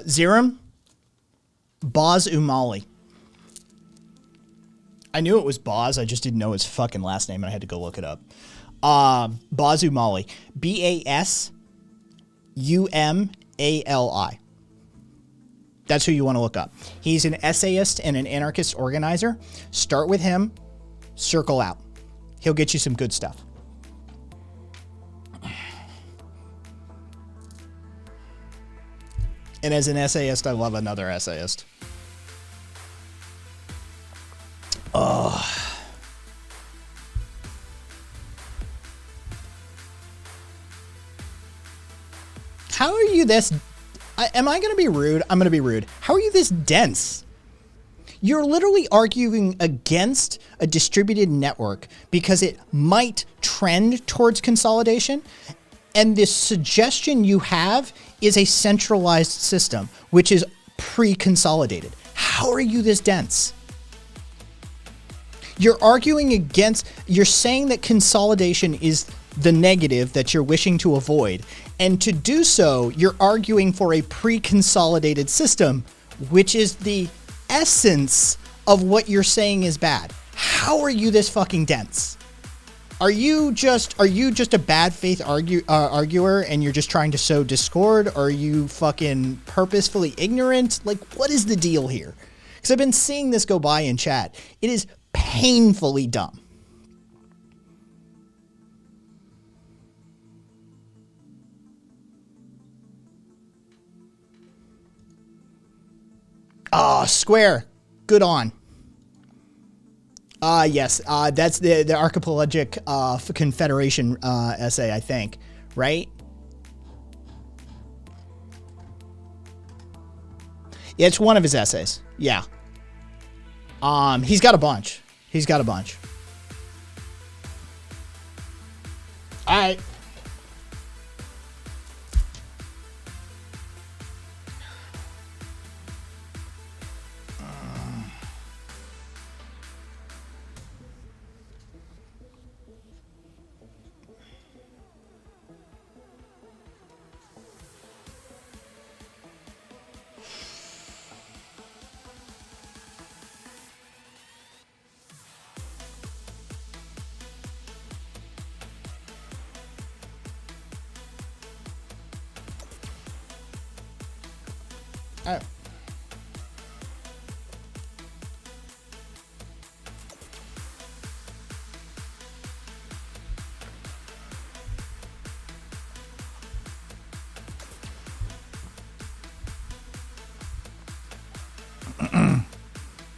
Zerum, Boz Umali. I knew it was Boz, I just didn't know his fucking last name and I had to go look it up. Boz Umali. Basumali. That's who you want to look up. He's an essayist and an anarchist organizer. Start with him, circle out. He'll get you some good stuff. And as an essayist, I love another essayist. Oh. How are you this... am I going to be rude? I'm going to be rude. How are you this dense? You're literally arguing against a distributed network because it might trend towards consolidation. And this suggestion you have is a centralized system, which is pre-consolidated. How are you this dense? You're arguing against, you're saying that consolidation is the negative that you're wishing to avoid. And to do so, you're arguing for a pre-consolidated system, which is the essence of what you're saying is bad. How are you this fucking dense? Are you just a bad faith arguer and you're just trying to sow discord? Or are you fucking purposefully ignorant? Like, what is the deal here? Because I've been seeing this go by in chat. It is painfully dumb. Square. Good on. Yes. That's the Archipelagic Confederation essay, I think. Right? Yeah, it's one of his essays. Yeah. He's got a bunch. All right.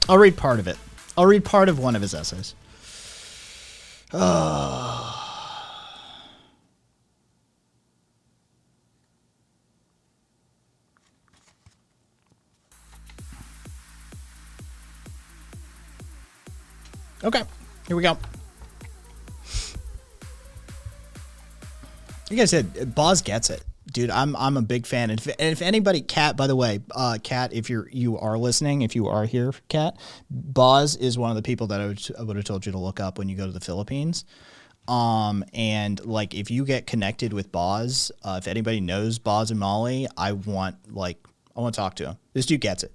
I'll read part of it. I'll read part of one of his essays. Okay, here we go. Like I said, Boz gets it. Dude, I'm a big fan. And if anybody, Kat, by the way, Kat, if you are listening, if you are here, Kat, Boz is one of the people that I would have told you to look up when you go to the Philippines. And like, if you get connected with Boz, if anybody knows Boz and Molly, I want to talk to him. This dude gets it.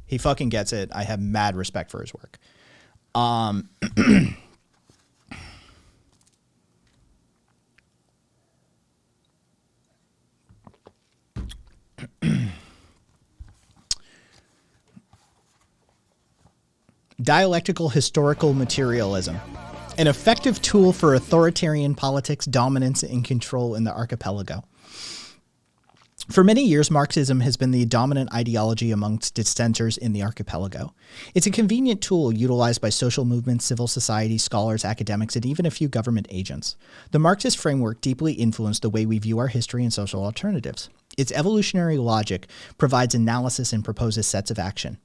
He fucking gets it. I have mad respect for his work. Dialectical historical materialism, an effective tool for authoritarian politics, dominance, and control in the archipelago. For many years, Marxism has been the dominant ideology amongst dissenters in the archipelago. It's a convenient tool utilized by social movements, civil society, scholars, academics, and even a few government agents. The Marxist framework deeply influenced the way we view our history and social alternatives. Its evolutionary logic provides analysis and proposes sets of action.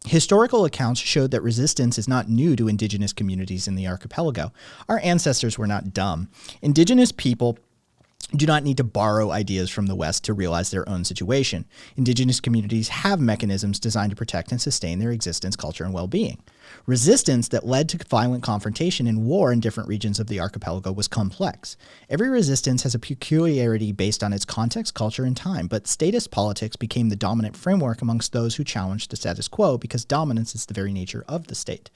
Historical accounts showed that resistance is not new to indigenous communities in the archipelago. Our ancestors were not dumb. Indigenous people do not need to borrow ideas from the West to realize their own situation. Indigenous communities have mechanisms designed to protect and sustain their existence, culture, and well-being. Resistance that led to violent confrontation and war in different regions of the archipelago was complex. Every resistance has a peculiarity based on its context, culture, and time, but statist politics became the dominant framework amongst those who challenged the status quo because dominance is the very nature of the state.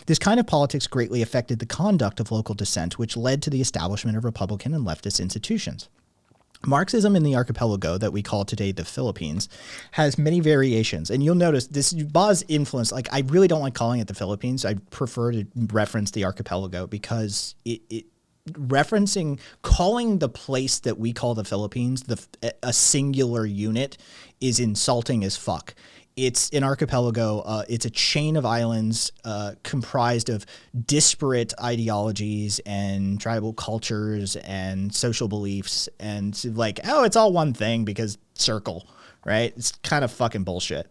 This kind of politics greatly affected the conduct of local dissent, which led to the establishment of Republican and leftist institutions. Marxism in the archipelago that we call today the Philippines has many variations. And you'll notice this Boz influence, like I really don't like calling it the Philippines. I prefer to reference the archipelago because it referencing, calling the place that we call the Philippines a singular unit is insulting as fuck. It's an archipelago. It's a chain of islands comprised of disparate ideologies and tribal cultures and social beliefs. And like, oh, it's all one thing because circle, right? It's kind of fucking bullshit.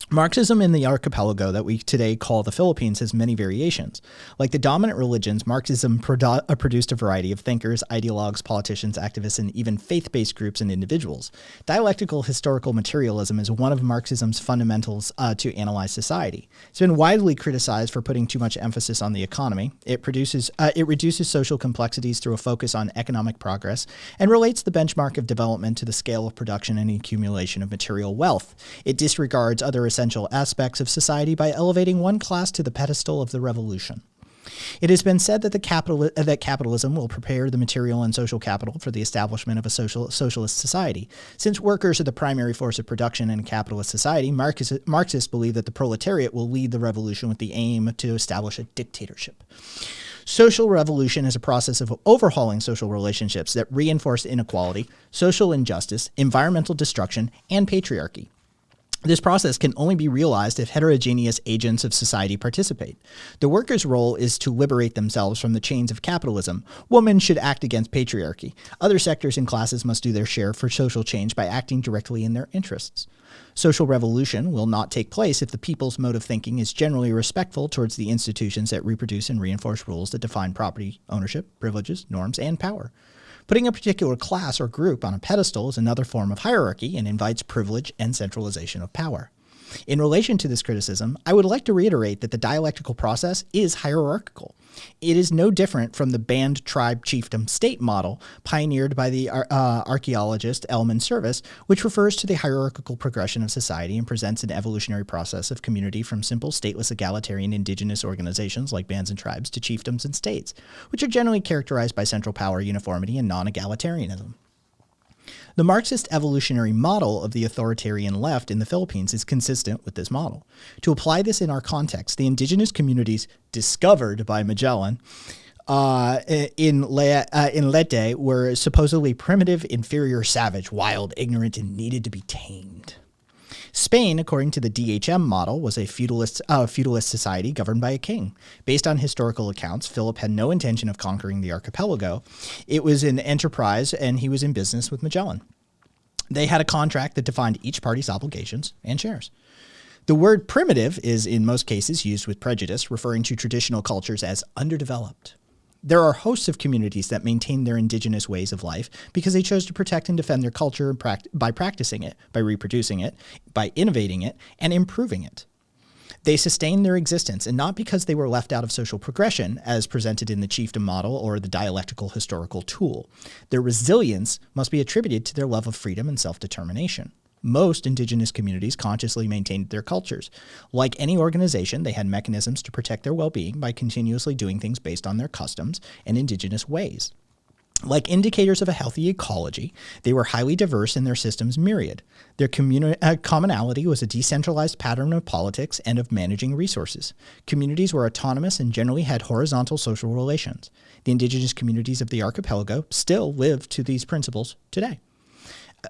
Marxism in the archipelago that we today call the Philippines has many variations. Like the dominant religions, Marxism produced a variety of thinkers, ideologues, politicians, activists, and even faith-based groups and individuals. Dialectical historical materialism is one of Marxism's fundamentals to analyze society. It's been widely criticized for putting too much emphasis on the economy. It reduces social complexities through a focus on economic progress and relates the benchmark of development to the scale of production and accumulation of material wealth. It disregards other essential aspects of society by elevating one class to the pedestal of the revolution. It has been said that that capitalism will prepare the material and social capital for the establishment of a socialist society. Since workers are the primary force of production in a capitalist society, Marxists believe that the proletariat will lead the revolution with the aim to establish a dictatorship. Social revolution is a process of overhauling social relationships that reinforce inequality, social injustice, environmental destruction, and patriarchy. This process can only be realized if heterogeneous agents of society participate. The workers' role is to liberate themselves from the chains of capitalism. Women should act against patriarchy. Other sectors and classes must do their share for social change by acting directly in their interests. Social revolution will not take place if the people's mode of thinking is generally respectful towards the institutions that reproduce and reinforce rules that define property, ownership, privileges, norms, and power. Putting a particular class or group on a pedestal is another form of hierarchy and invites privilege and centralization of power. In relation to this criticism, I would like to reiterate that the dialectical process is hierarchical. It is no different from the band, tribe, chiefdom, state model pioneered by the archaeologist Elman Service, which refers to the hierarchical progression of society and presents an evolutionary process of community from simple, stateless, egalitarian, indigenous organizations like bands and tribes to chiefdoms and states, which are generally characterized by central power, uniformity, and non-egalitarianism. The Marxist evolutionary model of the authoritarian left in the Philippines is consistent with this model. To apply this in our context, the indigenous communities discovered by Magellan in Leyte were supposedly primitive, inferior, savage, wild, ignorant, and needed to be tamed. Spain, according to the DHM model, was a feudalist society governed by a king. Based on historical accounts, Philip had no intention of conquering the archipelago. It was an enterprise, and he was in business with Magellan. They had a contract that defined each party's obligations and shares. The word primitive is, in most cases, used with prejudice, referring to traditional cultures as underdeveloped. There are hosts of communities that maintain their indigenous ways of life because they chose to protect and defend their culture by practicing it, by reproducing it, by innovating it, and improving it. They sustained their existence, and not because they were left out of social progression, as presented in the chiefdom model or the dialectical historical tool. Their resilience must be attributed to their love of freedom and self-determination. Most indigenous communities consciously maintained their cultures. Like any organization, they had mechanisms to protect their well-being by continuously doing things based on their customs and indigenous ways. Like indicators of a healthy ecology, they were highly diverse in their systems myriad. Their commonality was a decentralized pattern of politics and of managing resources. Communities were autonomous and generally had horizontal social relations. The indigenous communities of the archipelago still live to these principles today.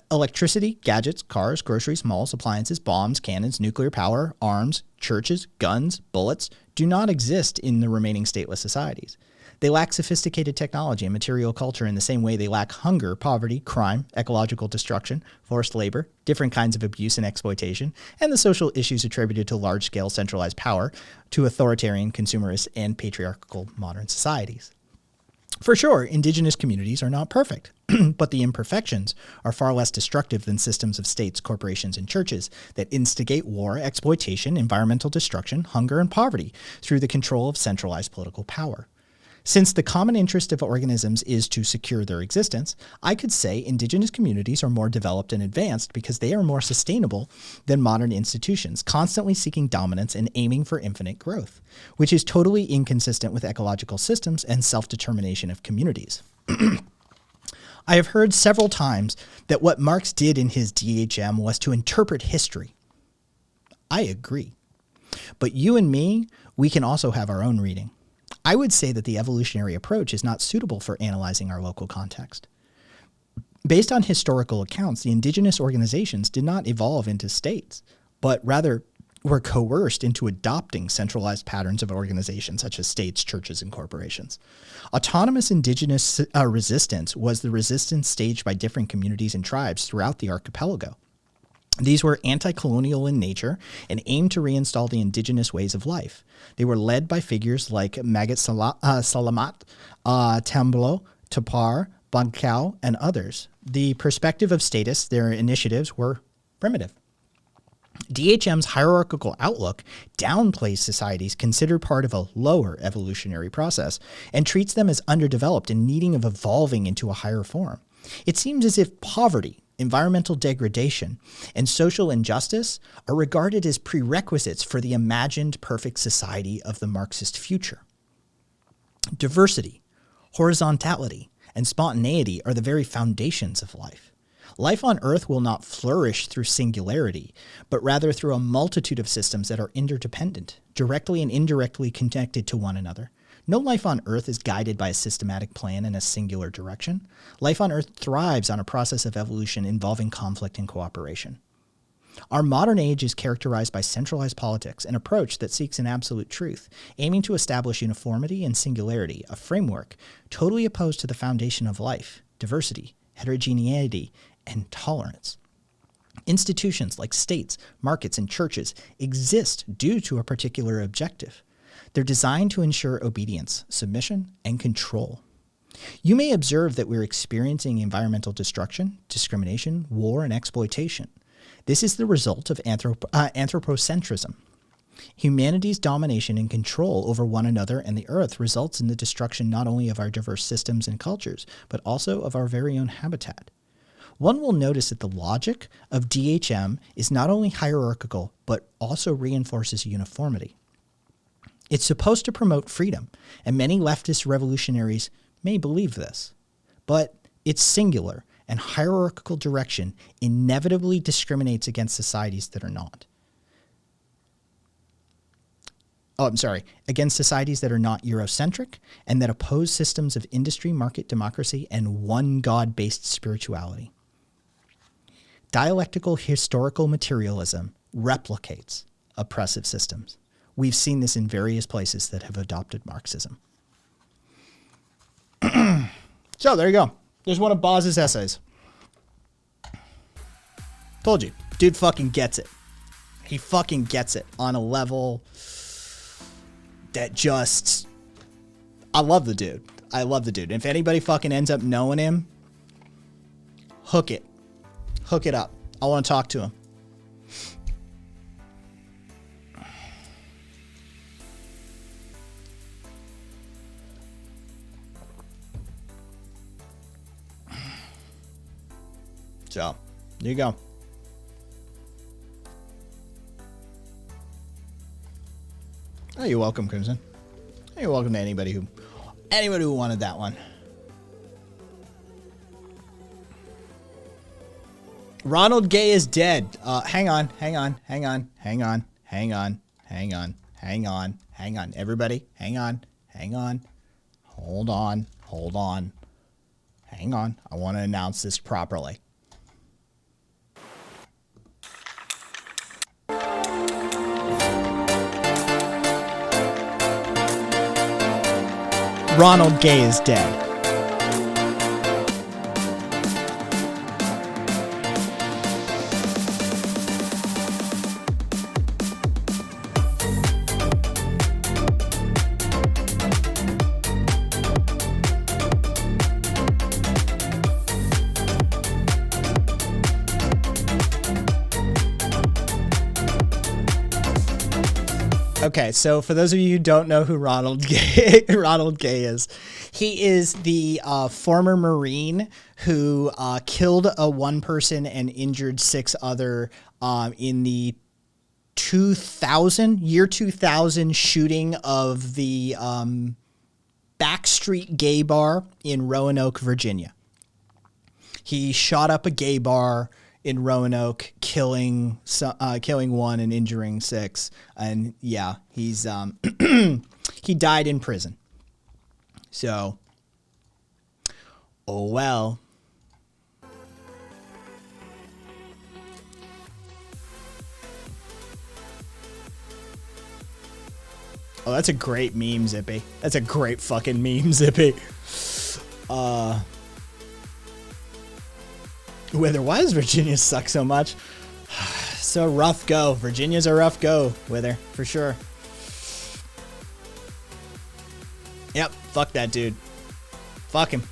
Electricity, gadgets, cars, groceries, malls, appliances, bombs, cannons, nuclear power, arms, churches, guns, bullets do not exist in the remaining stateless societies. They lack sophisticated technology and material culture in the same way they lack hunger, poverty, crime, ecological destruction, forced labor, different kinds of abuse and exploitation, and the social issues attributed to large-scale centralized power, to authoritarian, consumerist, and patriarchal modern societies. For sure, indigenous communities are not perfect, but the imperfections are far less destructive than systems of states, corporations, and churches that instigate war, exploitation, environmental destruction, hunger, and poverty through the control of centralized political power. Since the common interest of organisms is to secure their existence, I could say indigenous communities are more developed and advanced because they are more sustainable than modern institutions, constantly seeking dominance and aiming for infinite growth, which is totally inconsistent with ecological systems and self-determination of communities. I have heard several times that what Marx did in his DHM was to interpret history. I agree. But you and me, we can also have our own reading. I would say that the evolutionary approach is not suitable for analyzing our local context. Based on historical accounts, the indigenous organizations did not evolve into states, but rather were coerced into adopting centralized patterns of organization, such as states, churches, and corporations. Autonomous indigenous resistance was the resistance staged by different communities and tribes throughout the archipelago. These were anti-colonial in nature and aimed to reinstall the indigenous ways of life. They were led by figures like Magat Salamat, Tamblo, Tapar, Bankao, and others. The perspective of status, their initiatives were primitive. DHM's hierarchical outlook downplays societies considered part of a lower evolutionary process and treats them as underdeveloped and needing of evolving into a higher form. It seems as if poverty, environmental degradation, and social injustice are regarded as prerequisites for the imagined perfect society of the Marxist future. Diversity, horizontality, and spontaneity are the very foundations of life. Life on Earth will not flourish through singularity, but rather through a multitude of systems that are interdependent, directly and indirectly connected to one another. No life on Earth is guided by a systematic plan in a singular direction. Life on Earth thrives on a process of evolution involving conflict and cooperation. Our modern age is characterized by centralized politics, an approach that seeks an absolute truth, aiming to establish uniformity and singularity, a framework totally opposed to the foundation of life, diversity, heterogeneity, and tolerance. Institutions like states, markets, and churches exist due to a particular objective. They're designed to ensure obedience, submission, and control. You may observe that we're experiencing environmental destruction, discrimination, war, and exploitation. This is the result of anthropocentrism. Humanity's domination and control over one another and the earth results in the destruction not only of our diverse systems and cultures, but also of our very own habitat. One will notice that the logic of DHM is not only hierarchical, but also reinforces uniformity. It's supposed to promote freedom, and many leftist revolutionaries may believe this. But its singular and hierarchical direction inevitably discriminates against societies that are not. Against societies that are not Eurocentric and that oppose systems of industry, market, democracy, and one God-based spirituality. Dialectical historical materialism replicates oppressive systems. We've seen this in various places that have adopted Marxism. So there you go. There's one of Boz's essays. Told you. Dude fucking gets it. He fucking gets it on a level that just... I love the dude. I love the dude. If anybody fucking ends up knowing him, hook it. Hook it up. I want to talk to him. So, there you go. Oh, you're welcome, Crimson. You're welcome to anybody who wanted that one. Ronald Gay is dead. Hang on. Everybody, hang on. Hold on. Hang on. I want to announce this properly. Ronald Gay is dead. Okay, so for those of you who don't know who Ronald Gay is, he is the former Marine who killed one person and injured 6 other in the year 2000 shooting of the Backstreet Gay Bar in Roanoke, Virginia. He shot up a gay bar in Roanoke, killing 1 and injuring 6, and yeah, he's he died in prison. So, oh well. Oh, that's a great meme, Zippy. That's a great fucking meme, Zippy. Why does Virginia suck so much? It's a rough go. Virginia's a rough go with her, for sure. Yep, fuck that dude. Fuck him.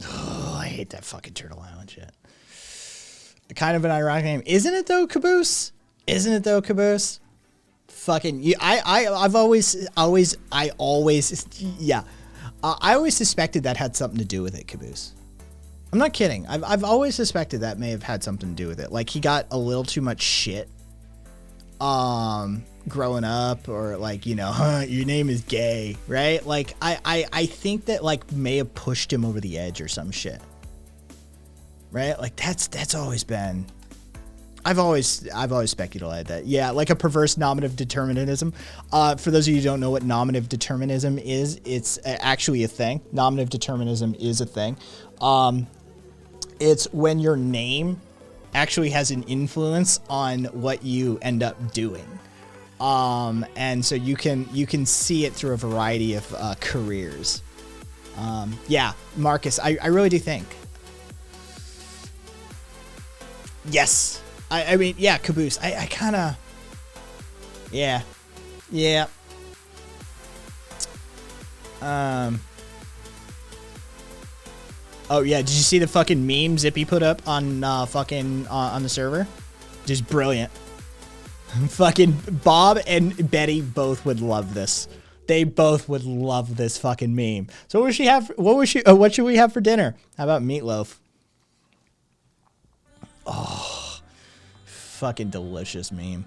Oh, I hate that fucking Turtle Island shit. Kind of an ironic name. Isn't it though, Caboose? Isn't it though, Caboose? Fucking you. I always suspected that had something to do with it, Caboose. I'm not kidding. I've always suspected that may have had something to do with it. Like he got a little too much shit growing up, or like, you know, your name is gay, right? Like I think that like may have pushed him over the edge or some shit. Right? Like that's always been, I've always speculated that. Yeah, like a perverse nominative determinism. For those of you who don't know what nominative determinism is, it's actually a thing. Nominative determinism is a thing. It's when your name actually has an influence on what you end up doing. And so you can see it through a variety of careers. Yeah, Marcus, I really do think. Yes. I mean, yeah, Caboose. I kind of... Yeah. Yeah. Oh, yeah. Did you see the fucking meme Zippy put up on on the server? Just brilliant. Fucking Bob and Betty both would love this. They both would love this fucking meme. So what should we have for dinner? How about meatloaf? Oh, fucking delicious meme.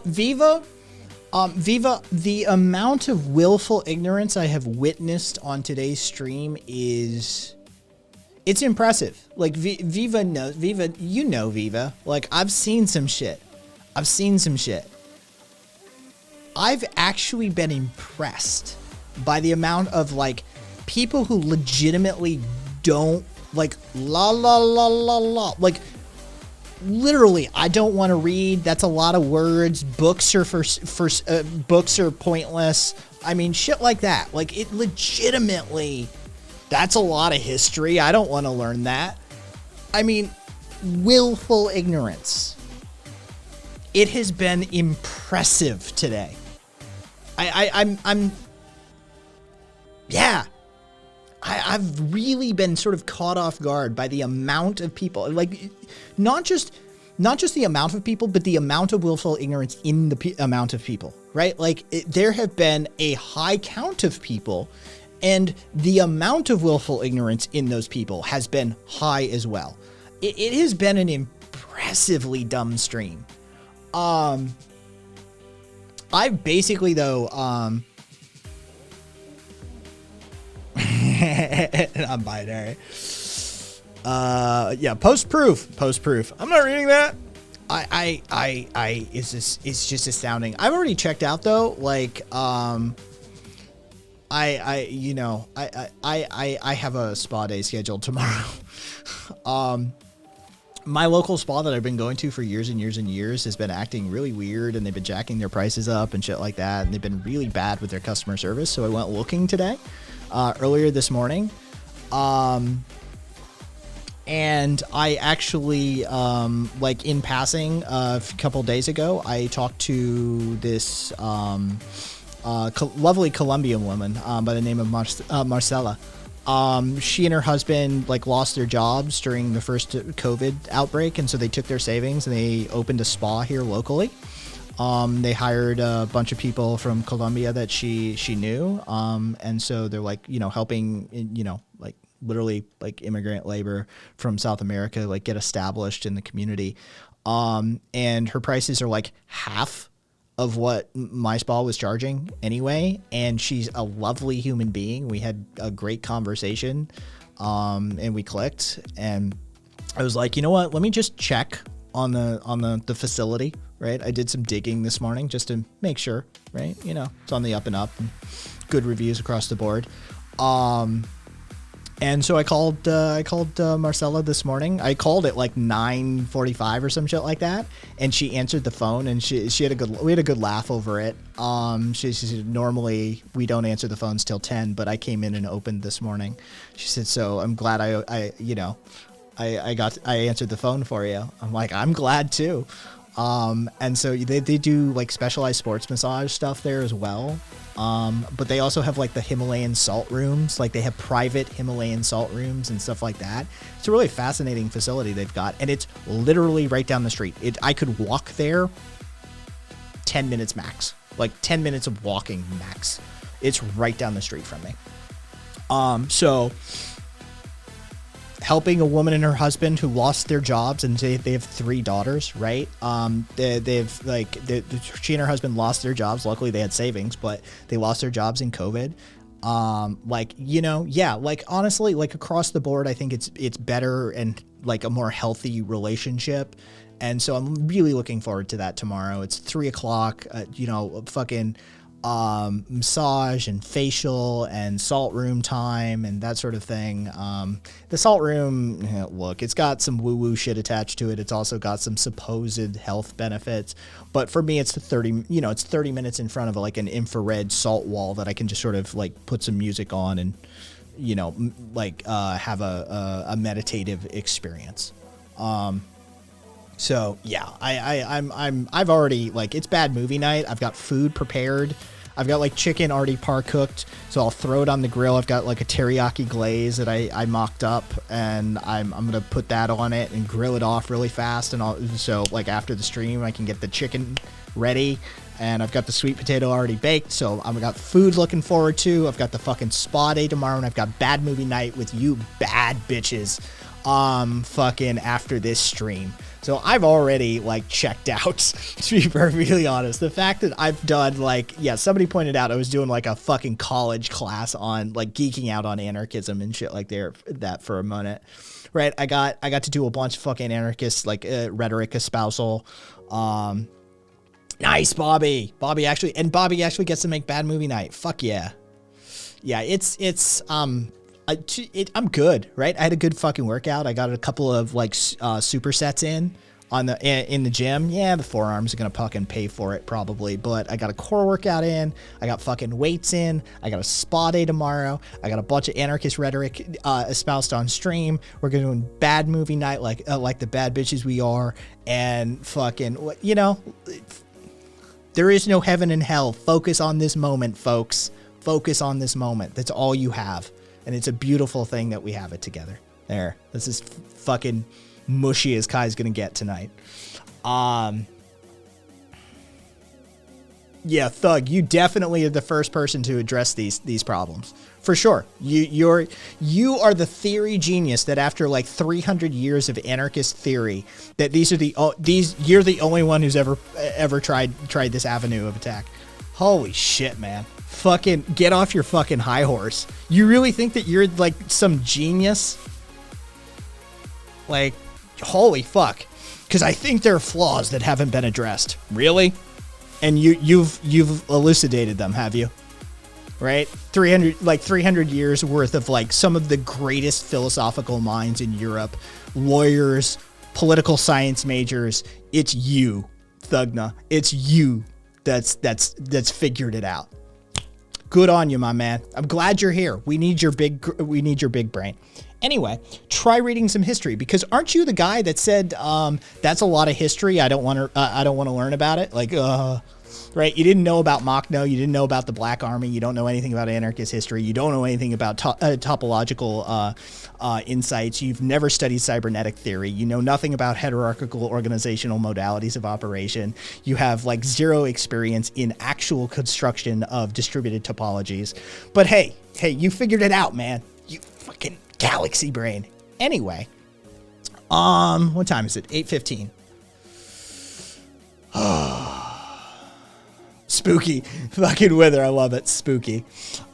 Viva, the amount of willful ignorance I have witnessed on today's stream it's impressive. Like Viva knows, you know Viva. Like I've seen some shit. I've actually been impressed by the amount of like people who legitimately don't like like literally, I don't want to read. That's a lot of words. Books are books are pointless. I mean, shit like that. Like it legitimately, that's a lot of history. I don't want to learn that. I mean, willful ignorance. It has been impressive today. Yeah. I've really been sort of caught off guard by the amount of people, like not just the amount of people, but the amount of willful ignorance in the amount of people, right? Like there have been a high count of people, and the amount of willful ignorance in those people has been high as well. It has been an impressively dumb stream. I basically though, I'm binary. Yeah, post proof. I'm not reading that. It's just astounding. I've already checked out though. Like, I have a spa day scheduled tomorrow. My local spa that I've been going to for years and years and years has been acting really weird, and they've been jacking their prices up and shit like that. And they've been really bad with their customer service. So I went looking today. Earlier this morning, and I actually, like in passing, a couple days ago, I talked to this lovely Colombian woman by the name of Marcela. She and her husband like lost their jobs during the first COVID outbreak, and so they took their savings and they opened a spa here locally. They hired a bunch of people from Colombia that she knew. And so they're like, helping, like literally like immigrant labor from South America, like get established in the community. And her prices are like half of what my spa was charging anyway. And she's a lovely human being. We had a great conversation, and we clicked, and I was like, you know what, let me just check on the facility, right? I did some digging this morning just to make sure, right? You know, it's on the up and up, and good reviews across the board. And so I called Marcella this morning. I called at like 9:45 or some shit like that, and she answered the phone, and we had a good laugh over it. She said normally we don't answer the phones till 10, but I came in and opened this morning. She said, so I'm glad I answered the phone for you. I'm like, I'm glad too. And so they do like specialized sports massage stuff there as well. But they also have like the Himalayan salt rooms, like they have private Himalayan salt rooms and stuff like that. It's a really fascinating facility they've got, and it's literally right down the street. I could walk there 10 minutes max, like 10 minutes of walking max. It's right down the street from me. So helping a woman and her husband who lost their jobs, and they have 3 daughters, right? She and her husband lost their jobs. Luckily they had savings, but they lost their jobs in COVID. Honestly, like across the board, I think it's better and like a more healthy relationship. And so I'm really looking forward to that tomorrow. It's 3:00, fucking massage and facial and salt room time and that sort of thing. The salt room, look, it's got some woo-woo shit attached to it. It's also got some supposed health benefits, but for me, it's 30 minutes in front of like an infrared salt wall that I can just sort of like put some music on and, have a meditative experience. So yeah, I've already, like, it's bad movie night. I've got food prepared. I've got like chicken already par cooked, so I'll throw it on the grill. I've got like a teriyaki glaze that I mocked up, and I'm gonna put that on it and grill it off really fast. And so like after the stream, I can get the chicken ready, and I've got the sweet potato already baked. So I've got food looking forward to. I've got the fucking spa day tomorrow, and I've got bad movie night with you bad bitches. Fucking after this stream. So I've already like checked out, to be perfectly honest. The fact that I've done somebody pointed out I was doing like a fucking college class on like geeking out on anarchism and shit like that for a minute. Right. I got to do a bunch of fucking anarchist like rhetoric espousal. Nice, Bobby. Bobby actually gets to make bad movie night. Fuck yeah. Yeah, I'm good, right? I had a good fucking workout. I got a couple of like supersets in the gym. Yeah, the forearms are gonna fucking pay for it probably, but I got a core workout in. I got fucking weights in. I got a spa day tomorrow. I got a bunch of anarchist rhetoric espoused on stream. We're gonna do bad movie night like the bad bitches we are, and fucking there is no heaven and hell. Focus on this moment, folks. Focus on this moment. That's all you have. And it's a beautiful thing that we have it together. There. This is fucking mushy as Kai's gonna get tonight. Yeah, Thug, you definitely are the first person to address these problems. For sure. You are the theory genius that after like 300 years of anarchist theory, that you're the only one who's ever tried this avenue of attack. Holy shit, man. Fucking get off your fucking high horse. You really think that you're like some genius? Like, holy fuck. Because I think there are flaws that haven't been addressed. Really? And you've elucidated them, have you? Right? 300 years worth of like some of the greatest philosophical minds in Europe, lawyers, political science majors. It's you, Thugna. It's you that's figured it out. Good on you, my man. I'm glad you're here. We need your big brain. Anyway, try reading some history, because aren't you the guy that said that's a lot of history? I don't want to learn about it. Like, right? You didn't know about Machno. You didn't know about the Black Army. You don't know anything about anarchist history. You don't know anything about topological insights. You've never studied cybernetic theory. You know nothing about hierarchical organizational modalities of operation. You have like zero experience in actual construction of distributed topologies. But hey, you figured it out, man. You fucking Galaxy brain. Anyway, what time is it? 8:15. Spooky. Fucking Wither. I love it. Spooky.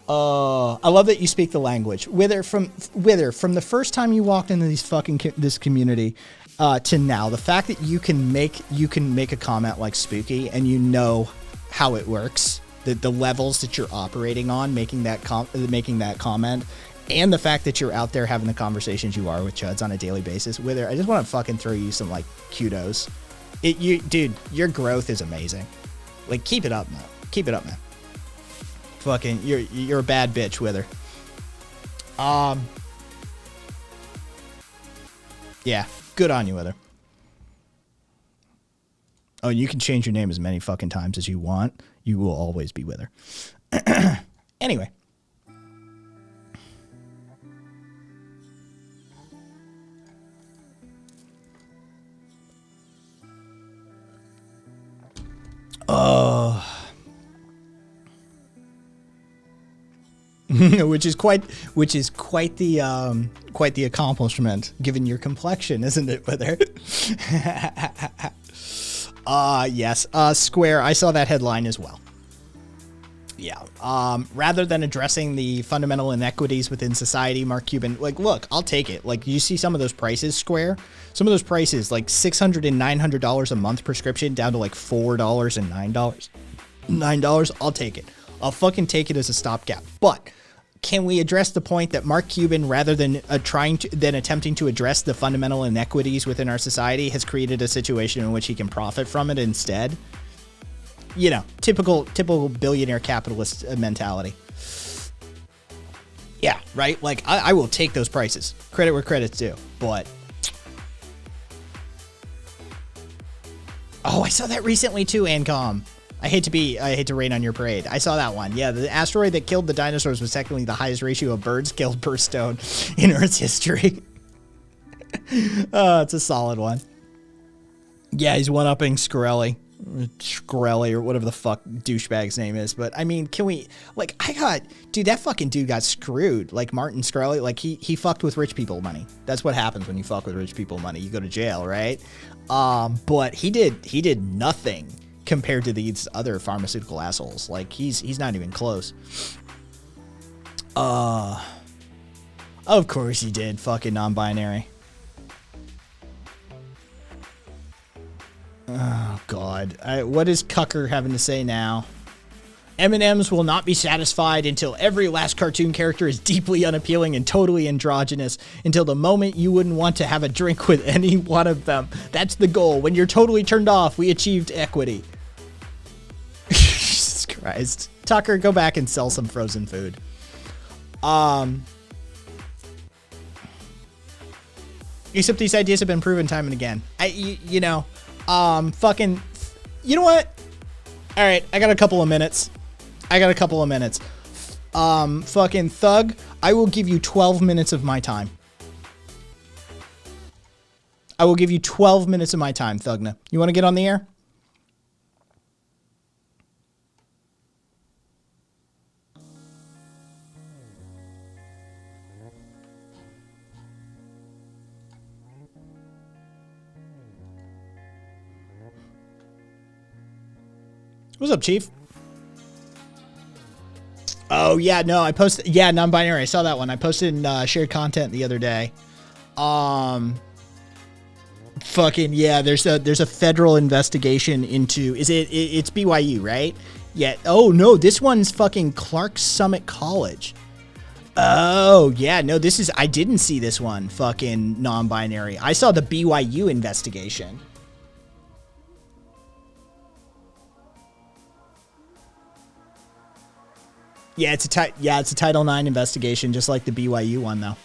I love that you speak the language. Wither, from the first time you walked into this community to now, the fact that you can make a comment like spooky and you know how it works, the levels that you're operating on, making that comment, and the fact that you're out there having the conversations you are with Chuds on a daily basis. Wither, I just want to fucking throw you some like kudos. Dude, your growth is amazing. Like, keep it up, man. Keep it up, man. Fucking, you're a bad bitch, Wither. Yeah, good on you, Wither. Oh, and you can change your name as many fucking times as you want. You will always be Wither. Anyway. Which is quite the accomplishment given your complexion, isn't it, Wither? Yes. Square, I saw that headline as well. Yeah. Rather than addressing the fundamental inequities within society, Mark Cuban, like, look, I'll take it. Like, you see some of those prices, Square? Some of those prices, like $600 and $900 a month prescription down to like $4 and $9. $9, I'll take it. I'll fucking take it as a stopgap. But can we address the point that Mark Cuban, rather than attempting to address the fundamental inequities within our society, has created a situation in which he can profit from it instead? You know, typical billionaire capitalist mentality. Yeah, right? Like, I will take those prices. Credit where credit's due. But... oh, I saw that recently too, Ancom. I hate to rain on your parade. I saw that one. Yeah, the asteroid that killed the dinosaurs was technically the highest ratio of birds killed per stone in Earth's history. It's a solid one. Yeah, he's one-upping Scarelli or whatever the fuck douchebag's name is. But I mean, can we, like, dude, that fucking dude got screwed. Like Martin Scarelli, like he fucked with rich people money. That's what happens when you fuck with rich people money. You go to jail, right? But he did nothing compared to these other pharmaceutical assholes. Like, he's not even close. Of course he did. Fucking non-binary. Oh, God. What is Cucker having to say now? M&Ms will not be satisfied until every last cartoon character is deeply unappealing and totally androgynous, until the moment you wouldn't want to have a drink with any one of them. That's the goal. When you're totally turned off, we achieved equity. Jesus Christ. Tucker, go back and sell some frozen food. Except these ideas have been proven time and again. You know what? All right, I got a couple of minutes. Fucking Thug, I will give you 12 minutes of my time. I will give you 12 minutes of my time, Thugna. You want to get on the air? What's up, Chief? Oh, yeah, no, I posted... yeah, non-binary. I saw that one. I posted in shared content the other day. Fucking, yeah, there's a federal investigation into... it's BYU, right? Yeah. Oh, no, this one's fucking Clark Summit College. Oh, yeah, no, this is... I didn't see this one, fucking non-binary. I saw the BYU investigation. Yeah, it's a Title IX investigation, just like the BYU one, though.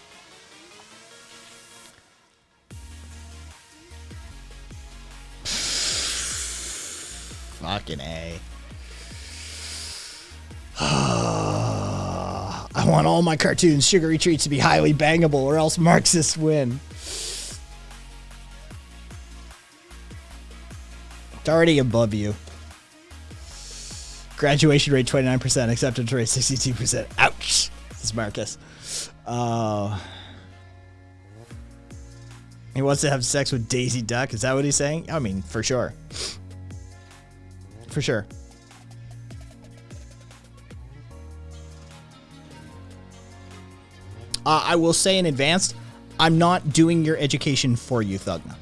Fucking A. I want all my cartoons, sugary treats to be highly bangable, or else Marxists win. It's already above you. Graduation rate 29%, acceptance rate 62%. Ouch. This is Marcus. He wants to have sex with Daisy Duck. Is that what he's saying? I mean, for sure. For sure. I will say in advance, I'm not doing your education for you, Thugna.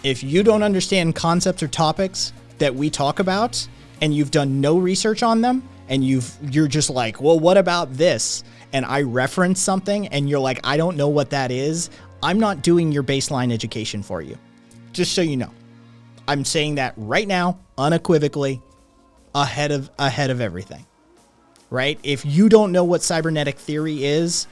If you don't understand concepts or topics that we talk about, and you've done no research on them, and you're just like, well, what about this? And I reference something, and you're like, I don't know what that is. I'm not doing your baseline education for you. Just so you know. I'm saying that right now, unequivocally, ahead of everything. Right? If you don't know what cybernetic theory is,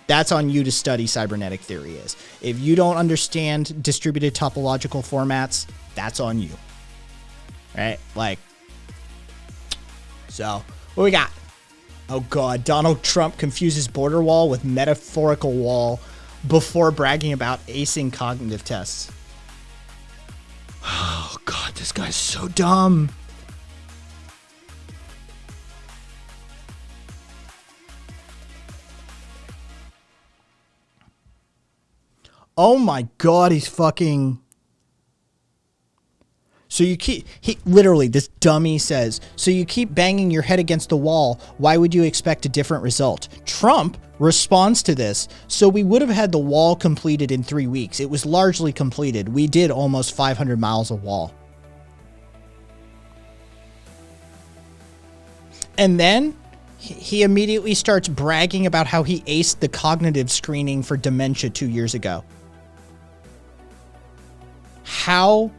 that's on you to study cybernetic theory is. If you don't understand distributed topological formats, that's on you. Right? Like, so what we got? Oh God, Donald Trump confuses border wall with metaphorical wall before bragging about acing cognitive tests. Oh God, this guy's so dumb. Oh my God, he's fucking... So you keep... literally, this dummy says, so you keep banging your head against the wall. Why would you expect a different result? Trump responds to this. So we would have had the wall completed in 3 weeks. It was largely completed. We did almost 500 miles of wall. And then he immediately starts bragging about how he aced the cognitive screening for dementia 2 years ago. How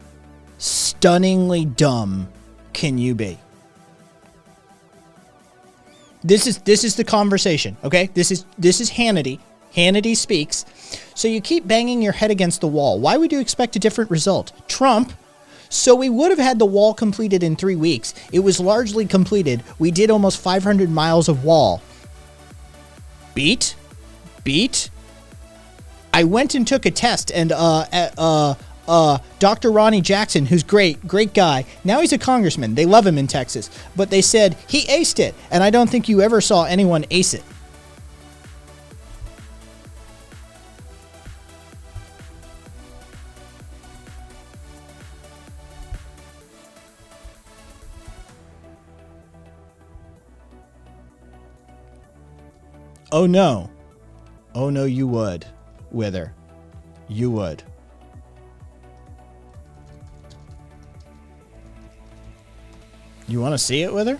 stunningly dumb can you be? This is the conversation, okay? This is Hannity. Hannity speaks. So you keep banging your head against the wall. Why would you expect a different result? Trump. So we would have had the wall completed in 3 weeks. It was largely completed. We did almost 500 miles of wall. Beat. I went and took a test, and Dr. Ronnie Jackson, who's great guy. Now he's a congressman. They love him in Texas. But they said he aced it, and I don't think you ever saw anyone ace it. Oh no. Oh no, you would, Wither. You would. You want to see it, Wither?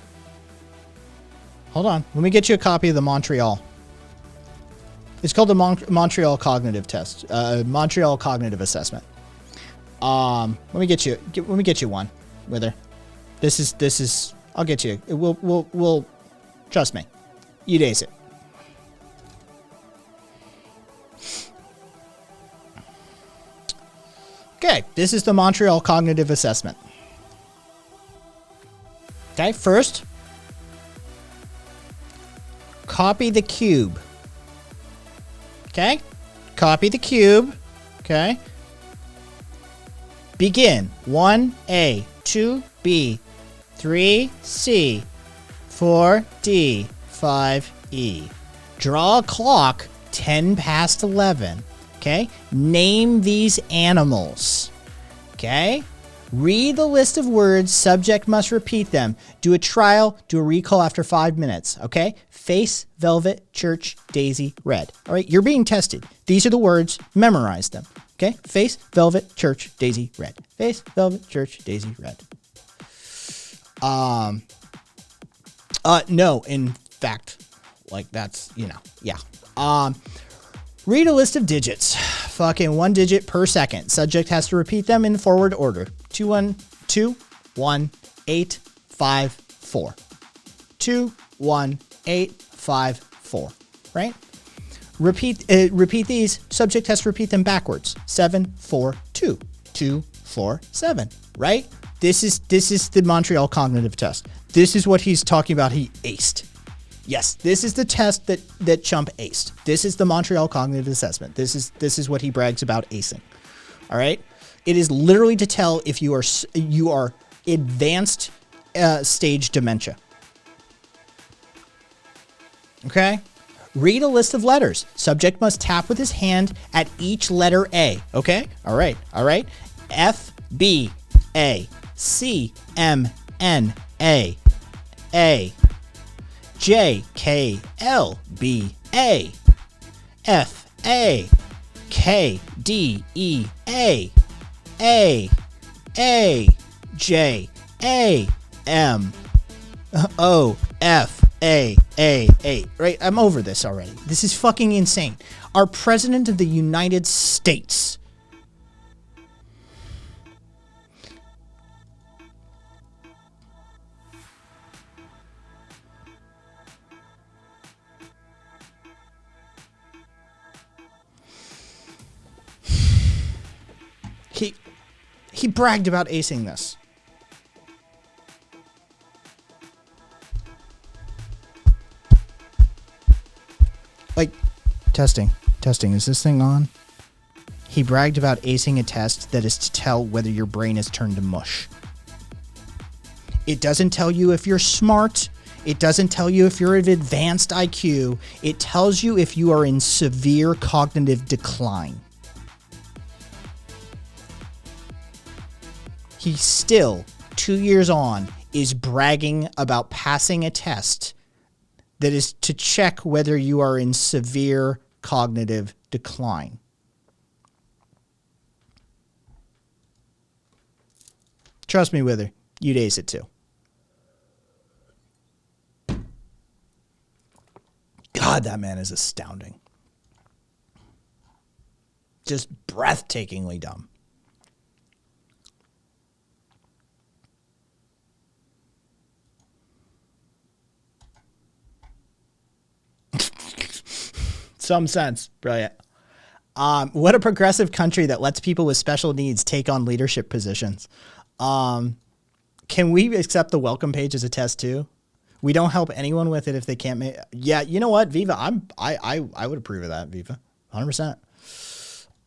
Hold on. Let me get you a copy of the Montreal. It's called the Montreal Cognitive Test. Montreal Cognitive Assessment. Let me get you one, Wither. This is. I'll get you. We'll. Trust me. You'd ace it. Okay, this is the Montreal Cognitive Assessment. Okay, first, copy the cube. Okay, copy the cube. Okay. Begin. 1A, 2B, 3C, 4D, 5E. Draw a clock 10 past 11. Okay, name these animals. Okay. Read the list of words. Subject must repeat them. Do a trial. Do a recall after 5 minutes. Okay? Face, velvet, church, daisy, red. All right? You're being tested. These are the words. Memorize them. Okay? Face, velvet, church, daisy, red. Face, velvet, church, daisy, red. No, in fact, like that's, yeah. Read a list of digits. Fucking 1 digit per second. Subject has to repeat them in forward order. 2 1 2 1 8 5 4. 2 1 8 5 4. Right? Repeat these. Subject has to repeat them backwards. 7 4 2 2 4 7. Right? This is the Montreal Cognitive Test. This is what he's talking about. He aced. Yes, this is the test that Chump aced. This is the Montreal Cognitive Assessment. This is what he brags about acing. All right? It is literally to tell if you are advanced stage dementia. Okay? Read a list of letters. Subject must tap with his hand at each letter A. Okay? All right. F, B, A, C, M, N, A, J, K, L, B, A, F, A, K, D, E, A, J, A, M, O, F, A. Right? I'm over this already. This is fucking insane. Our President of the United States. He bragged about acing this. Like, testing. Is this thing on? He bragged about acing a test that is to tell whether your brain is turned to mush. It doesn't tell you if you're smart. It doesn't tell you if you're of advanced IQ. It tells you if you are in severe cognitive decline. He still, 2 years on, is bragging about passing a test that is to check whether you are in severe cognitive decline. Trust me, Wither, you'd ace it too. God, that man is astounding. Just breathtakingly dumb. Some sense. Brilliant. What a progressive country that lets people with special needs take on leadership positions. Can we accept the welcome page as a test too? We don't help anyone with it if they can't make. Yeah, you know what, Viva? I would approve of that, Viva. 100%.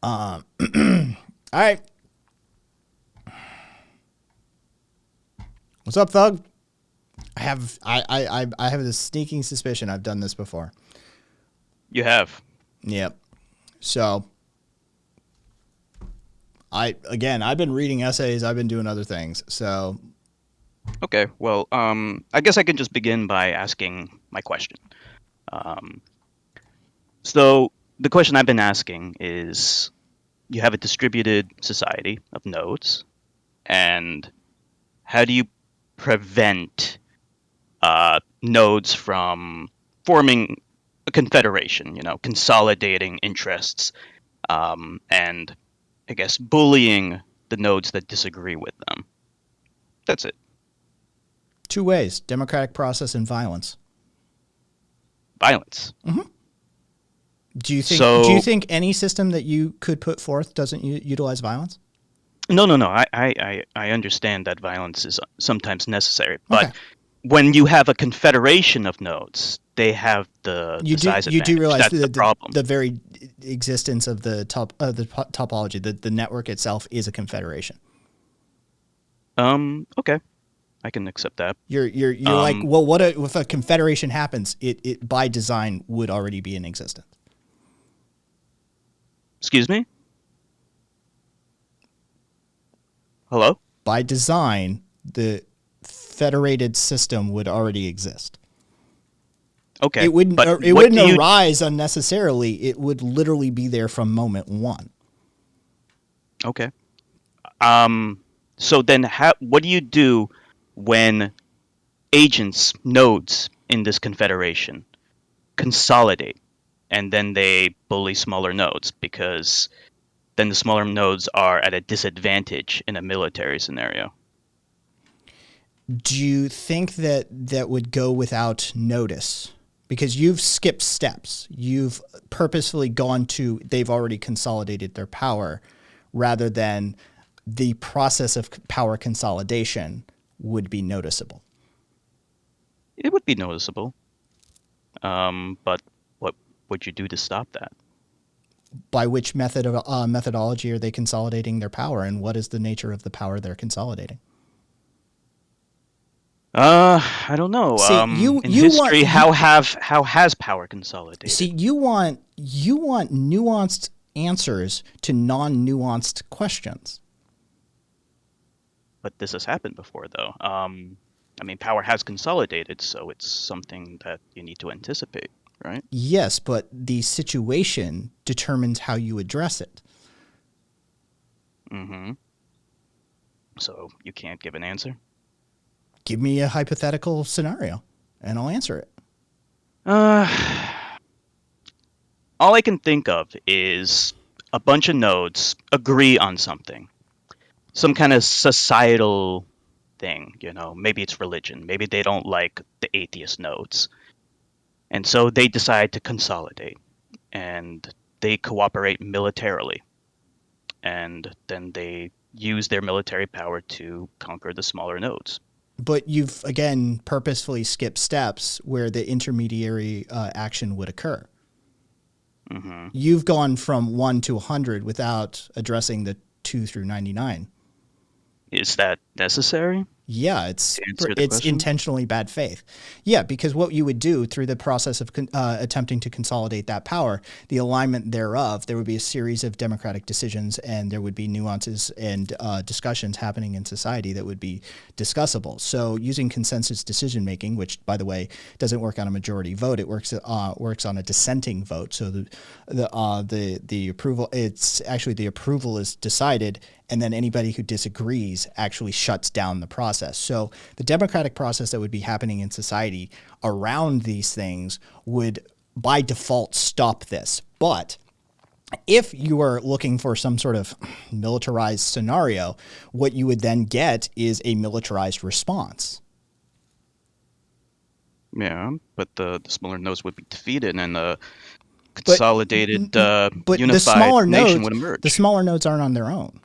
All right. What's up, Thug? I have this sneaking suspicion I've done this before. You have. Yep. So I've been reading essays, I've been doing other things. So okay, well, I guess I can just begin by asking my question. So the question I've been asking is, you have a distributed society of nodes, and how do you prevent nodes from forming a confederation, consolidating interests, and I guess bullying the nodes that disagree with them? That's it. 2 ways: democratic process and violence. Violence. Mm-hmm. Do you think any system that you could put forth doesn't utilize violence? No. I understand that violence is sometimes necessary, but when you have a confederation of nodes, they have the size advantage. You do realize that's the problem. The very existence of the topology, the network itself, is a confederation. Okay, I can accept that. You're like, well, if a confederation happens? It by design would already be in existence. Excuse me? Hello? By design, the federated system would already exist. Okay. It wouldn't arise unnecessarily. It would literally be there from moment one. Okay. So then what do you do when nodes in this confederation consolidate, and then they bully smaller nodes, because then the smaller nodes are at a disadvantage in a military scenario? Do you think that would go without notice? Because you've skipped steps. You've purposefully gone to, they've already consolidated their power, rather than the process of power consolidation would be noticeable. It would be noticeable. But what would you do to stop that? By which methodology are they consolidating their power, and what is the nature of the power they're consolidating? I don't know. See, In history, how has power consolidated? How has power consolidated? See, you want nuanced answers to non-nuanced questions. But this has happened before, though. I mean, power has consolidated, so it's something that you need to anticipate, right? Yes, but the situation determines how you address it. Mm-hmm. So you can't give an answer? Give me a hypothetical scenario, and I'll answer it. All I can think of is a bunch of nodes agree on something. Some kind of societal thing, maybe it's religion. Maybe they don't like the atheist nodes. And so they decide to consolidate. And they cooperate militarily. And then they use their military power to conquer the smaller nodes. But you've, again, purposefully skipped steps where the intermediary action would occur. Mm-hmm. You've gone from 1 to 100 without addressing the 2 through 99. Is that necessary? Yeah, it's intentionally bad faith. Yeah, because what you would do through the process of attempting to consolidate that power, the alignment thereof, there would be a series of democratic decisions, and there would be nuances and discussions happening in society that would be discussable. So using consensus decision making, which, by the way, doesn't work on a majority vote, it works on a dissenting vote. So the approval, it's actually the approval is decided, and then anybody who disagrees actually shuts down the process. So the democratic process that would be happening in society around these things would by default stop this. But if you are looking for some sort of militarized scenario, what you would then get is a militarized response. Yeah, but the smaller nodes would be defeated, and a consolidated, unified nation would emerge. The smaller nodes aren't on their own.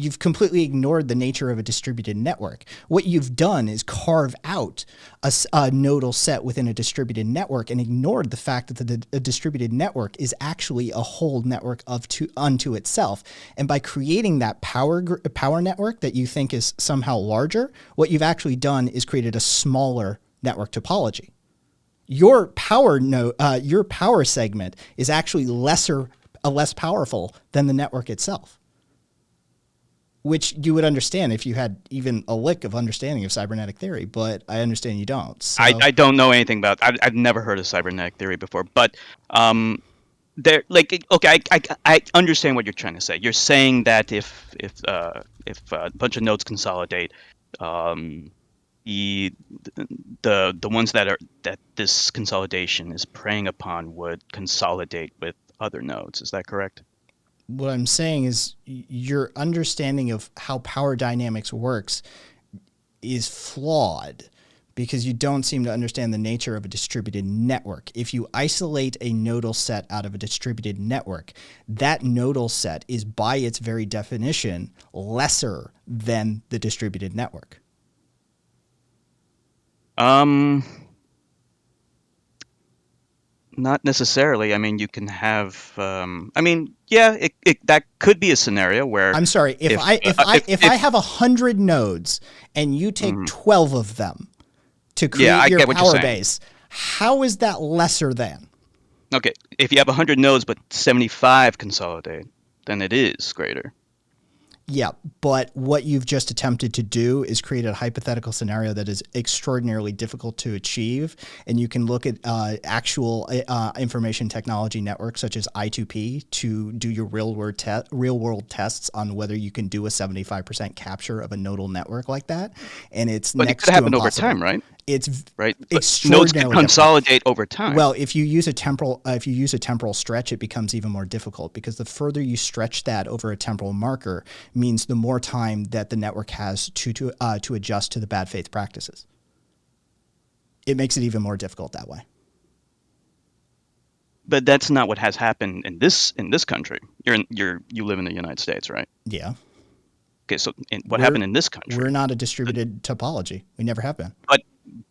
You've completely ignored the nature of a distributed network. What you've done is carve out a nodal set within a distributed network and ignored the fact that a distributed network is actually a whole network unto itself. And by creating that power network that you think is somehow larger, what you've actually done is created a smaller network topology. Your power segment is actually less powerful than the network itself, which you would understand if you had even a lick of understanding of cybernetic theory, but I understand you don't. So. I don't know anything about. I've never heard of cybernetic theory before, but I understand what you're trying to say. You're saying that if a bunch of nodes consolidate, the ones that this consolidation is preying upon would consolidate with other nodes. Is that correct? What I'm saying is your understanding of how power dynamics works is flawed because you don't seem to understand the nature of a distributed network. If you isolate a nodal set out of a distributed network, that nodal set is by its very definition lesser than the distributed network. Not necessarily. I mean, you can have. That could be a scenario where. I'm sorry. If I have 100 nodes and you take 12 of them to create your power base, how is that lesser than? Okay, if you have 100 nodes but 75 consolidate, then it is greater. Yeah, but what you've just attempted to do is create a hypothetical scenario that is extraordinarily difficult to achieve. And you can look at actual information technology networks such as I2P to do your real world tests on whether you can do a 75% capture of a nodal network like that. And it's next to impossible. But it could happen over time, right? It's right. Nodes can consolidate over time. Well, if you use a temporal stretch, it becomes even more difficult because the further you stretch that over a temporal marker means the more time that the network has to adjust to the bad faith practices. It makes it even more difficult that way. But that's not what has happened in this country. You live in the United States, right? Yeah. Okay, so what happened in this country? We're not a distributed topology. We never have been.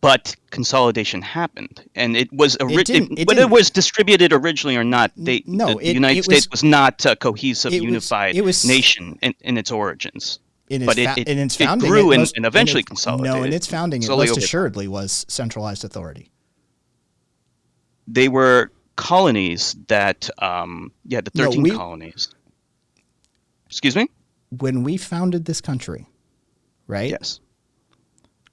But consolidation happened, and it was whether it was distributed originally or not. The United States was not a cohesive, unified nation in its origins. In but its founding, it grew and eventually consolidated. No, in its founding, it most assuredly was centralized authority. They were colonies that, the 13 colonies. Excuse me? When we founded this country, right? Yes.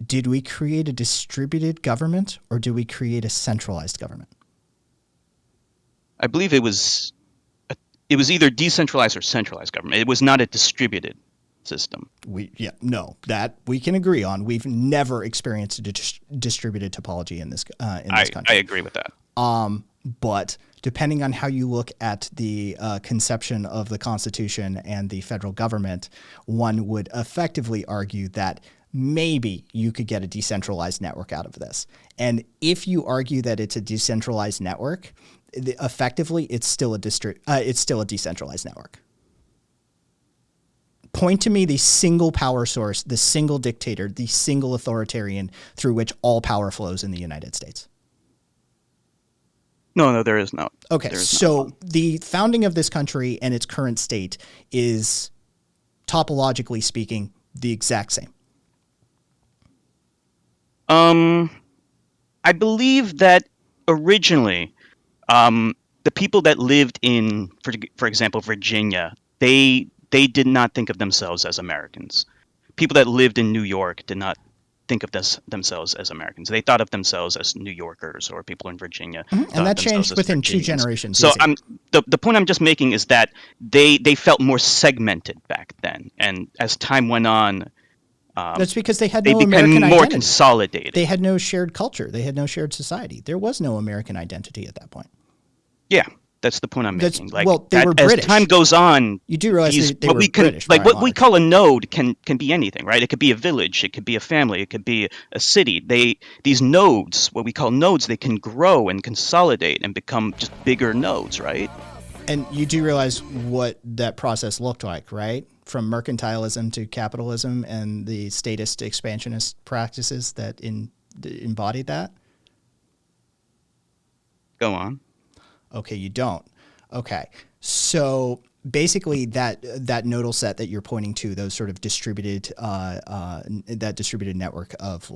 Did we create a distributed government or did we create a centralized government? I believe it was either decentralized or centralized government. It was not a distributed system. That we can agree on. We've never experienced a distributed topology in this country. I agree with that. But depending on how you look at the conception of the Constitution and the federal government, one would effectively argue that maybe you could get a decentralized network out of this. And if you argue that it's a decentralized network, effectively it's still a decentralized network. Point to me the single power source, the single dictator, the single authoritarian through which all power flows in the United States. No, there is not. Okay, so the founding of this country and its current state is, topologically speaking, the exact same. I believe that originally, the people that lived in, for example, Virginia, they did not think of themselves as Americans. People that lived in New York did not think of themselves as Americans. They thought of themselves as New Yorkers, or people in Virginia. Mm-hmm. And that changed within 2 generations. So the point I'm just making is that they felt more segmented back then, and as time went on, that's because they had no American became more identity. Consolidated. They had no shared culture. They had no shared society. There was no American identity at that point. Yeah, that's the point I'm making. They were British. As time goes on, you do realize they were British. Like what we call a node can be anything, right? It could be a village, it could be a family, it could be a city. These nodes, what we call nodes, they can grow and consolidate and become just bigger nodes, right? And you do realize what that process looked like, right? From mercantilism to capitalism and the statist expansionist practices that embodied that? Go on. Okay, you don't. Okay. So basically that nodal set that you're pointing to, those sort of distributed, that distributed network of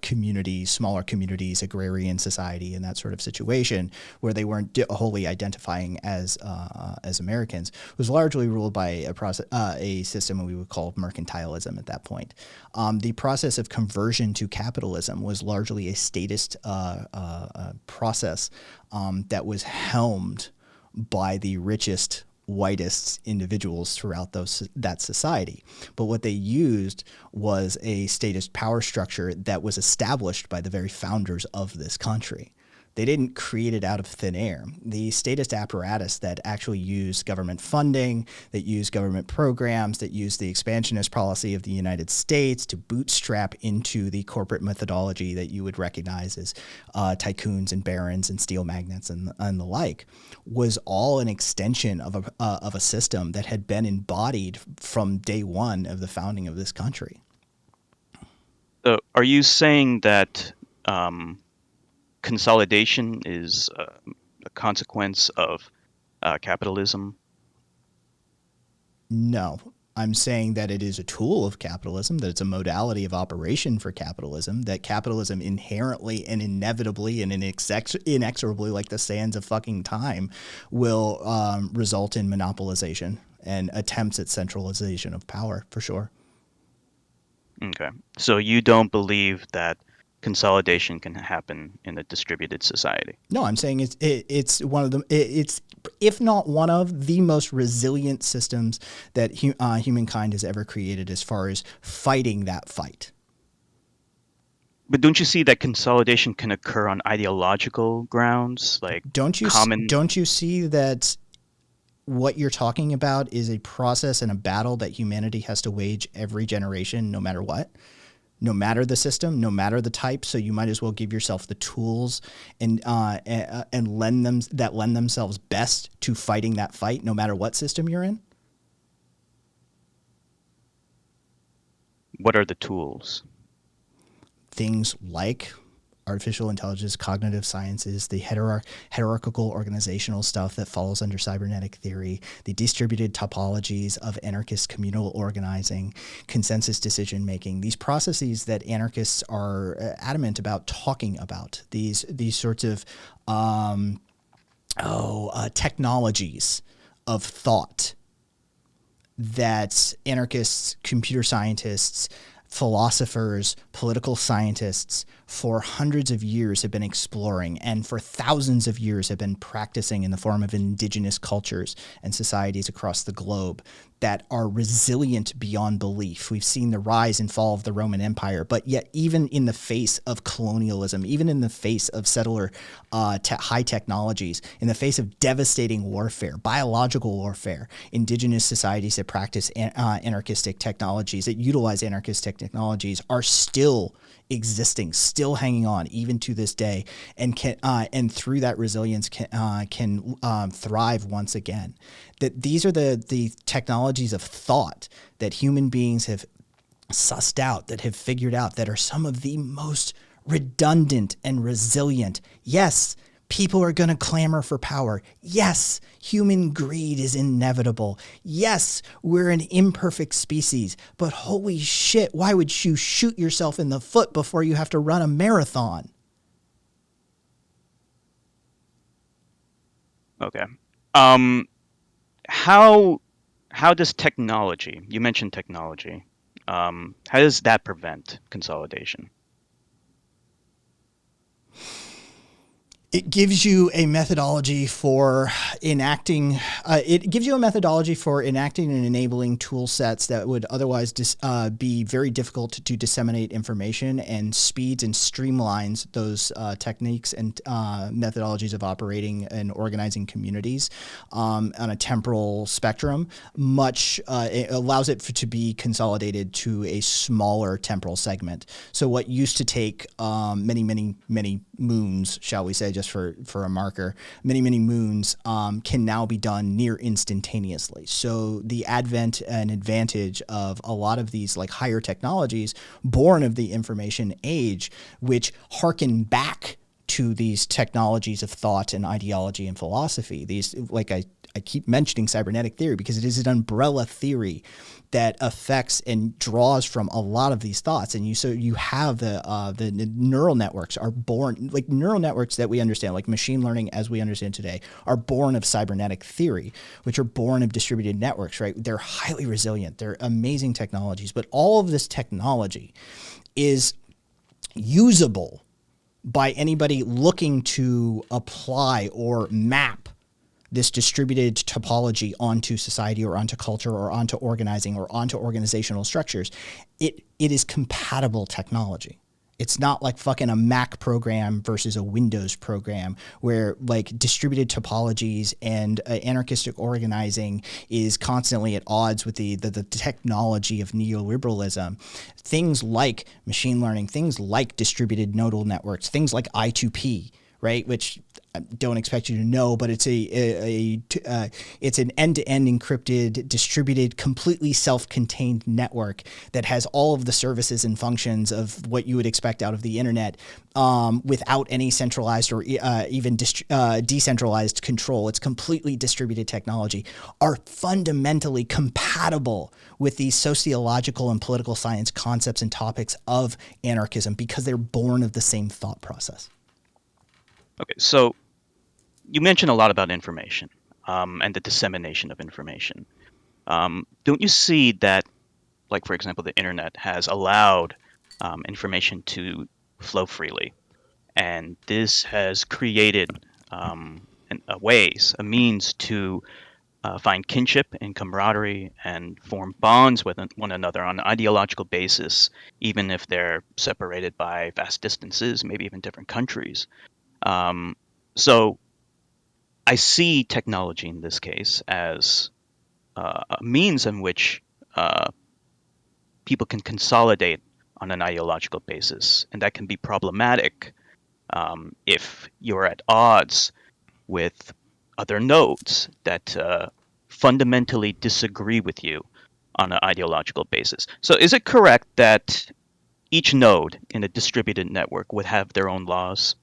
communities, smaller communities, agrarian society, and that sort of situation where they weren't wholly identifying as Americans, was largely ruled by a system we would call mercantilism at that point. The process of conversion to capitalism was largely a statist process that was helmed by the richest, whitest individuals throughout that society. But what they used was a statist power structure that was established by the very founders of this country. They didn't create it out of thin air. The statist apparatus that actually used government funding, that used government programs, that used the expansionist policy of the United States to bootstrap into the corporate methodology that you would recognize as tycoons and barons and steel magnates and the like, was all an extension of a system that had been embodied from day one of the founding of this country. So are you saying that consolidation is a consequence of capitalism? No, I'm saying that it is a tool of capitalism, that it's a modality of operation for capitalism, that capitalism inherently and inevitably and inexorably, like the sands of fucking time, will result in monopolization and attempts at centralization of power, for sure. Okay. So you don't believe that consolidation can happen in a distributed society? No, I'm saying it's one of the, it's if not one of the most resilient systems that humankind has ever created as far as fighting that fight. But don't you see that consolidation can occur on ideological grounds, like don't you see that what you're talking about is a process and a battle that humanity has to wage every generation, no matter what? No matter the system, no matter the type, so you might as well give yourself the tools and lend themselves best to fighting that fight, no matter what system you're in. What are the tools? Things like artificial intelligence, cognitive sciences, the hierarchical organizational stuff that falls under cybernetic theory, the distributed topologies of anarchist communal organizing, consensus decision making, these processes that anarchists are adamant about talking about, these sorts of technologies of thought that anarchists, computer scientists, philosophers, political scientists for hundreds of years have been exploring, and for thousands of years have been practicing in the form of indigenous cultures and societies across the globe that are resilient beyond belief. We've seen the rise and fall of the Roman Empire, but yet even in the face of colonialism, even in the face of settler high technologies, in the face of devastating warfare, biological warfare, indigenous societies that practice anarchistic technologies, that utilize anarchistic technologies, are still existing, still hanging on, even to this day, and can and through that resilience can thrive once again. That these are the technologies of thought that human beings have sussed out, that have figured out, that are some of the most redundant and resilient. Yes, people are going to clamor for power. Yes, human greed is inevitable. Yes, we're an imperfect species, but holy shit, why would you shoot yourself in the foot before you have to run a marathon? Okay. How does technology, you mentioned technology, how does that prevent consolidation? It gives you a methodology for enacting. It gives you a methodology for enacting and enabling tool sets that would otherwise be very difficult to disseminate information, and speeds and streamlines those techniques and methodologies of operating and organizing communities on a temporal spectrum. It allows it to be consolidated to a smaller temporal segment. So what used to take many moons, shall we say, just for a marker, many moons can now be done near instantaneously. So the advent and advantage of a lot of these like higher technologies born of the information age, which harken back to these technologies of thought and ideology and philosophy. These, like I keep mentioning cybernetic theory because it is an umbrella theory that affects and draws from a lot of these thoughts. And you have the neural networks are born, like neural networks that we understand, like machine learning as we understand today, are born of cybernetic theory, which are born of distributed networks, right? They're highly resilient. They're amazing technologies, but all of this technology is usable by anybody looking to apply or map this distributed topology onto society or onto culture or onto organizing or onto organizational structures. It is compatible technology. It's not like fucking a Mac program versus a Windows program where like distributed topologies and anarchistic organizing is constantly at odds with the technology of neoliberalism. Things like machine learning, things like distributed nodal networks, things like I2P, right? Which I don't expect you to know, but it's it's an end-to-end encrypted, distributed, completely self-contained network that has all of the services and functions of what you would expect out of the internet, without any centralized or even decentralized control. It's completely distributed technology, are fundamentally compatible with these sociological and political science concepts and topics of anarchism because they're born of the same thought process. Okay, so you mentioned a lot about information and the dissemination of information. Don't you see that, like, for example, the internet has allowed information to flow freely, and this has created a means to find kinship and camaraderie and form bonds with one another on an ideological basis, even if they're separated by vast distances, maybe even different countries. So I see technology in this case as a means in which people can consolidate on an ideological basis, and that can be problematic if you're at odds with other nodes that fundamentally disagree with you on an ideological basis. So is it correct that each node in a distributed network would have their own laws?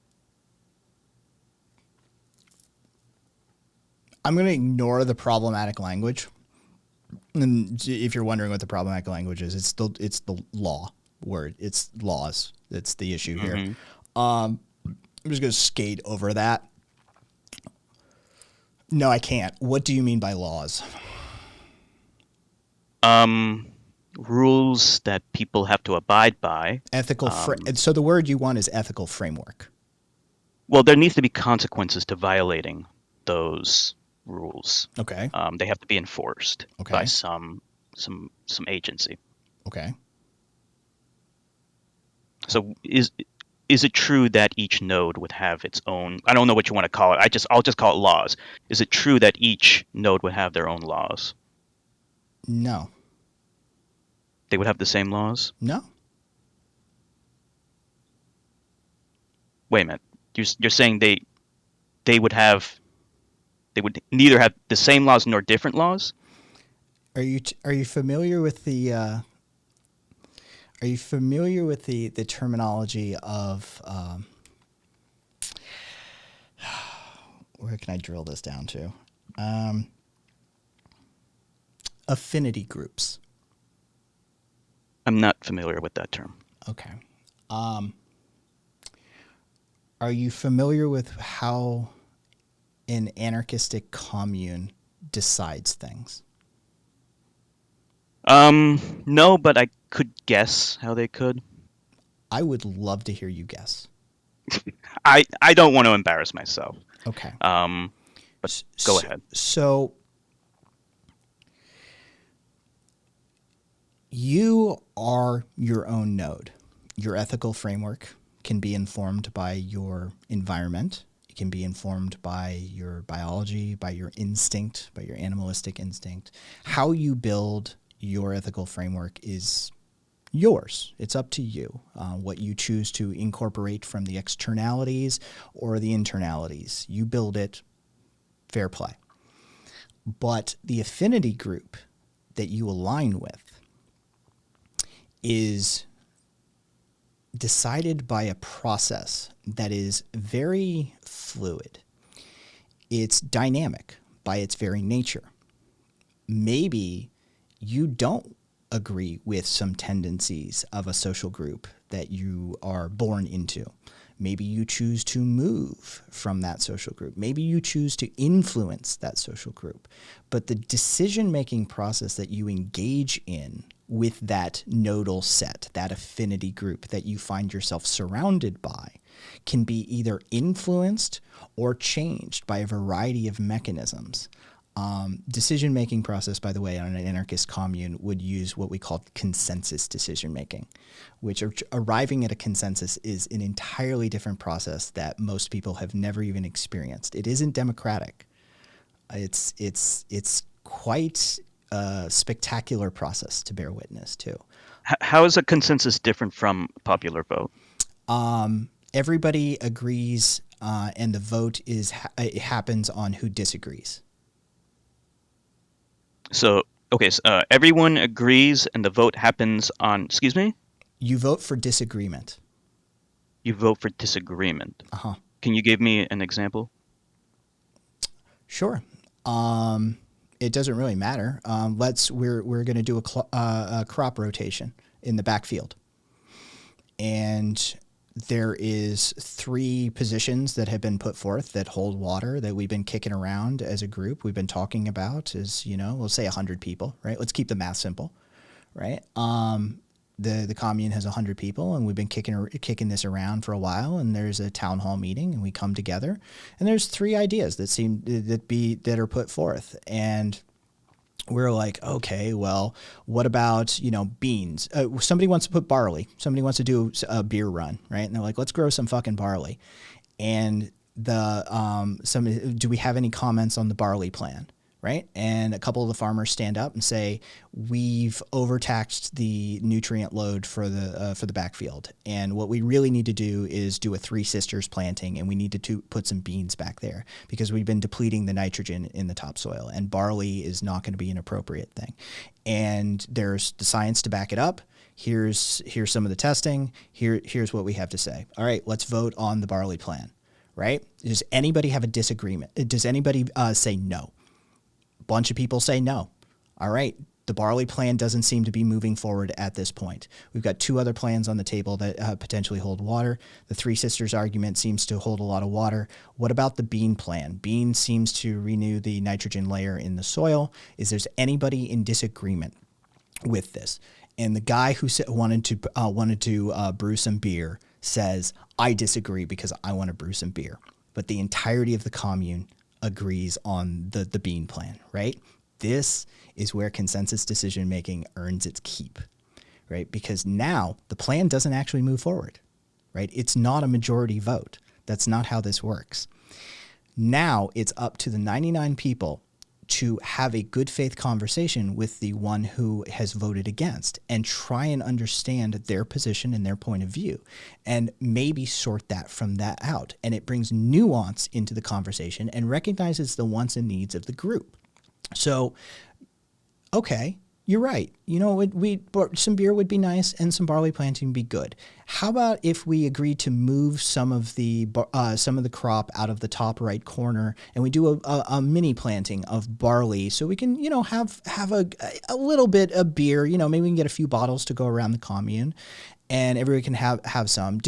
I'm going to ignore the problematic language. And if you're wondering what the problematic language is, it's the law word. It's laws. That's the issue here. I'm just going to skate over that. No, I can't. What do you mean by laws? Rules that people have to abide by. Ethical. So the word you want is ethical framework. Well, there needs to be consequences to violating those rules. Okay. They have to be enforced by some agency. Okay. So is it true that each node would have its own? I don't know what you want to call it. I'll just call it laws. Is it true that each node would have their own laws? No. They would have the same laws? No. Wait a minute. You're saying they would neither have the same laws nor different laws? Are you familiar with the the terminology of where can I drill this down to? Affinity groups. I'm not familiar with that term. Okay. Are you familiar with how an anarchistic commune decides things? No, but I could guess how they could. I would love to hear you guess. I don't want to embarrass myself. Okay. But go ahead. So you are your own node. Your ethical framework can be informed by your environment. It can be informed by your biology, by your instinct, by your animalistic instinct. How you build your ethical framework is yours. It's up to you. What you choose to incorporate from the externalities or the internalities. You build it, fair play. But the affinity group that you align with is decided by a process that is very fluid. It's dynamic by its very nature. Maybe you don't agree with some tendencies of a social group that you are born into. Maybe you choose to move from that social group. Maybe you choose to influence that social group. But the decision-making process that you engage in with that nodal set, that affinity group that you find yourself surrounded by, can be either influenced or changed by a variety of mechanisms. Decision-making process, by the way, on an anarchist commune would use what we call consensus decision-making, which arriving at a consensus is an entirely different process that most people have never even experienced. It isn't democratic. It's quite a spectacular process to bear witness to. How is a consensus different from popular vote? Everybody agrees, and the vote it happens on who disagrees. So, okay, everyone agrees and the vote happens on, excuse me? You vote for disagreement. You vote for disagreement. Uh-huh. Can you give me an example? Sure. It doesn't really matter. We're going to do a crop rotation in the backfield. And there is 3 positions that have been put forth that hold water that we've been kicking around as a group. We've been talking about as, we'll say 100 people, right? Let's keep the math simple, right? The commune has 100 people, and we've been kicking this around for a while. And there's a town hall meeting, and we come together, and there's 3 ideas that are put forth, and we're like, okay, well, what about, beans? Somebody wants to put barley. Somebody wants to do a beer run, right? And they're like, let's grow some fucking barley. And do we have any comments on the barley plan, right? And a couple of the farmers stand up and say, we've overtaxed the nutrient load for the backfield. And what we really need to do is do a 3 sisters planting, and we need to put some beans back there because we've been depleting the nitrogen in the topsoil, and barley is not going to be an appropriate thing. And there's the science to back it up. Here's some of the testing. Here's what we have to say. All right, let's vote on the barley plan, right? Does anybody have a disagreement? Does anybody say no? A bunch of people say no. All right, the barley plan doesn't seem to be moving forward at this point. We've got 2 other plans on the table that potentially hold water. The Three Sisters argument seems to hold a lot of water. What about the bean plan? Bean seems to renew the nitrogen layer in the soil. Is there anybody in disagreement with this? And the guy who wanted to brew some beer says, I disagree because I want to brew some beer. But the entirety of the commune agrees on the bean plan, right? This is where consensus decision-making earns its keep, right? Because now the plan doesn't actually move forward, right? It's not a majority vote. That's not how this works. Now it's up to the 99 people to have a good faith conversation with the one who has voted against and try and understand their position and their point of view and maybe sort that from that out. And it brings nuance into the conversation and recognizes the wants and needs of the group. So, okay, you're right. You know, some beer would be nice and some barley planting would be good. How about if we agree to move some of the crop out of the top right corner and we do a mini planting of barley so we can, you know, have a little bit of beer, you know, maybe we can get a few bottles to go around the commune and everyone can have some. Would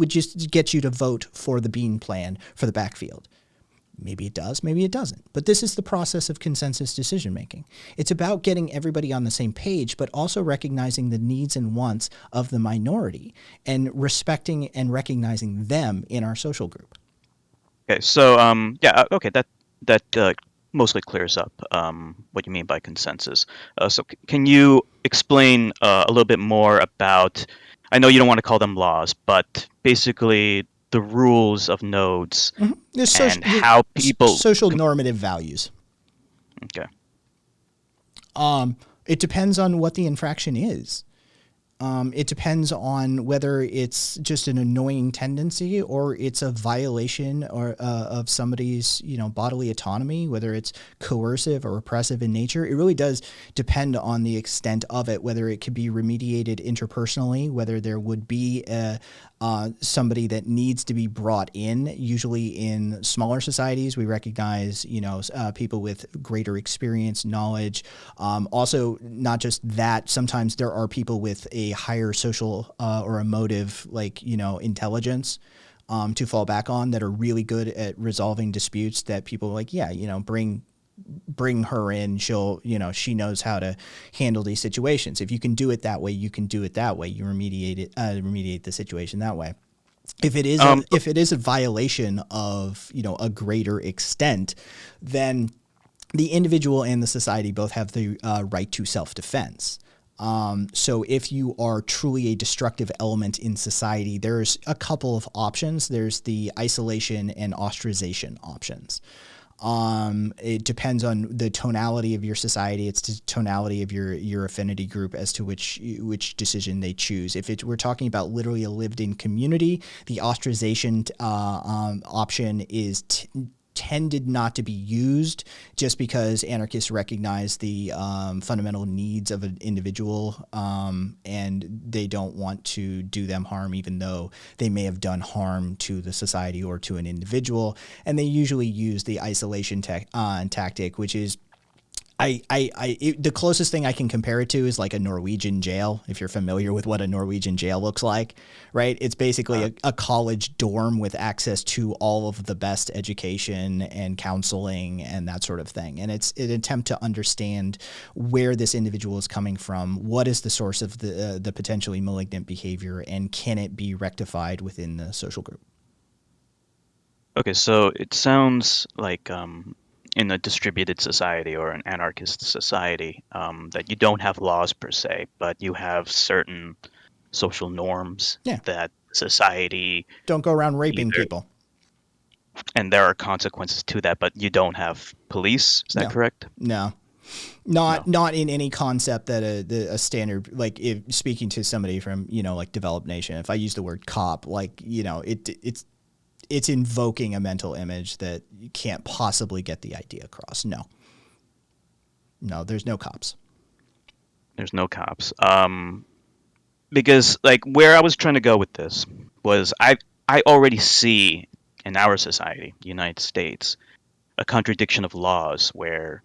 just get you to vote for the bean plan for the backfield? Maybe it does, maybe it doesn't. But this is the process of consensus decision-making. It's about getting everybody on the same page, but also recognizing the needs and wants of the minority and respecting and recognizing them in our social group. Okay, so okay, that mostly clears up what you mean by consensus. So can you explain a little bit more about, I know you don't want to call them laws, but basically the rules of nodes and how people... Social normative values. Okay. It depends on what the infraction is. It depends on whether it's just an annoying tendency or it's a violation of somebody's, you know, bodily autonomy, whether it's coercive or oppressive in nature. It really does depend on the extent of it, whether it could be remediated interpersonally, whether there would be somebody that needs to be brought in. Usually in smaller societies, we recognize, you know, people with greater experience, knowledge. Also, not just that, sometimes there are people with a higher social or emotive, like, you know, intelligence to fall back on that are really good at resolving disputes that people are like, yeah, you know, bring her in. She'll, you know, she knows how to handle these situations. If you can do it that way, you can do it that way. You remediate the situation that way. If it is a violation of, you know, a greater extent, then the individual and the society both have the right to self-defense. So if you are truly a destructive element in society, there's a couple of options. There's the isolation and ostracization options. It depends on the tonality of your society. It's the tonality of your affinity group as to which decision they choose. If we're talking about literally a lived-in community, the ostracization option is tended not to be used just because anarchists recognize the fundamental needs of an individual and they don't want to do them harm even though they may have done harm to the society or to an individual. And they usually use the isolation tactic, which is the closest thing I can compare it to is like a Norwegian jail, if you're familiar with what a Norwegian jail looks like, right? It's basically a college dorm with access to all of the best education and counseling and that sort of thing. And it's an attempt to understand where this individual is coming from, what is the source of the potentially malignant behavior, and can it be rectified within the social group? Okay, so it sounds like in a distributed society or an anarchist society, that you don't have laws per se, but you have certain social norms that society... Don't go around raping people. And there are consequences to that, but you don't have police. Is that correct? No. Not in any concept that a standard, like if speaking to somebody from, you know, like developed nation, if I use the word cop, like, you know, it's invoking a mental image that you can't possibly get the idea across. No, there's no cops. There's no cops. Because like where I was trying to go with this was I already see in our society, the United States, a contradiction of laws where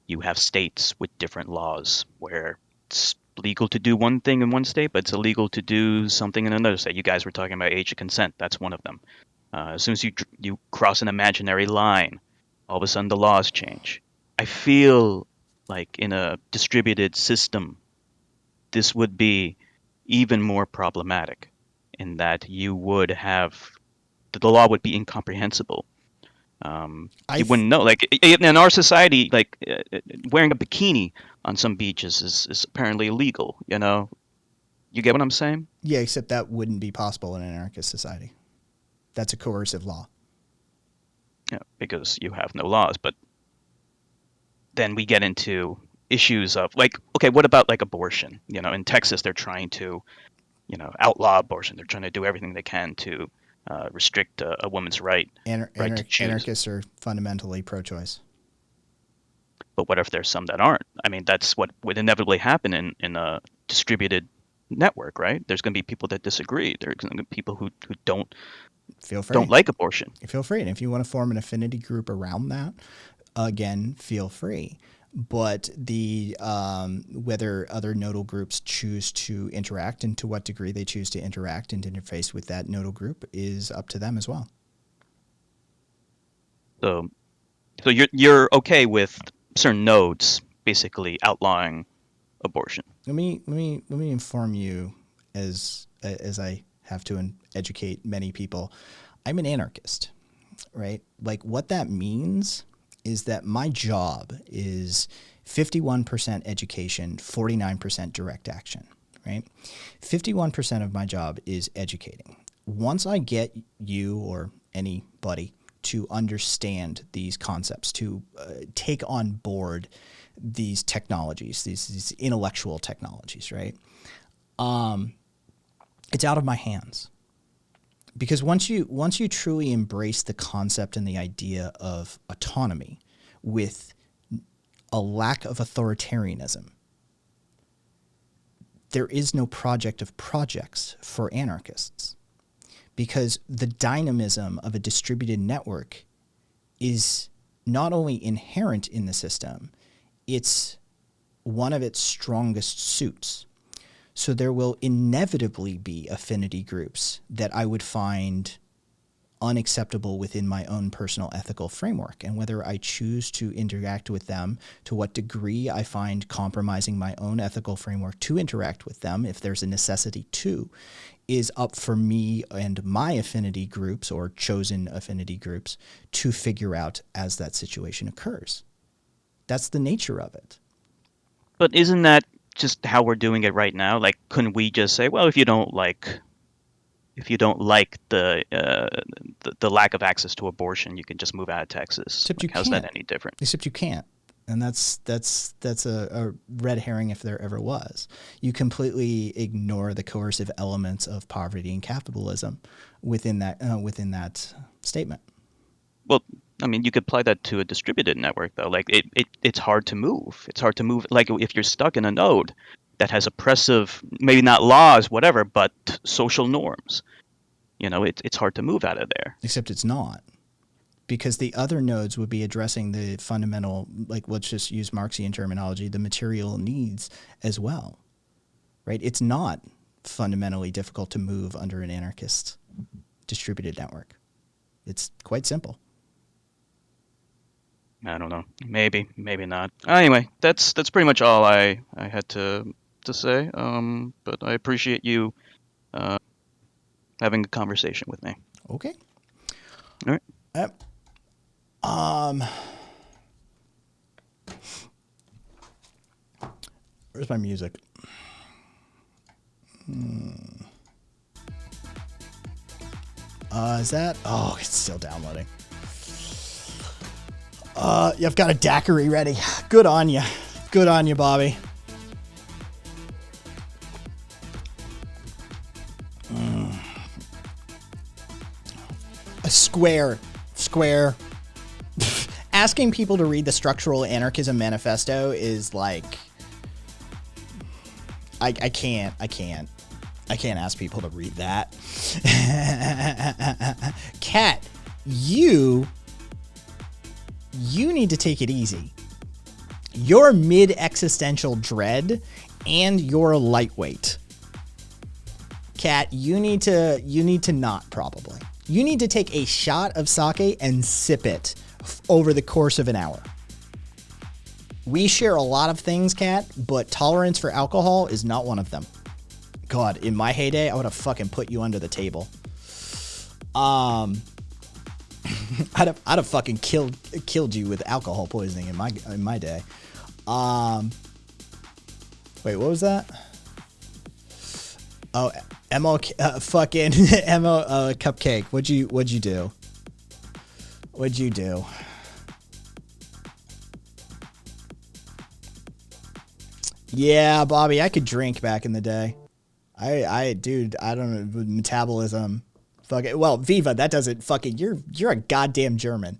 you have states with different laws where it's legal to do one thing in one state, but it's illegal to do something in another state. You guys were talking about age of consent. That's one of them. As soon as you cross an imaginary line, all of a sudden the laws change. I feel like in a distributed system, this would be even more problematic in that you would have the law would be incomprehensible. You wouldn't know. Like in our society, like wearing a bikini on some beaches is apparently illegal. You know, you get what I'm saying? Yeah, except that wouldn't be possible in an anarchist society. That's a coercive law. Yeah, because you have no laws. But then we get into issues of like, okay, what about like abortion? You know, in Texas, they're trying to, outlaw abortion. They're trying to do everything they can to restrict a woman's right to choose. Anarchists are fundamentally pro-choice. But what if there's some that aren't? I mean, that's what would inevitably happen in a distributed network, right? There's going to be people that disagree. There's going to be people who don't like abortion. Feel free. And if you want to form an affinity group around that, again, feel free. But the whether other nodal groups choose to interact and to what degree they choose to interact and interface with that nodal group is up to them as well. So you're okay with certain nodes basically outlawing abortion? Let me inform you, as I have to educate many people. I'm an anarchist, right? Like what that means is that my job is 51% education, 49% direct action, right? 51% of my job is educating. Once I get you or anybody to understand these concepts, to take on board these technologies, these intellectual technologies, right? It's out of my hands. Because once you truly embrace the concept and the idea of autonomy with a lack of authoritarianism, there is no project of projects for anarchists. Because the dynamism of a distributed network is not only inherent in the system, it's one of its strongest suits. So there will inevitably be affinity groups that I would find unacceptable within my own personal ethical framework. And whether I choose to interact with them, to what degree I find compromising my own ethical framework to interact with them, if there's a necessity to, is up for me and my affinity groups or chosen affinity groups to figure out as that situation occurs. That's the nature of it. But isn't that just how we're doing it right now? Like, couldn't we just say, well, if you don't like the lack of access to abortion, you can just move out of Texas? Except like, how's that any different? Except you can't. And that's a red herring if there ever was. You completely ignore the coercive elements of poverty and capitalism within that statement. Well, I mean, you could apply that to a distributed network, though. Like, it's hard to move. It's hard to move. Like, if you're stuck in a node that has oppressive, maybe not laws, whatever, but social norms, it's hard to move out of there. Except it's not. Because the other nodes would be addressing the fundamental, like, let's just use Marxian terminology, the material needs as well, right? It's not fundamentally difficult to move under an anarchist distributed network. It's quite simple. I don't know. Maybe not. Anyway, that's pretty much all I had to say. But I appreciate you having a conversation with me. Okay. All right. Where's my music? Is that? Oh, it's still downloading. You've got a daiquiri ready. Good on you. Good on you, Bobby. A square. Asking people to read the Structural Anarchism Manifesto is like I can't ask people to read that. Cat, you need to take it easy. You're mid-existential dread and you're lightweight. Cat, you need to not probably. You need to take a shot of sake and sip it over the course of an hour. We share a lot of things, Cat, but tolerance for alcohol is not one of them. God, in my heyday, I would have fucking put you under the table. I'd have fucking killed you with alcohol poisoning in my day. Wait, what was that? Oh, Mo, fucking Mo, Cupcake. What'd you do? What'd you do? Yeah, Bobby, I could drink back in the day. Dude, I don't know, metabolism. Fuck it. Well, Viva, that doesn't fucking. You're a goddamn German.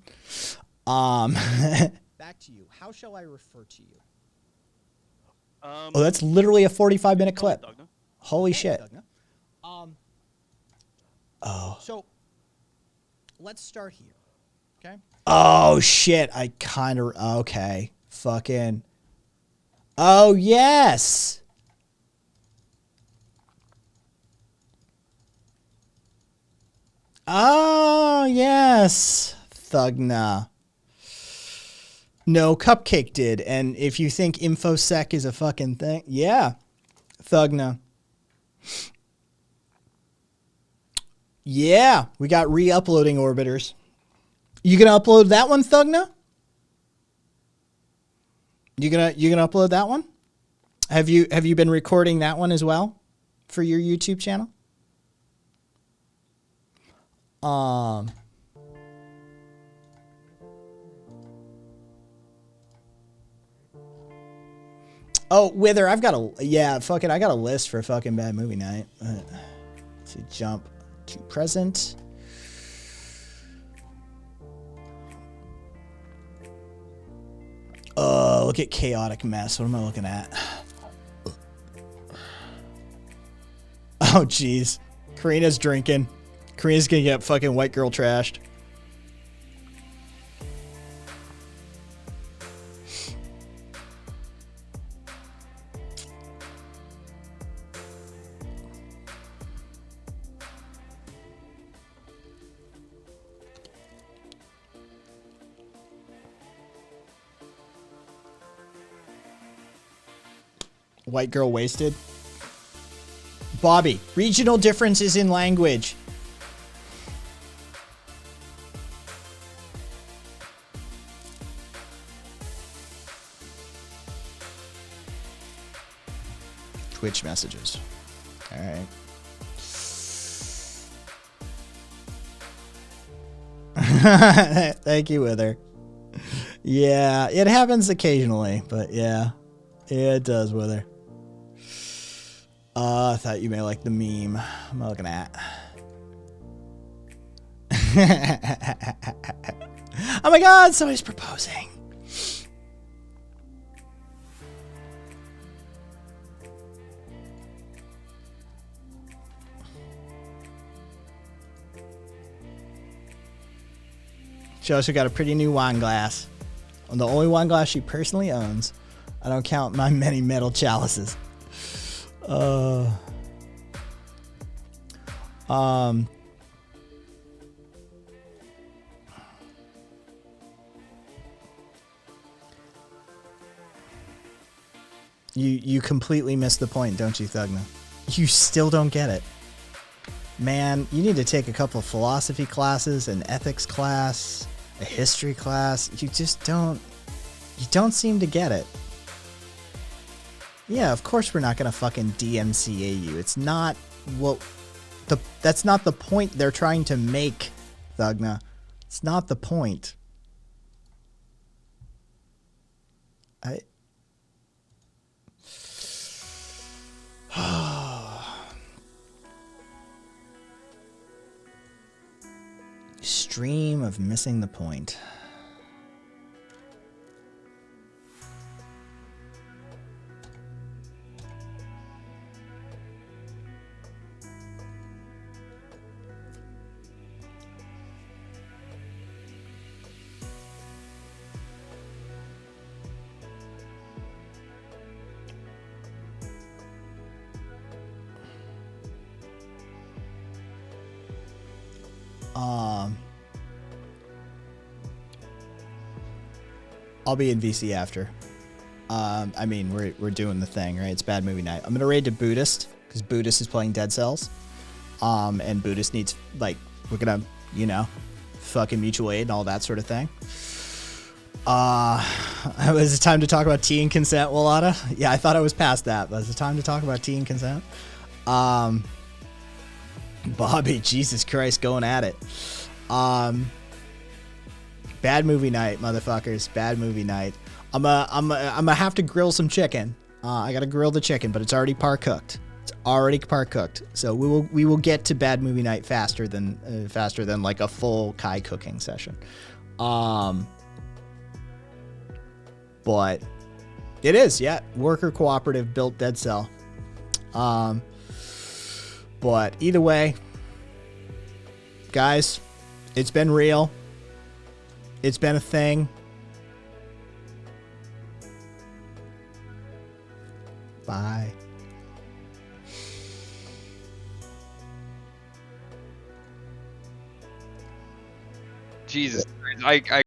Back to you. How shall I refer to you? Oh, that's literally a 45-minute clip. Holy shit. Oh. So, let's start here. Okay. Oh shit. I kind of. Okay. Fucking. Oh yes. Oh yes. Thugna. No, Cupcake did. And if you think InfoSec is a fucking thing, yeah. Thugna. Yeah, we got re-uploading orbiters. You gonna upload that one, Thugna? You gonna upload that one? Have you been recording that one as well for your YouTube channel? Oh, Wither, I got a list for fucking bad movie night. Let's see, jump to present. Oh, look at chaotic mess. What am I looking at? Oh, jeez. Karina's drinking. Karina's gonna get fucking white girl trashed. White girl wasted. Bobby, regional differences in language. Twitch messages. All right. Thank you, Wither. Yeah, it happens occasionally, but yeah. Yeah, it does, Wither. I thought you may like the meme I'm looking at. Oh my god, somebody's proposing. She also got a pretty new wine glass. The only wine glass she personally owns. I don't count my many metal chalices. You completely missed the point, don't you, Thugna? You still don't get it. Man, you need to take a couple of philosophy classes, an ethics class, a history class. You just don't seem to get it. Yeah, of course we're not gonna fucking DMCA you. It's not that's not the point they're trying to make, Thugna. It's not the point. Stream of missing the point. I'll be in VC after. I mean, we're doing the thing, right? It's bad movie night. I'm gonna raid to Buddhist because Buddhist is playing Dead Cells. And Buddhist needs, like, we're gonna, you know, fucking mutual aid and all that sort of thing. Was it time to talk about tea and consent, Walada? Yeah, I thought I was past that, but is it time to talk about tea and consent? Bobby, Jesus Christ, going at it. Bad movie night, motherfuckers. Bad movie night. I'm gonna have to grill some chicken. I gotta grill the chicken, but it's already par cooked. It's already par cooked. So we will get to bad movie night faster than like a full Kai cooking session. But it is, yeah. Worker cooperative built Dead Cell. But either way, guys, it's been real. It's been a thing. Bye. Jesus, I